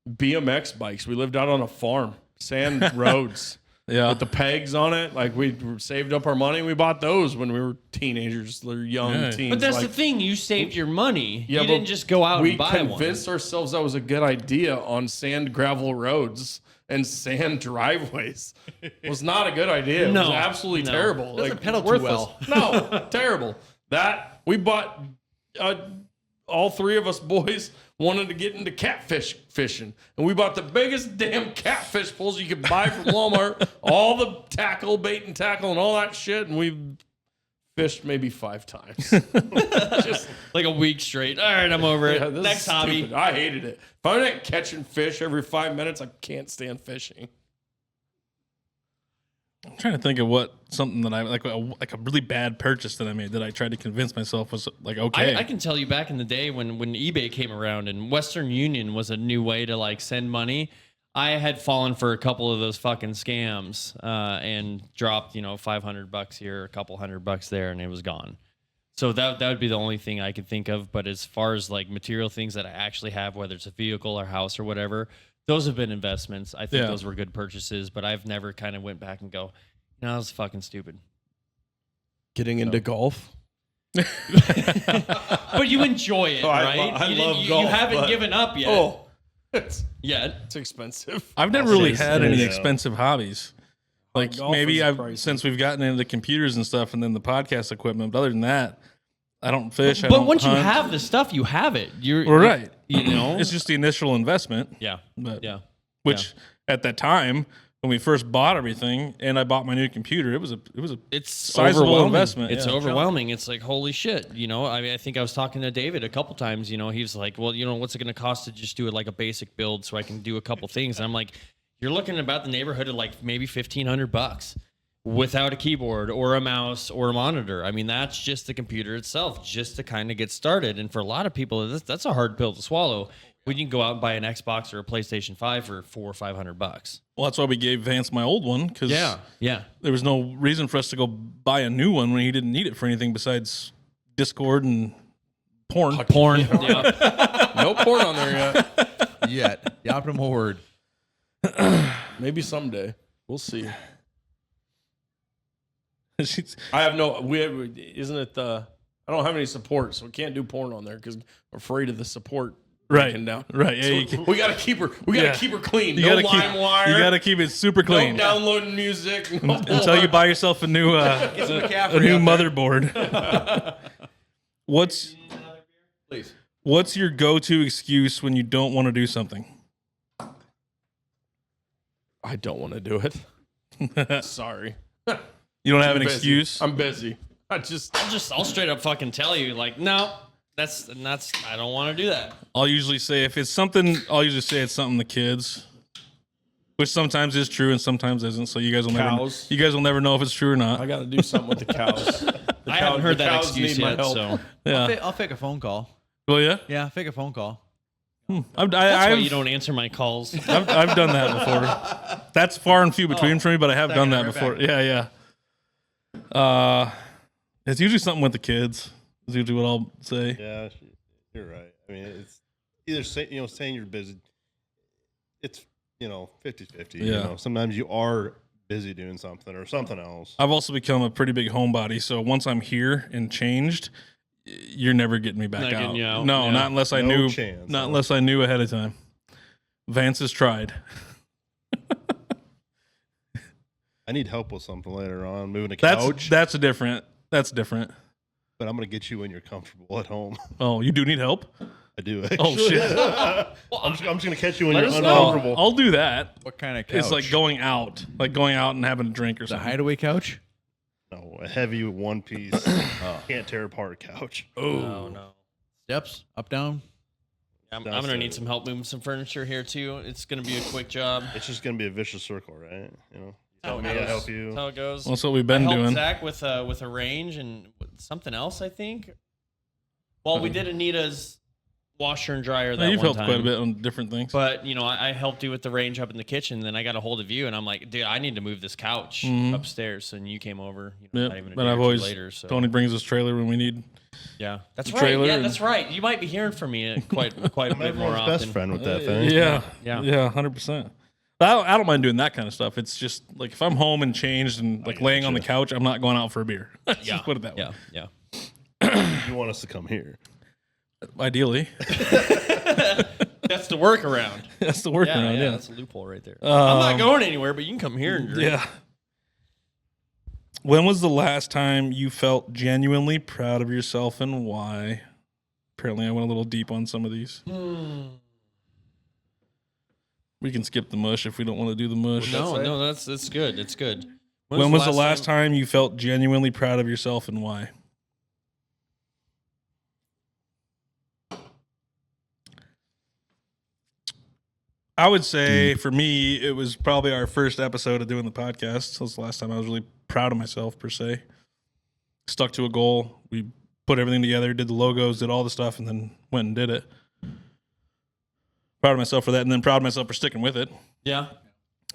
BMX bikes. We lived out on a farm, sand roads. Yeah. With the pegs on it, like we saved up our money. We bought those when we were teenagers, or young Yeah. teens. But that's like, the thing. You saved your money. Yeah, you but didn't just go out we and buy one. convinced ourselves that was a good idea on sand gravel roads and sand driveways. It was not a good idea. It was No. absolutely No. terrible. Doesn't pedal too worthless. No, terrible. That we bought. All three of us boys wanted to get into catfish fishing, and we bought the biggest damn catfish poles you could buy from Walmart. All the tackle, bait and tackle, and all that shit, and we fished maybe 5 times. Just like a week straight. All right, I'm over it. yeah, this Next is hobby. stupid. I hated it. If I'm not catching fish every 5 minutes, I can't stand fishing. I'm trying to think of something that I like a really bad purchase that I made that I tried to convince myself was like okay. I can tell you back in the day when eBay came around and Western Union was a new way to like send money. I had fallen for a couple of those fucking scams and dropped, $500 here, a couple $100 there, and it was gone. So that would be the only thing I could think of. But as far as like material things that I actually have, whether it's a vehicle or house or whatever, those have been investments. I think those were good purchases, but I've never kind of went back and go, no, that was fucking stupid. Getting into golf. But you enjoy it, Oh, I right? lo- I you love you golf, haven't but- given up yet. Oh, it's Yet. expensive. I've never really It had is, any yeah. expensive hobbies. Like golf maybe is I've pricey. since we've gotten into the computers and stuff, and then the podcast equipment. But other than that, I don't fish. I But don't once you hunt. have the stuff, you have it. Well, right. You know? It's just the initial investment. Yeah. But Yeah. which at that time when we first bought everything and I bought my new computer, it was a It's sizable overwhelming. investment. It's yeah. overwhelming. It's like, holy shit. I mean, I think I was talking to David a couple times. He was like, well, what's it going to cost to just do it like a basic build so I can do a couple things? And I'm like, you're looking about the neighborhood of like maybe $1,500. without a keyboard or a mouse or a monitor. I mean, that's just the computer itself, just to kind of get started. And for a lot of people, that's a hard pill to swallow. When you can go out and buy an Xbox or a PlayStation 5 for $400 or $500. Well, that's why we gave Vance my old one, because Yeah. there was no reason for us to go buy a new one when he didn't need it for anything besides Discord and porn. Porn. Yeah. No porn on there yet. Yet. The optimal word. Maybe someday. We'll see. She's- I have no. Isn't it the? I don't have any support, so we can't do porn on there because I'm afraid of the support Right. breaking down. Right. Yeah, So you can- we gotta keep her. We gotta Yeah. keep her clean. You No gotta keep, LimeWire. you gotta keep it super clean No downloading music. No until you buy yourself a new a new motherboard. What's Please. What's your go-to excuse when you don't want to do something? I don't want to do it. Sorry. You don't have I'm an busy. excuse. I'm busy. I'll straight up fucking tell you, like, no, that's I don't want to do that. I'll usually say it's something the kids, which sometimes is true and sometimes isn't. So you guys will Cows. never know if it's true or not. I got to do something with the cows. I haven't heard the that cows excuse need my yet, help. so Yeah. I'll fake a phone call. Well, yeah. Yeah, fake a phone call. that's why you don't answer my calls. I've done that before. That's far and few between for me, but I have done that right before. back. Yeah. It's usually something with the kids. Is usually what I'll say. Yeah, you're right. I mean, it's either saying you're busy. It's 50-50. Yeah. You know, sometimes you are busy doing something or something else. I've also become a pretty big homebody, so once I'm here and changed, you're never getting me back Not out. getting you out, No, yeah. not unless I No knew. chance, Not huh? unless I knew ahead of time. Vance has tried. I need help with something later on, moving a couch. That's different. That's different. But I'm gonna get you when you're comfortable at home. Oh, you do need help? I do. Actually. Oh shit! I'm just gonna catch you when Let you're us know. uncomfortable. I'll do that. What kind of couch? It's like going out and having a drink or the something. hideaway couch. No, a heavy one piece, can't tear apart couch. Oh no. Steps up, down. I'm gonna need some help moving some furniture here too. It's gonna be a quick job. It's just gonna be a vicious circle, right? You How help it me, I goes. help you. That's how it goes. That's what we've I been helped doing. Zach with a range and with something else, I think. Well, we did Anita's washer and dryer that You've one helped time. quite a bit on different things. But I helped you with the range up in the kitchen. Then I got a hold of you, and I'm like, dude, I need to move this couch upstairs. And you came over. Yeah, Not even a but day or I've two always later. So Tony brings his trailer when we need. yeah, that's the right. trailer Yeah, and- that's right. You might be hearing from me quite a I'm bit more everyone's often. best friend with that thing. Yeah, Yeah. 100%. I don't mind doing that kind of stuff. It's just like if I'm home and changed and like laying on the couch, I'm not going out for a beer. Let's Yeah, just put it that way. yeah. You want us to come here? Ideally, That's the workaround. that's the workaround. Yeah, That's a loophole right there. I'm not going anywhere, but you can come here and drink. Yeah. When was the last time you felt genuinely proud of yourself and why? Apparently, I went a little deep on some of these. We can skip the mush if we don't want to do the mush. No, that's good. It's good. When was the last time you felt genuinely proud of yourself and why? I would say for me, it was probably our first episode of doing the podcast. That was the last time I was really proud of myself, per se. Stuck to a goal. We put everything together, did the logos, did all the stuff, and then went and did it. Proud of myself for that, and then proud of myself for sticking with it Yeah,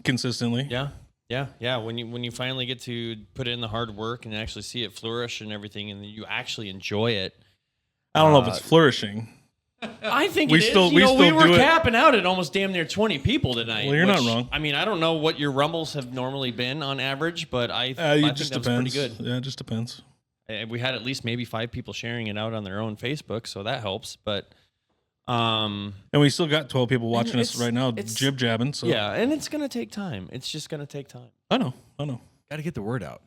consistently. yeah. When you finally get to put in the hard work and actually see it flourish and everything, and you actually enjoy it. I don't know if it's flourishing. I think We it is. still- You we know, still we were do it. capping out at almost damn near 20 people tonight. Well, you're not which, wrong. I mean, I don't know what your rumbles have normally been on average, but I It think just that was depends. pretty good. Yeah, it just depends. We had at least maybe 5 people sharing it out on their own Facebook, so that helps. But And we still got 12 people watching us it's- right now, it's- jib jabbing. So yeah, and it's gonna take time. It's just gonna take time. I know. Got to get the word out.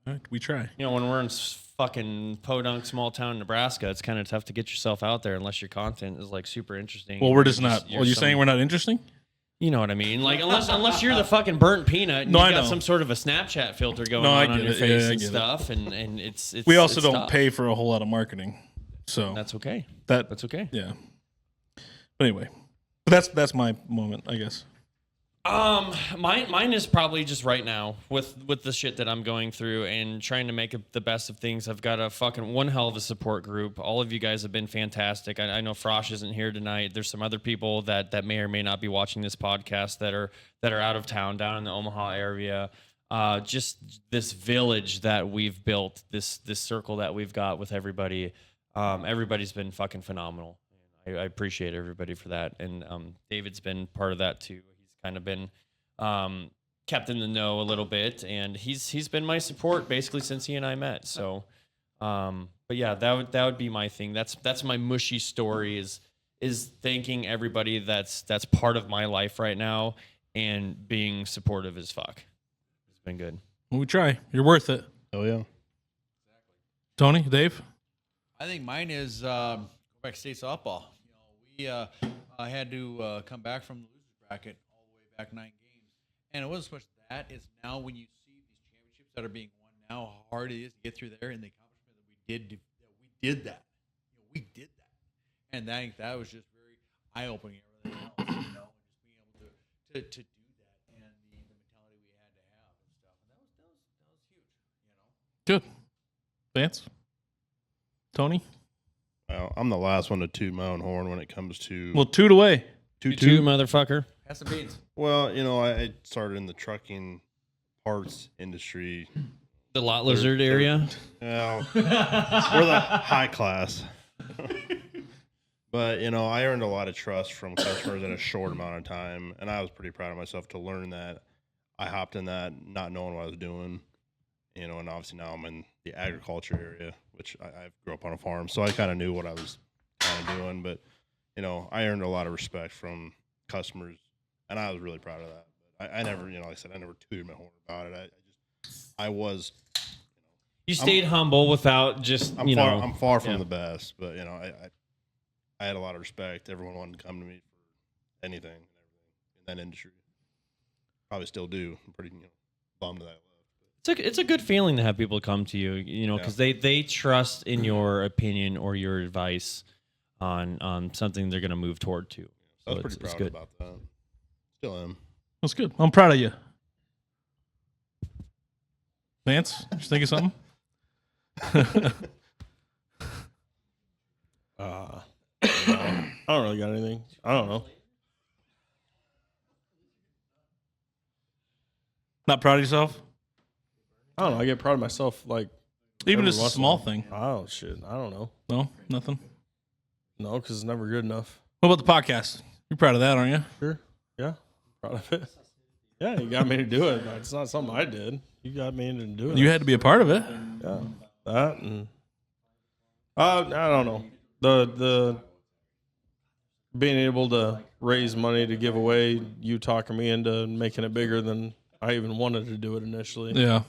All right, we try. You know, when we're in fucking podunk small town Nebraska, it's kind of tough to get yourself out there unless your content is like super interesting. Well, and we're you're just not. you're Well, you're some- saying we're not interesting? You know what I mean? Like unless you're the fucking burnt peanut and No, you I got know. some sort of a Snapchat filter going No, I on get your it. face Yeah, I and get it. stuff, and it's We also it's don't tough. pay for a whole lot of marketing. So That's okay. that's okay. yeah. But anyway, but that's my moment, I guess. Mine is probably just right now with the shit that I'm going through and trying to make the best of things. I've got a fucking one hell of a support group. All of you guys have been fantastic. I know Frosh isn't here tonight. There's some other people that may or may not be watching this podcast that are out of town, down in the Omaha area. Just this village that we've built, this circle that we've got with everybody. Everybody's been fucking phenomenal. I appreciate everybody for that. And David's been part of that too. Kind of been kept in the know a little bit, and he's been my support basically since he and I met. So, but yeah, that would be my thing. That's my mushy story is thanking everybody that's part of my life right now and being supportive as fuck. It's been good. Well, we try. You're worth it. Oh yeah. Tony, Dave. I think mine is go back to state softball. You know, we had to come back from the losers bracket all the way back 9 games, and it wasn't so much that. It's now when you see these championships that are being won now, how hard it is to get through there, and the accomplishment that we did that. You know, we did that, and I think that was just very eye opening. Everything else, you know, and just being able to do that, and the mentality we had to have and stuff, and that was huge. You know. Good. Vance. Tony. Well, I'm the last one to toot my own horn when it comes to Well, toot away. Two motherfucker. Pass the beans. Well, you know, I started in the trucking parts industry. The lot lizard area. Well, we're the high class. But, you know, I earned a lot of trust from customers in a short amount of time, and I was pretty proud of myself to learn that. I hopped in that not knowing what I was doing, you know, and obviously now I'm in the agriculture area, which I grew up on a farm, so I kind of knew what I was kind of doing. But, you know, I earned a lot of respect from customers, and I was really proud of that. But I never, you know, like I said, I never tooted my horn about it. I was. You stayed humble without just, I'm far from the best, but, you know, I had a lot of respect. Everyone wanted to come to me for anything and everything in that industry. Probably still do. I'm pretty, you know, bummed that I left. It's a good feeling to have people come to you, you know, because they trust in your opinion or your advice on something they're going to move toward to. So I was pretty proud about that. Still am. That's good. I'm proud of you. Vance, just think of something? I don't really got anything. I don't know. Not proud of yourself? I don't know. I get proud of myself, like Even every just a once in small while. thing. Oh shit! I don't know. No, nothing. No, because it's never good enough. What about the podcast? You're proud of that, aren't you? Sure. Yeah. Proud of it. Yeah, you got me to do it. It's not something I did. You got me into doing it. You had to be a part of it. Yeah. That and I don't know. The being able to raise money to give away, you talking me into making it bigger than I even wanted to do it initially. Yeah.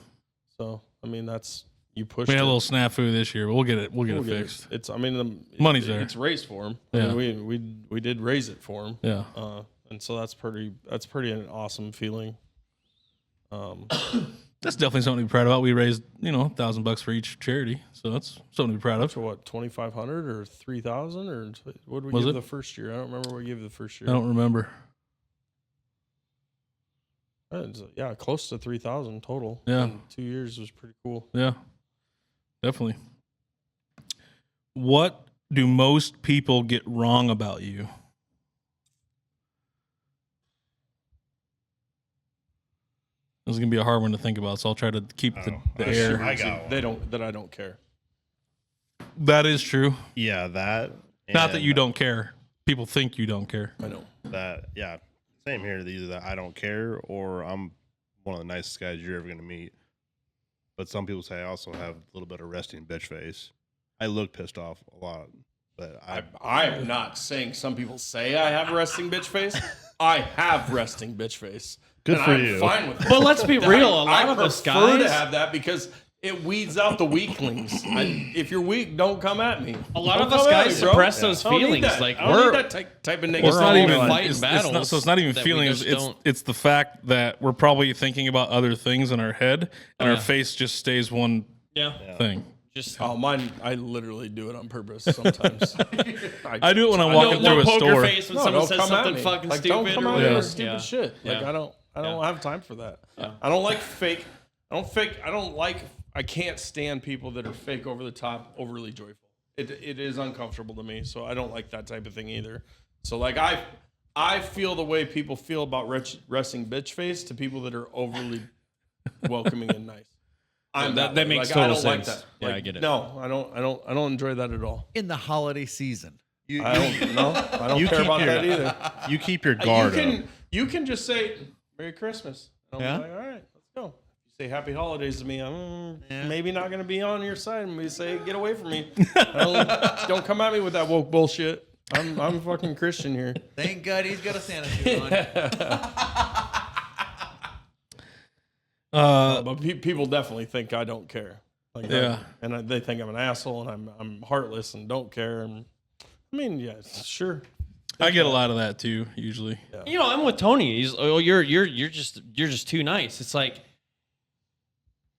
So I mean, that's you pushed. We had it. a little snafu this year, but we'll get it. We'll get it fixed. It's. I mean, Money's there. It's raised for him. Yeah. I mean, we did raise it for him. Yeah. And so that's pretty an awesome feeling. That's definitely something to be proud about. We raised, $1,000 for each charity, so that's something to be proud of. So what, 2,500 or 3,000 or what did we Was give it? the first year? I don't remember what we gave the first year. I don't remember. Yeah, close to 3,000 total. Yeah. In 2 years was pretty cool. Yeah, definitely. What do most people get wrong about you? This is gonna be a hard one to think about, so I'll try to keep the air. I got one. I don't care. That is true. Yeah, that. Not that and you don't care. People think you don't care. I know. That, yeah. Same here. Either that I don't care or I'm one of the nicest guys you're ever going to meet. But some people say I also have a little bit of resting bitch face. I look pissed off a lot, but I'm not saying some people say I have resting bitch face. I have resting bitch face. Good and for I'm you. Fine with it. But let's be real. A lot of us prefer to guys, have that because it weeds out the weaklings. If you're weak, don't come at me. a lot Don't of us come at guys me, bro. suppress those I don't need feelings. that. Like I don't need we're that type of negative. It's not all even fighting it's battles so it's not even that we feelings. just don't- It's the fact that we're probably thinking about other things in our head, and our face just stays one yeah. thing. Just Oh, mine, I literally do it on purpose sometimes. I do it when I'm walking through a poker store. face when No, someone don't says come at something me. fucking Like, stupid. don't come or at me whatever. with stupid Yeah. shit. Like, Yeah. I don't Yeah. have time for that. Yeah. I don't like fake. I don't like. I can't stand people that are fake, over the top, overly joyful. It is uncomfortable to me. So I don't like that type of thing either. So like I feel the way people feel about resting bitch face to people that are overly welcoming and nice. That makes I total don't like sense. that. Yeah, Like, I get it. No, I don't enjoy that at all. In the holiday season. I don't You care keep about your- that either. You keep your guard up. You can just say Merry Christmas. And I'll Yeah. be like, all right, let's go. You say Happy Holidays to me, I'm maybe not going to be on your side. And we say, get away from me. Don't come at me with that woke bullshit. I'm fucking Christian here. Thank God he's got a Santa suit on. But people definitely think I don't care. Like Yeah. they think I'm an asshole and I'm heartless and don't care. And I mean, yeah, sure. I get a lot of that too, usually. You know, I'm with Tony. He's, oh, you're just too nice. It's like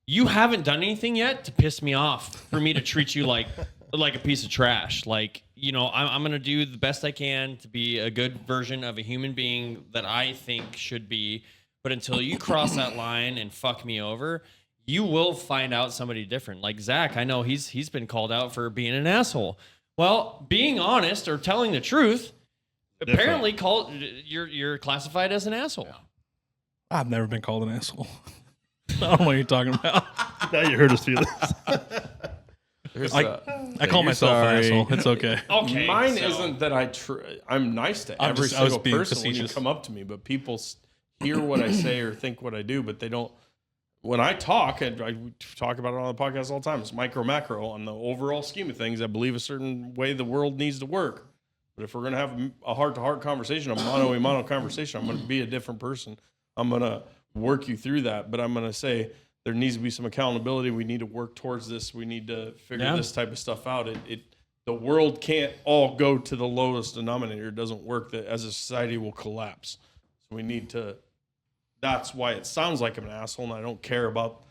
you haven't done anything yet to piss me off for me to treat you like a piece of trash. Like, you know, I'm gonna do the best I can to be a good version of a human being that I think should be. But until you cross that line and fuck me over, you will find out somebody different. Like Zach, I know he's been called out for being an asshole. Well, being honest or telling the truth. Apparently, you're classified as an asshole. I've never been called an asshole. I don't know what you're talking about. Now you heard us feel this. I call myself an asshole. It's okay. Okay, Mine so- isn't that I'm nice to I every was single being person when you facetious. come up to me, but people hear what I say or think what I do, but they don't. When I talk, and I talk about it on the podcast all the time, it's micro macro on the overall scheme of things. I believe a certain way the world needs to work. But if we're going to have a heart-to-heart conversation, a mano-a-mano conversation, I'm going to be a different person. I'm going to work you through that, but I'm going to say there needs to be some accountability. We need to work towards this. We need to figure this type of stuff out. The world can't all go to the lowest denominator. It doesn't work. That as a society will collapse. So we need to. That's why it sounds like I'm an asshole, and I don't care about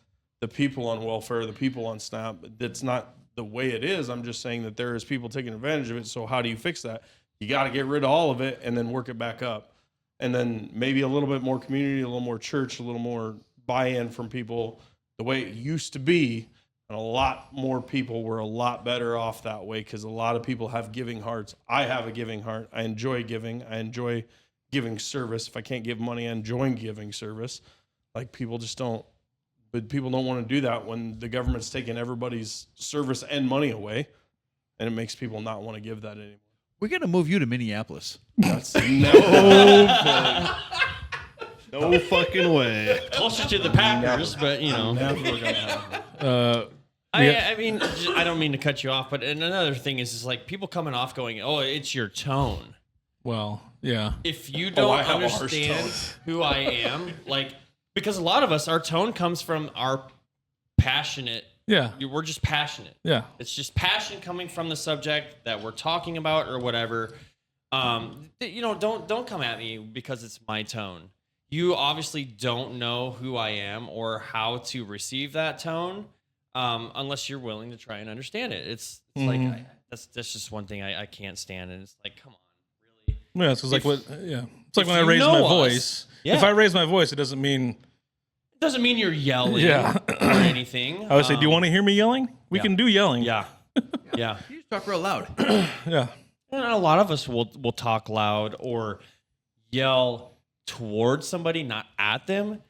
the people on welfare, the people on SNAP. That's not the way it is. I'm just saying that there is people taking advantage of it. So how do you fix that? You got to get rid of all of it and then work it back up. And then maybe a little bit more community, a little more church, a little more buy-in from people the way it used to be. And a lot more people were a lot better off that way because a lot of people have giving hearts. I have a giving heart. I enjoy giving. I enjoy giving service. If I can't give money, I enjoy giving service. Like people just don't. But people don't want to do that when the government's taking everybody's service and money away, and it makes people not want to give that anymore. We got to move you to Minneapolis. That's No fucking way. Closer to the Packers, but you know. never gonna happen. I mean, I don't mean to cut you off, but another thing is like people coming off going, "Oh, it's your tone." Well, yeah. If you don't I have a harsh understand tone. who I am, like, because a lot of us, our tone comes from our passionate. Yeah. We're just passionate. Yeah. It's just passion coming from the subject that we're talking about or whatever. You know, don't come at me because it's my tone. You obviously don't know who I am or how to receive that tone, unless you're willing to try and understand it. It's like that's just one thing I can't stand, and it's like, come on, really? Yeah, it's like If- It's like if when I you raise know my us- voice. Yeah. If I raise my voice, it doesn't mean It doesn't mean you're yelling Yeah. or anything. I would say, do you want to hear me yelling? We can do yelling. Yeah, yeah. You just talk real loud. Yeah. And a lot of us will talk loud or yell towards somebody, not at them,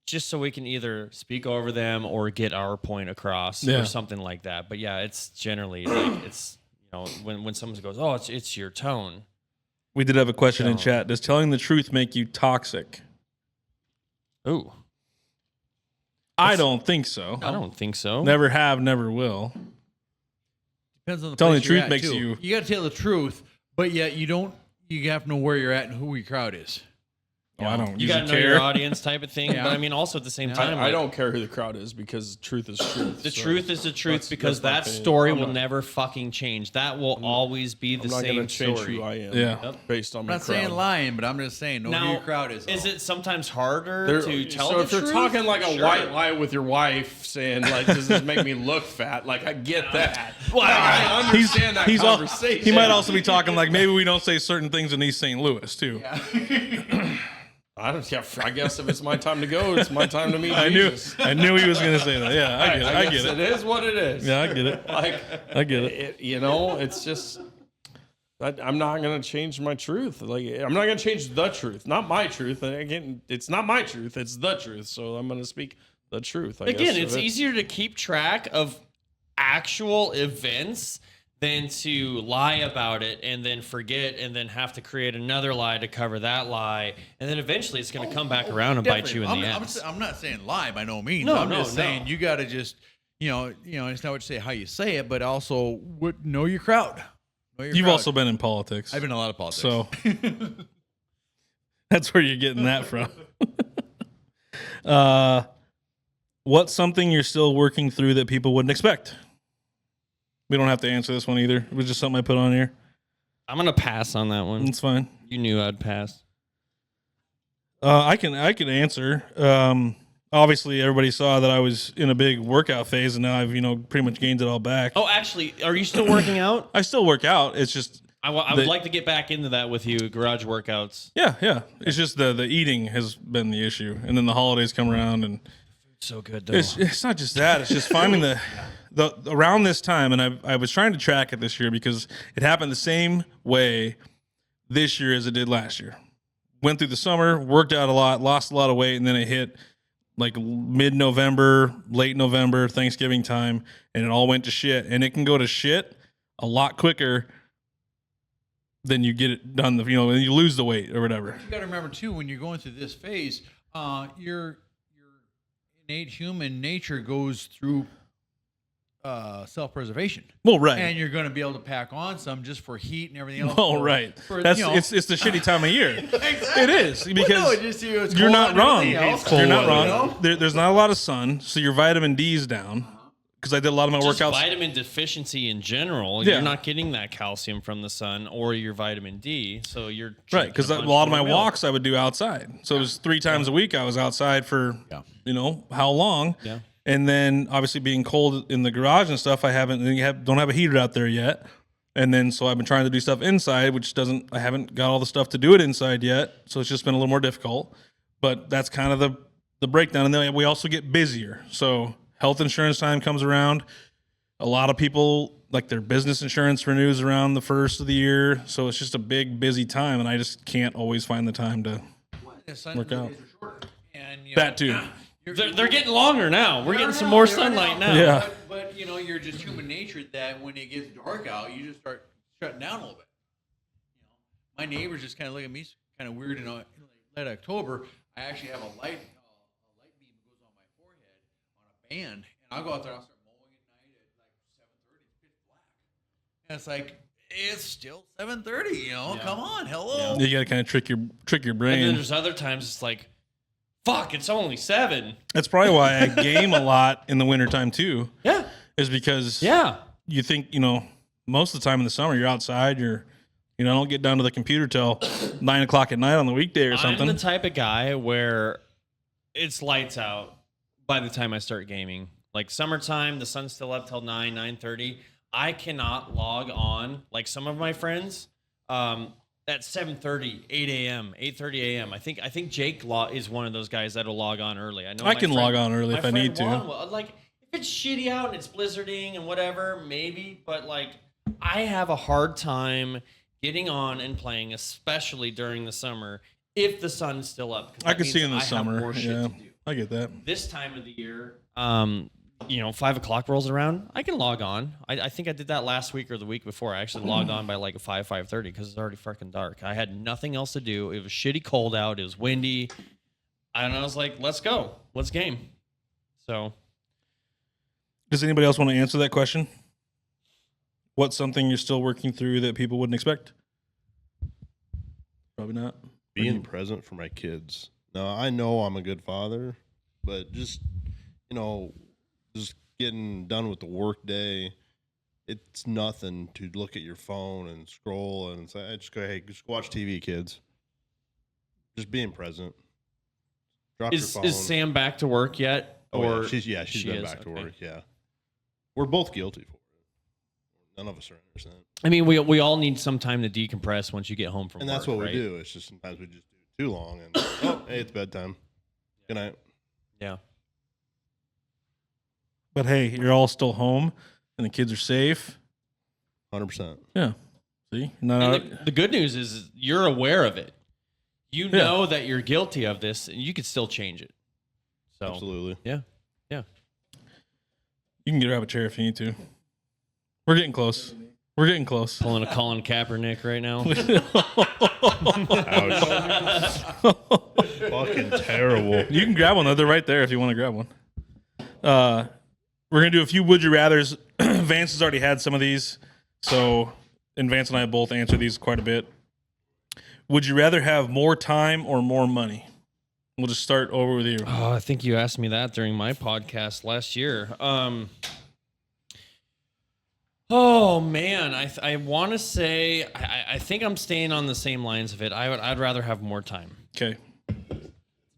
just so we can either speak over them or get our point across Yeah. or something like that. But yeah, it's generally like it's, you know, when someone goes, "Oh, it's your tone." We did have a question in No. chat. Does telling the truth make you toxic? Ooh, I don't think so. I don't think so. Never have, never will. Depends on the Telling place the you're truth at, makes too. you- You got to tell the truth, but yet you don't. You have to know where you're at and who your crowd is. Oh, I don't You usually got to know care. your audience type of thing. Yeah. But I mean, also at the same time, I like, don't care who the crowd is because truth is truth. the So truth is the truth that's- because that's my that opinion. story I'm will not- never fucking change. That will always be the I'm not same going to change story. who I am. Yeah. Based on I'm my not crowd. saying lying, but I'm just saying know who Now, your crowd is. is though. it sometimes harder There- to tell so the if you're truth? talking like a Sure. white lie with your wife, saying like, "Does this make me look fat?" Like I get that. Well, I understand that He's all, conversation. he might also be talking like maybe we don't say certain things in East St. Louis too. I don't. Yeah, I guess if it's my time to go, it's my time to meet I knew Jesus. he was going to say that. Yeah, I get it. I guess get it it. is what it is. Yeah, I get it. Like I get it. you know, it's just. I'm not gonna change my truth. Like I'm not gonna change the truth, not my truth. And again, it's not my truth; it's the truth. So I'm gonna speak the truth. I Again, guess, it's of it. easier to keep track of actual events than to lie about it and then forget and then have to create another lie to cover that lie. And then eventually it's going to come back around and bite you in the ass. I'm not saying lie by no means. No, I'm no, just saying no. you got to just, it's not what you say, how you say it, but also know your crowd. Know your You've crowd. also been in politics. I've been in a lot of politics. So that's where you're getting that from. What's something you're still working through that people wouldn't expect? We don't have to answer this one either. It was just something I put on here. I'm going to pass on that one. It's fine. You knew I'd pass. I can answer. Obviously, everybody saw that I was in a big workout phase, and now I've pretty much gained it all back. Oh, actually, are you still working out? I still work out. It's just I would like to get back into that with you, garage workouts. yeah. It's just the eating has been the issue, and then the holidays come around, and So good, though. it's not just that. It's just finding the around this time, and I was trying to track it this year because it happened the same way this year as it did last year. Went through the summer, worked out a lot, lost a lot of weight, and then it hit like mid-November, late November, Thanksgiving time, and it all went to shit. And it can go to shit a lot quicker than you get it done. When you lose the weight or whatever. You got to remember too, when you're going through this phase, your innate human nature goes through self-preservation. Well, right. And you're going to be able to pack on some just for heat and everything else. Oh, right. For, That's it's the shitty time of year. It is because Well, no, it just, it's you're cold not and wrong. everything else. You're not You wrong. know? There's not a lot of sun, so your vitamin D is down. Because I did a lot of my Just workouts. vitamin deficiency in general. Yeah. You're not getting that calcium from the sun or your vitamin D, so you're Right, because a drinking lot of bunch my more milk. walks I would do outside. So it was 3 times a week I was outside for, how long. Yeah. And then obviously being cold in the garage and stuff, don't have a heater out there yet. And then so I've been trying to do stuff inside, which I haven't got all the stuff to do it inside yet. So it's just been a little more difficult. But that's kind of the breakdown. And then we also get busier. So health insurance time comes around. A lot of people, like their business insurance renews around the first of the year. So it's just a big, busy time. And I just can't always find the time to work out. And, That too. They're getting longer now. We're getting some more sunlight now. Yeah. But you're just human nature that when it gets dark out, you just start shutting down a little bit. My neighbors just kind of look at me kind of weird. Late October, I actually have a light beam that goes on my forehead on a band, and I'll go out there and I'll start mowing at night at like 7:30. It's pitch black, and it's like it's still 7:30. Come on, hello. You got to kind of trick your And then brain. there's other times it's like, fuck, it's only 7. That's probably why I game a lot in the wintertime too. Yeah. Is because Yeah. you think, most of the time in the summer you're outside, I don't get down to the computer till 9 o'clock at night on the weekday or something. I'm the type of guy where it's lights out by the time I start gaming. Like summertime, the sun's still up till 9:30. I cannot log on like some of my friends at 7:30, 8 a.m., 8:30 a.m. I think Jake is one of those guys that'll log on early. I know I my can friend- log on early my if I friend need to. Juan will. Like if it's shitty out and it's blizzarding and whatever, maybe. But like I have a hard time getting on and playing, especially during the summer, if the sun's still up. 'cause I that could see means in the I have summer. more shit Yeah, to do. I get that. This time of the year, 5 o'clock rolls around, I can log on. I think I did that last week or the week before. I actually logged on by like 5:30 because it's already freaking dark. I had nothing else to do. It was shitty cold out. It was windy. And I was like, let's go. Let's game. So Does anybody else want to answer that question? What's something you're still working through that people wouldn't expect? Probably not. being present for my kids. Now, I know I'm a good father, but just, just getting done with the work day, it's nothing to look at your phone and scroll and say, just go, hey, just watch TV, kids. Just being present. Drop your phone. Is Sam back to work yet? Or she's been back to okay. work. Yeah, we're both guilty for it. None of us are innocent. I mean, we all need some time to decompress once you get home from And work. that's what right? we do. It's just sometimes we just do it too long and hey, it's bedtime. Good night. Yeah. But hey, you're all still home, and the kids are safe. 100%. Yeah. See, not And the good news is you're aware of it. You know that you're guilty of this, and you could still change it. So Absolutely. yeah. You can grab a chair if you need to. We're getting close. We're getting close. Pulling a Colin Kaepernick right now. Fucking terrible. You can grab one. They're right there if you want to grab one. We're going to do a few would you rathers. Vance has already had some of these. And Vance and I both answer these quite a bit. Would you rather have more time or more money? We'll just start over with you. Oh, I think you asked me that during my podcast last year. Oh man, I want to say I think I'm staying on the same lines of it. I'd rather have more time. Okay. It's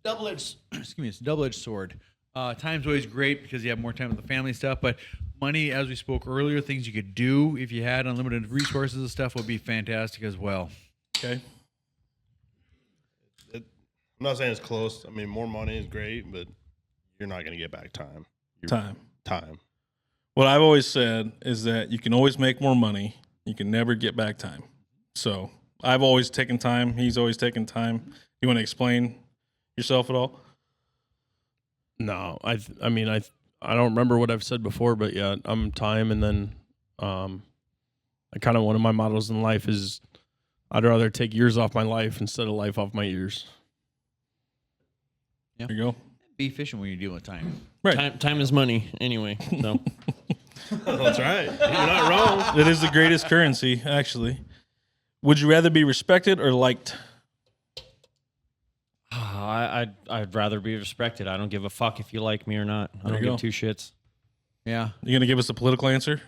a double-edged sword. Time's always great because you have more time with the family stuff, but money, as we spoke earlier, things you could do if you had unlimited resources and stuff would be fantastic as well. Okay. I'm not saying it's close. I mean, more money is great, but you're not going to get back time. Time. What I've always said is that you can always make more money. You can never get back time. So I've always taken time. He's always taken time. You want to explain yourself at all? No, I don't remember what I've said before, but yeah, I'm time, and then I kind of one of my mottos in life is I'd rather take years off my life instead of life off my years. There you go. Be efficient when you're dealing with time. Right. Time is money anyway. So That's right. You're not wrong. It is the greatest currency, actually. Would you rather be respected or liked? I'd rather be respected. I don't give a fuck if you like me or not. I There don't you give go. two shits. Yeah. You going to give us a political answer?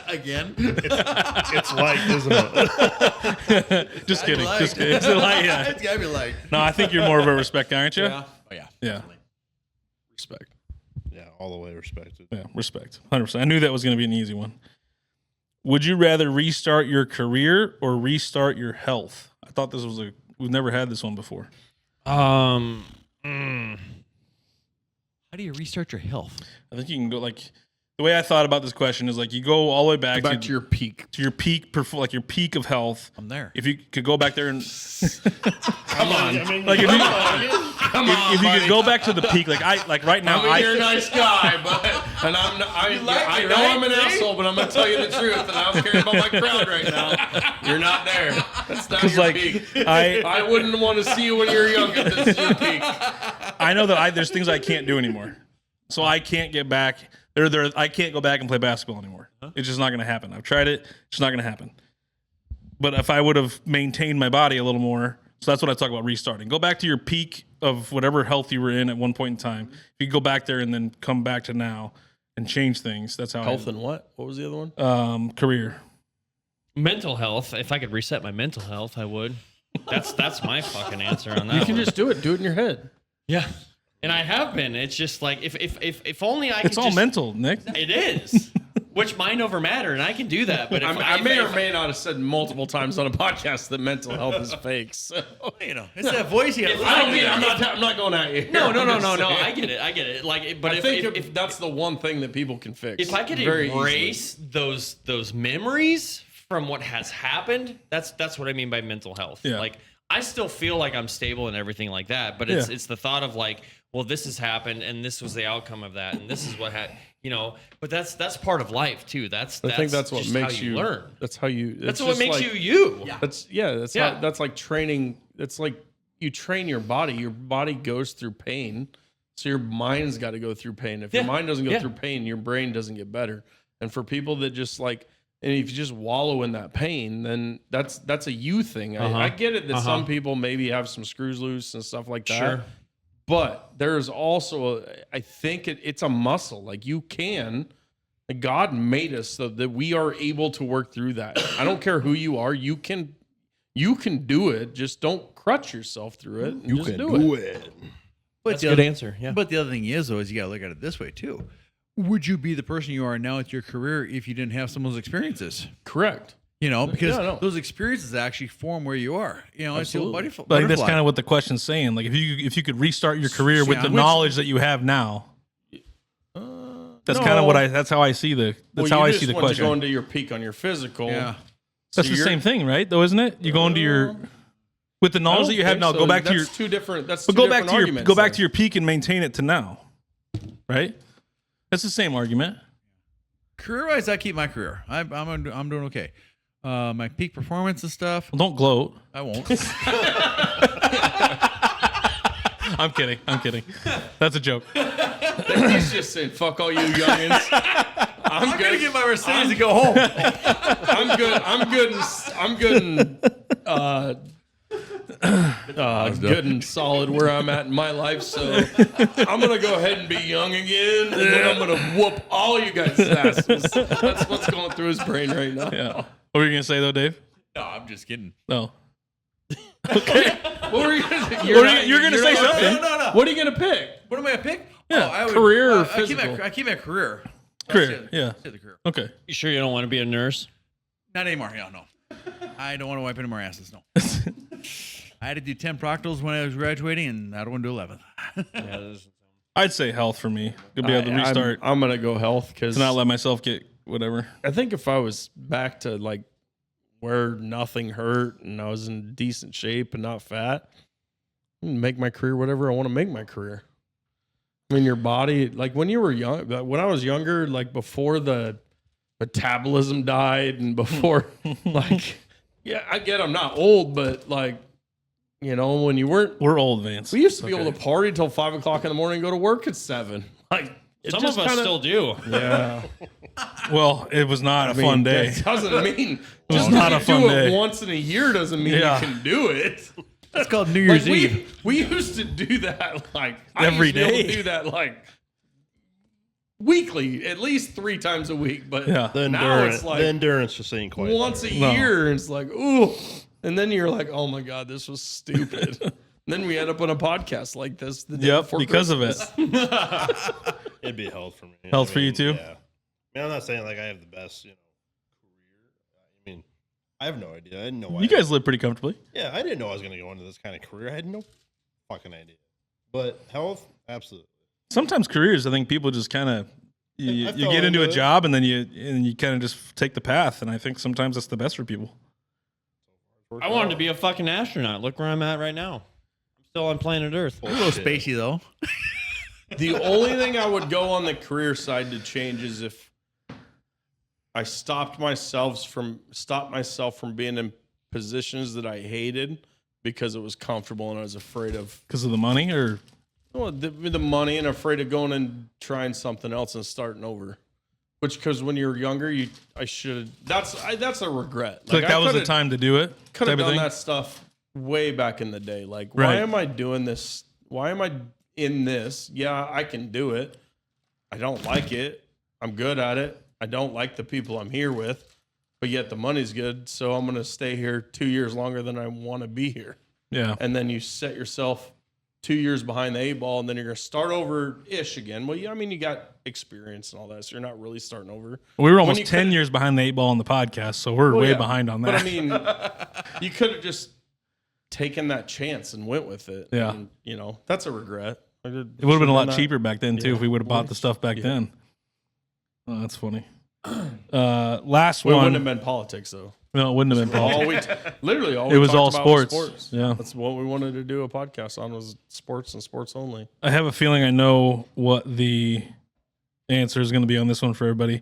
Again? It's light, isn't it? Just kidding. liked. Just kidding. It's like, yeah. It's gotta be like. No, I think you're more of a respect guy, aren't you? Yeah. Oh yeah. Yeah. Respect. Yeah, all the way respected. Yeah, respect. 100%. I knew that was going to be an easy one. Would you rather restart your career or restart your health? I thought this was we've never had this one before. How do you restart your health? I think you can go the way I thought about this question is you go all the way back, Back to your peak. your peak, your peak of health. I'm there. If you could go back there and Come on. if you could go back to the peak, right now, You're a nice guy, but I know I'm an asshole, but I'm gonna tell you the truth, and I don't care about my crowd right now. You're not there. That's not your peak. I wouldn't want to see you when you're young if this is your peak. I know that there's things I can't do anymore, so I can't get back. I can't go back and play basketball anymore. It's just not going to happen. I've tried it. It's not going to happen. But if I would have maintained my body a little more, so that's what I talk about restarting. Go back to your peak of whatever health you were in at one point in time. If you go back there and then come back to now and change things, that's how Health and what? What was the other one? Career. Mental health. If I could reset my mental health, I would. That's my fucking answer on that. You can one. just do it. Do it in your head. Yeah. And I have been. It's just if only I could It's all just, mental, Nick. It is. Which mind over matter, and I can do that. But if I may or may not have said multiple times on a podcast that mental health is fake. So It's that voice you have. I'm not going at you. No. I'm just saying. I get it. But I if think if that's the one thing that people can fix. if I could very erase those memories from what has happened, that's what I mean by mental health. Yeah. I still feel like I'm stable and everything like that, but it's the thought of well, this has happened and this was the outcome of that, and this is what But that's part of life too. I think that's what just makes how you learn. That's how you. That's what makes you you. Yeah. That's like training. That's like you train your body. Your body goes through pain, so your mind's got to go through pain. If your mind doesn't go through pain, your brain doesn't get better. And for people that just And if you just wallow in that pain, then that's a you thing. I get it that some people maybe have some screws loose and stuff like that. Sure. But there's also, I think it's a muscle. Like God made us so that we are able to work through that. I don't care who you are. You can do it. Just don't crutch yourself through it. And just do it. But That's a good answer. Yeah. But the other thing is, though, is you got to look at it this way too. Would you be the person you are now with your career if you didn't have some of those experiences? Correct. You know, because Yeah, I know. those experiences actually form where you are. You know, it's the old Absolutely. butterfly. Like that's kind of what the question's saying. Like if you could restart your career with the Sandwich? knowledge that you have now, that's kind of that's how I see the question. Going to your peak on your physical. Yeah. That's the same thing, right? Though, isn't it? You go into your with the knowledge that you have now. Go back to your two different. That's but two go back different to your arguments go back there. to your peak and maintain it to now, right? That's the same argument. Career-wise, I keep my career. I'm doing okay. My peak performance and stuff, Well, don't gloat. I won't. I'm kidding. That's a joke. He's just saying, "Fuck all you youngins." I'm gonna get my Mercedes and go home. I'm good. I'm good and solid where I'm at in my life. So I'm gonna go ahead and be young again, and then I'm gonna whoop all you guys' asses. That's what's going through his brain right now. Yeah. What were you gonna say though, Dave? No, I'm just kidding. No. What were you gonna say? You're gonna say something. No. What are you gonna pick? What am I gonna pick? Yeah, I would, career or I keep physical? I keep my career. Career. Yeah. Say the career. Okay. You sure you don't want to be a nurse? Not anymore. Yeah, no. I don't want to wipe any more asses. No. I had to do 10 proctals when I was graduating, and I don't want to do 11. I'd say health for me. To be able to restart, I'm gonna go health because to not let myself get whatever. I think if I was back to like where nothing hurt and I was in decent shape and not fat, I can make my career whatever I want to make my career. I mean, your body, like when you were young, when I was younger, like before the metabolism died and before, like, yeah, I get I'm not old, but like, you know, when you weren't, We're old, Vance. we used to be able to party till 5 o'clock in the morning and go to work at 7. Like, it Some just of us kinda- still do. Yeah. Well, it was not a fun day. That doesn't mean was just not because a you fun do day. it once in a year doesn't mean Yeah. you can do it. That's called New Year's Like Eve. we used to do that like Every I used to be able day. to do that like weekly, at least 3 times a week. But Yeah. now it's like the endurance just ain't quite once there. a No. year, and it's like ooh, and then you're like, oh my god, this was stupid. Then we end up on a podcast like this. The day Yep, before because of it. Christmas. It'd be health for me. Health for you too? Yeah. I mean, I'm not saying like I have the best, career. I mean, I have no idea. I didn't know why. You guys live pretty comfortably. Yeah, I didn't know I was going to go into this kind of career. I had no fucking idea. But health, absolutely. Sometimes careers, I think people just kind of you I get fell into into a it. job and then you kind of just take the path, and I think sometimes that's the best for people. I wanted to be a fucking astronaut. Look where I'm at right now. I'm still on planet Earth. A little spacey, though. The only thing I would go on the career side to change is if I stopped myself from being in positions that I hated because it was comfortable and I was afraid of Because of the money, or the money and afraid of going and trying something else and starting over. Which, because when you were younger, that's a regret. like I that was the coulda- time to do it. Could type have of done thing? that stuff way back in the day. Like, Right. why am I doing this? Why am I in this? Yeah, I can do it. I don't like it. I'm good at it. I don't like the people I'm here with, but yet the money's good. So I'm going to stay here 2 years longer than I want to be here. Yeah. And then you set yourself 2 years behind the 8 ball, and then you're going to start over-ish again. Well, yeah, I mean, you got experience and all that, so you're not really starting over. We were When almost you 10 could- years behind the 8 ball on the podcast, so we're Well, way yeah. behind on that. But I mean, you could have just taken that chance and went with it. Yeah. And, that's a regret. it would have been a lot cheaper back then too Yeah. if we would have bought the stuff back Yeah. then. Oh, that's funny. Last Well, it one. wouldn't have been politics, though. No, it wouldn't have been All politics. literally, all It we was talked all about was sports. Yeah. That's what we wanted to do a podcast on, was sports and sports only. I have a feeling I know what the answer is going to be on this one for everybody.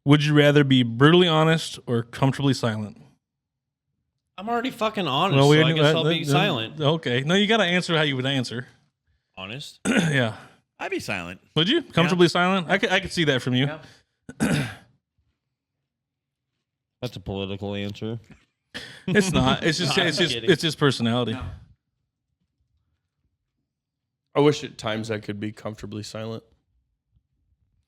Would you rather be brutally honest or comfortably silent? I'm already fucking honest, so I guess I'll be silent. Okay. No, you got to answer how you would answer. Honest? Yeah. I'd be silent. Would you? Comfortably silent? I could see that from you. Yeah. That's a political answer. It's not. It's just No, I'm it's just kidding. it's just personality. I wish at times I could be comfortably silent.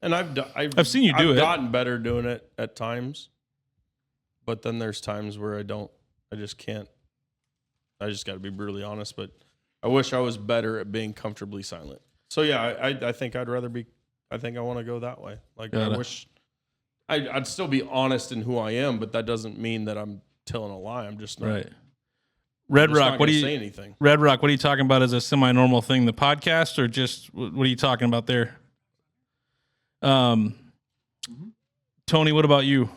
And I've seen you do I've it. gotten better doing it at times. But then there's times where I just can't. I just got to be brutally honest, but I wish I was better at being comfortably silent. So yeah, I think I'd rather be. I think I want to go that way. Like Got I it. wish I'd still be honest in who I am, but that doesn't mean that I'm telling a lie. I'm just not. Right. Red I'm just Rock, not what do gonna you say anything? Red Rock, what are you talking about as a semi-normal thing? The podcast, or just what are you talking about there? Tony, what about you?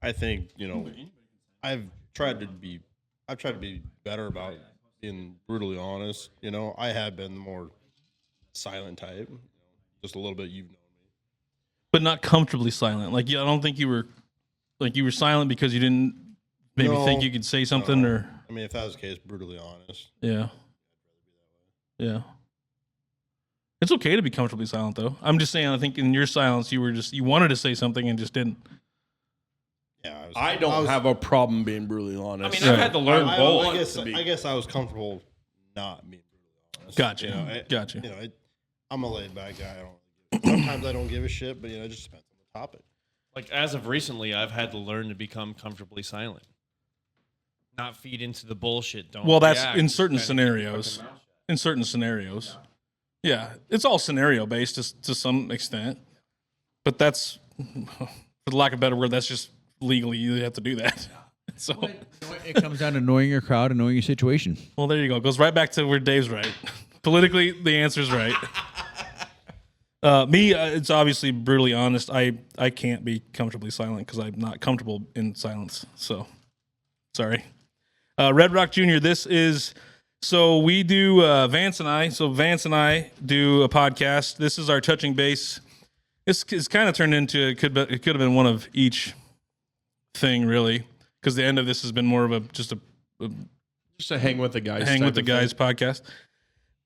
I think, I've tried to be better about being brutally honest. I have been the more silent type. Just a little bit, you've known me. But not comfortably silent. Like, I don't think you were silent because you didn't maybe No, think you could say something, no. or I mean, if that was the case, brutally honest. yeah. It's okay to be comfortably silent, though. I'm just saying, I think in your silence, you wanted to say something and just didn't. Yeah, I don't have a problem being brutally honest. I mean, I've had to learn both. I guess I was comfortable not being brutally honest. Gotcha. Gotcha. I'm a laid back guy. Sometimes I don't give a shit, but it just depends on the topic. Like as of recently, I've had to learn to become comfortably silent, not feed into the bullshit. Don't. Well, that's react, in certain just kinda keep your scenarios. fucking mouth shut. In certain scenarios. Yeah. It's all scenario based to some extent. But that's, for lack of a better word, that's just legally you have to do that. So, It comes down to knowing your crowd and knowing your situation. well, there you go. It goes right back to where Dave's right. Politically, the answer's right. It's obviously brutally honest. I can't be comfortably silent because I'm not comfortable in silence. So, sorry. Red Rock Jr., so we do, Vance and I do a podcast. This is our touching base. This is kind of turned into, it could have been one of each thing, really, because the end of this has been more of just a hang with the guys. hang with the guys podcast.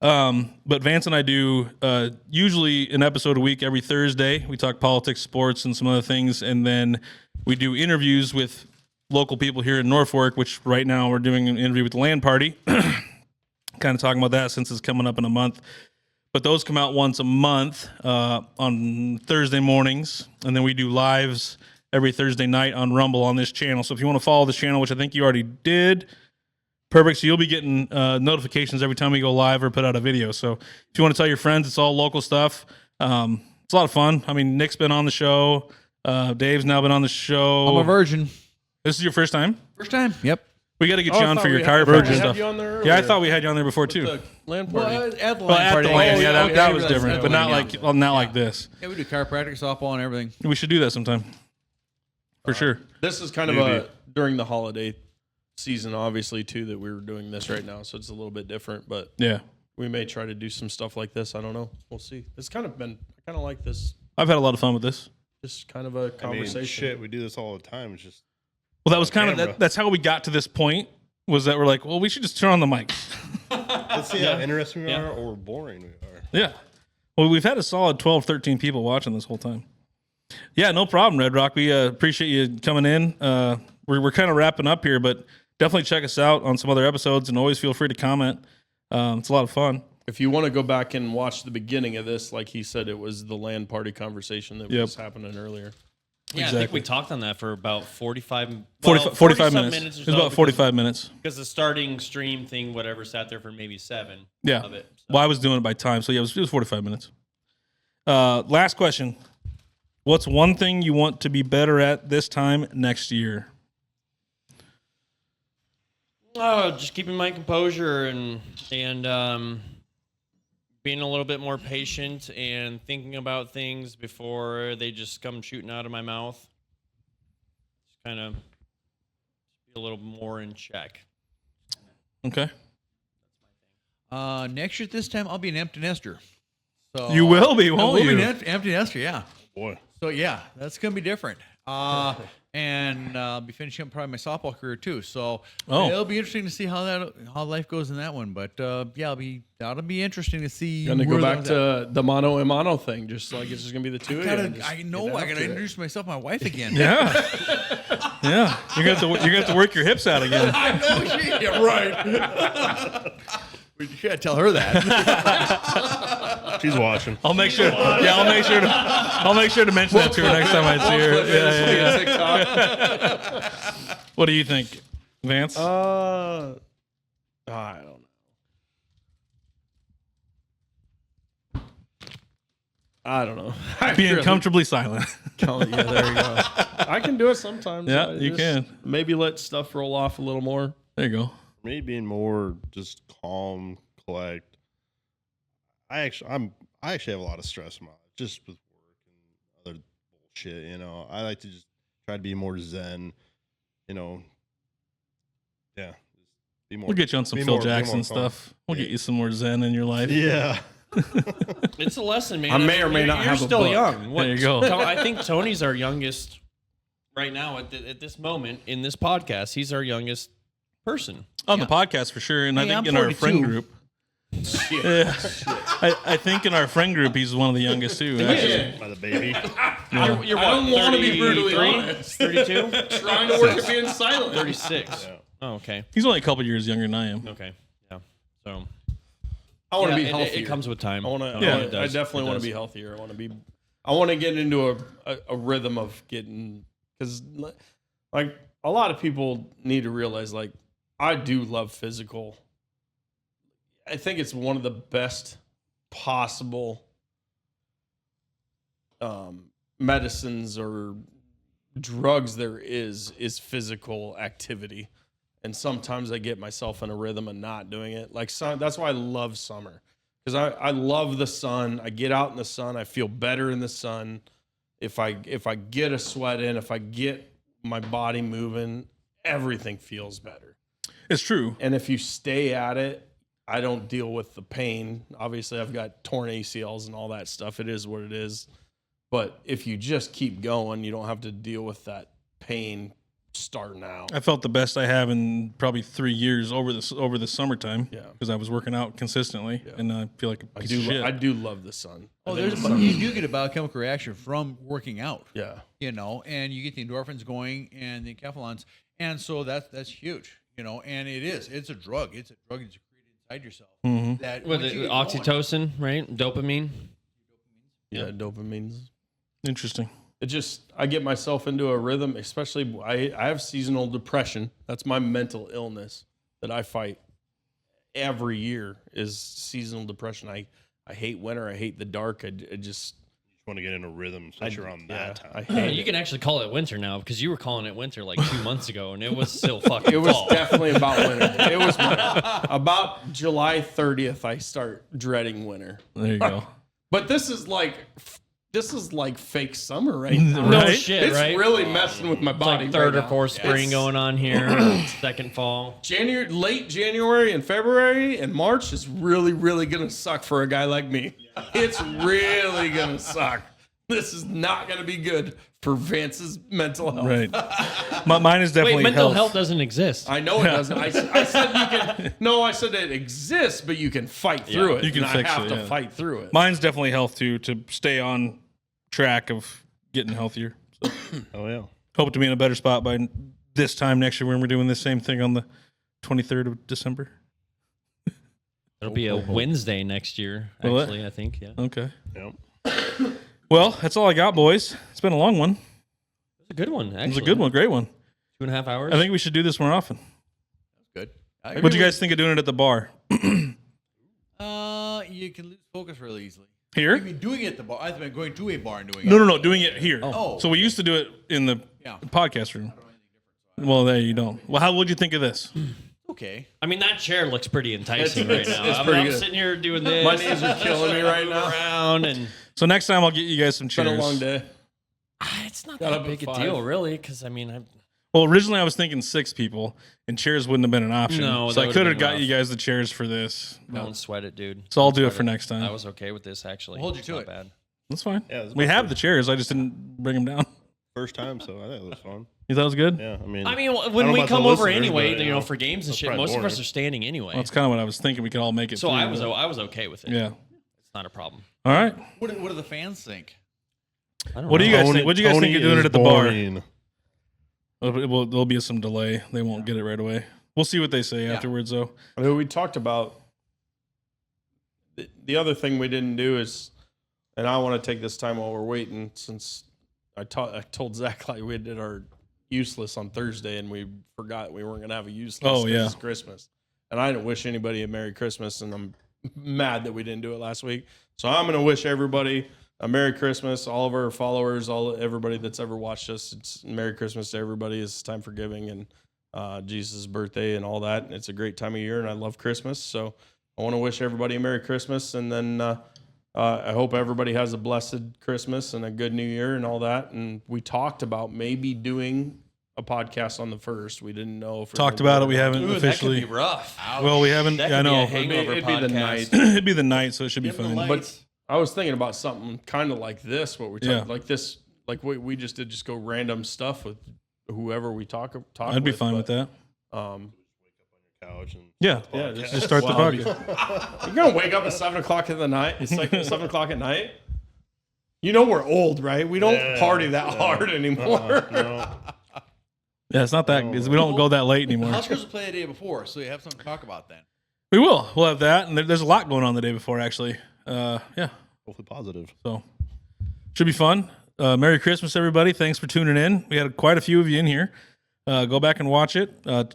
But Vance and I do usually an episode a week every Thursday. We talk politics, sports, and some other things, and then we do interviews with local people here in Norfolk. Which right now we're doing an interview with the LAN Party, kind of talking about that since it's coming up in a month. But those come out once a month on Thursday mornings, and then we do lives every Thursday night on Rumble on this channel. So if you want to follow this channel, which I think you already did. Perfect. So you'll be getting notifications every time we go live or put out a video. So if you want to tell your friends, it's all local stuff. It's a lot of fun. I mean, Nick's been on the show. Dave's now been on the show. I'm a virgin. This is your first time? First time. Yep. We got to get you on for your chiropractor stuff. Yeah, I thought we had you on there before too. The land party. At the Well, LAN at party. the land, yeah, Okay, that was that's different, at but the not LAN, like not like this. Yeah, we do chiropractic, softball, and everything. We should do that sometime, for sure. This is kind of during the holiday season, obviously, too, that we were doing this right now. So it's a little bit different, but Yeah, we may try to do some stuff like this. I don't know. We'll see. It's kind of been, I kind of like this, I've had a lot of fun with this. just kind of a conversation. Shit, we do this all the time. It's just Well, that was kind camera. of that's how we got to this point. Was that we're like, well, we should just turn on the mics. let's see how interesting we are or boring we are. Yeah. Well, we've had a solid 12, 13 people watching this whole time. Yeah, no problem, Red Rock. We appreciate you coming in. We're kind of wrapping up here, but definitely check us out on some other episodes, and always feel free to comment. It's a lot of fun. If you want to go back and watch the beginning of this, like he said, it was the LAN party conversation that was happening earlier. Yeah, I think we talked on that for about 45 minutes. It was about 45 minutes. Because the starting stream thing, whatever, sat there for maybe 7 Yeah. of it. So. Well, I was doing it by time, so yeah, it was 45 minutes. Last question. What's one thing you want to be better at this time next year? Oh, just keeping my composure and being a little bit more patient and thinking about things before they just come shooting out of my mouth. Just kind of be a little more in check. Okay. Next year at this time, I'll be an empty nester. So You will be, I won't will you? be an empty nester, yeah. Boy, So yeah, that's gonna be different. And I'll be finishing up probably my softball career too. So it'll be interesting to see how life goes in that one. But yeah, that'll be interesting to see. Gonna go where back those to the mono and mono thing, just like it's just gonna be the two of you. and just I get know. I after gotta it. introduce myself, my wife again. Yeah. Yeah. You're gonna have to work your hips out again. I know. Yeah, right. You can't tell her that. She's watching. I'll make sure. Yeah, I'll make sure to mention that to her next time I see her. Yeah. What do you think, Vance? I don't know. I don't know. Being comfortably silent. Yeah, there you go. I can do it sometimes. Yeah, I you just can. Maybe let stuff roll off a little more. There you go. Me being more just calm, collect. I actually have a lot of stress in my life, just with work and other bullshit. You know, I like to just try to be more zen. You know, yeah. Just be more. We'll get you on some be Phil more- be more Jackson calm. stuff. We'll get you some more zen in your life. Yeah. It's a lesson, man. I may or may You're- not you're have a still book. young. There you go. I think Tony's our youngest right now at this moment in this podcast. He's our youngest person. On the podcast for sure, and I Hey, think I'm in our 42. friend group. Yeah. I think in our friend group he's one of the youngest too. Actually. By the baby. You're what, I don't want to be brutally 33? honest. 32? Trying to work at being silent. 36. Yeah. Oh, okay. He's only a couple years younger than I am. Okay. Yeah. So I want to be it- healthier. It comes with time. I want to. Yeah, it I does. definitely It want does. to be healthier. I want to get into a rhythm of getting, because like a lot of people need to realize, like, I do love physical. I think it's one of the best possible medicines or drugs there is physical activity. And sometimes I get myself in a rhythm of not doing it. Like, that's why I love summer, because I love the sun. I get out in the sun. I feel better in the sun. If I get a sweat in, if I get my body moving, everything feels better. It's true. And if you stay at it, I don't deal with the pain. Obviously, I've got torn ACLs and all that stuff. It is what it is. But if you just keep going, you don't have to deal with that pain starting out. I felt the best I have in probably 3 years over the summertime. Yeah. Because I was working out consistently, and I feel like a piece of shit. I do love the sun. Oh, I think there's the sun- you do get a biochemical reaction from working out. yeah. You know, and you get the endorphins going and the encaphalons, and so that's huge. You know, and it's a drug. It's a drug that's created inside yourself. Mhm. That With once you the get going- oxytocin, right? Dopamine. Yeah, dopamines. Interesting. It just, I get myself into a rhythm, especially I have seasonal depression. That's my mental illness that I fight every year is seasonal depression. I hate winter. I hate the dark. I just, Just want to get in a rhythm, especially around that time. I Yeah, hate you it. can actually call it winter now because you were calling it winter like 2 months ago, and it was still fucking It was fall. definitely about winter. It was winter. About July 30th, I start dreading winter. There you go. But this is like fake summer right now. No Right? shit, It's right? really messing with my It's body. like third right or fourth now. spring It's going on here, second fall. late January and February and March is really, really gonna suck for a guy like me. It's really gonna suck. This is not gonna be good for Vance's mental health. Right. Mine is definitely Wait, mental health. health doesn't exist. I know it doesn't. I said you can. No, I said it exists, but you can fight through it. You can and fix I have it, to yeah. fight through it. Mine's definitely health too, to stay on track of getting healthier. So Oh yeah. hope to be in a better spot by this time next year when we're doing the same thing on the 23rd of December. It'll be a Wednesday next year, Will it? actually, I think. Yeah. Okay. Yep. Well, that's all I got, boys. It's been a long one. It's a good one, actually. It was a good one, great one. 2.5 hours. I think we should do this more often. Good. What do you guys think of doing it at the bar? You can lose focus really easily. Here? I mean, doing it at the bar. I've been going to a bar and doing No, it. no, doing it here. Oh. So we used to do it in the Yeah. podcast room. Well, there you don't. Well, how would you think of this? Okay. I mean, that chair looks pretty enticing It's- right now. it's I'm, pretty I'm good. sitting here doing this. My knees are killing me right now. Around and So next time I'll get you guys some It's been chairs. a long day. it's not Got that up big at a 5. deal, really, because I mean, Well, originally I was thinking 6 people, and chairs wouldn't have been an option. No, so that I would've could have been got rough. you guys the chairs for this. don't sweat it, dude. So I'll Don't do it sweat for next time. I was okay with this, actually. We'll hold you It's to not it. bad. That's fine. Yeah, this is We my have first- the chairs. I just didn't bring them down. First time, so I think it was fun. You thought it was good? Yeah, I mean, I mean, don't when know we about the come over listeners, anyway, but, you know, for games and that's shit, probably most of us boring. are standing anyway. Well, that's kind of what I was thinking. We could all make it. So through, I was but- I was okay with it. Yeah. It's not a problem. All right. What do the fans think? I don't What do you guys Tony- think? What do you guys think Tony of doing is it at the bar? boring. There'll be some delay. They won't get it right away. We'll see what they say afterwards, though. I mean, we talked about the other thing we didn't do is, and I want to take this time while we're waiting, since I told Zach like we did our useless on Thursday and we forgot we weren't gonna have a useless. Oh, 'cause yeah. it's Christmas, and I didn't wish anybody a Merry Christmas, and I'm mad that we didn't do it last week. So I'm gonna wish everybody a Merry Christmas. All of our followers, everybody that's ever watched us, it's Merry Christmas to everybody. It's time for giving and Jesus' birthday and all that. It's a great time of year, and I love Christmas. So I want to wish everybody a Merry Christmas, and then I hope everybody has a blessed Christmas and a good New Year and all that. And we talked about maybe doing a podcast on the 1st. We didn't know if we Talked were about it. gonna We do haven't Ooh, that could officially. be rough. Well, we haven't. That Yeah, I could be a know. hangover It'd be the podcast. night. It'd be the night, so it should be Dim the fine. lights. I was thinking about something kind of like this, what we're talking Yeah. like this, like we just did, just go random stuff with whoever we talk. I'd be fine with that. Couch and Yeah. Yeah, Just start the Well, podcast. You're gonna wake up at 7:00 in the night. It's like 7:00 at night. You know we're old, right? We don't Yeah, party that yeah. hard anymore. No. Yeah, it's not that. We don't go that late anymore. Huskers will play the day before, so you have something to talk about then. We will. We'll have that, and there's a lot going on the day before, actually. Yeah. Hopefully positive. So should be fun. Merry Christmas, everybody. Thanks for tuning in. We had quite a few of you in here. Go back and watch it.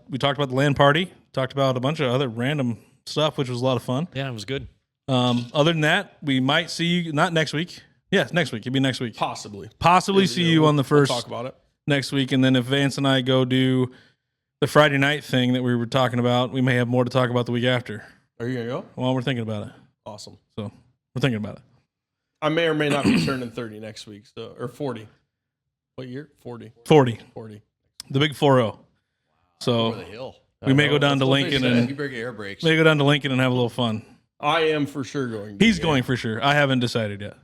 We talked about the LAN party, talked about a bunch of other random stuff, which was a lot of fun. Yeah, it was good. Other than that, we might see you, not next week. Yes, next week. It'd be next week. Possibly See you on the We'll first talk about it. next week. And then if Vance and I go do the Friday night thing that we were talking about, we may have more to talk about the week after. Are you gonna go? Well, we're thinking about it. Awesome. So we're thinking about it. I may or may not be turning 30 next week, so or 40. What year? 40. 40. 40. The big 4-0. So Over the hill. we may go down to That's what they Lincoln said. and You break air brakes. may go down to Lincoln and have a little fun. I am for sure going. He's going for sure. I haven't decided yet.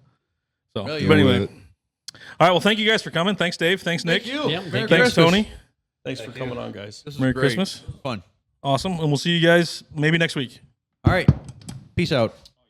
So, Well, but you're anyway. with All right. Well, thank you guys for coming. Thanks, Dave. Thanks, Nick. Thank you. Yeah, Merry thank you. Thanks, Christmas. Tony. Thanks for coming on, guys. This was Merry great. Christmas. Fun. Awesome. And we'll see you guys maybe next week. All right. Peace out.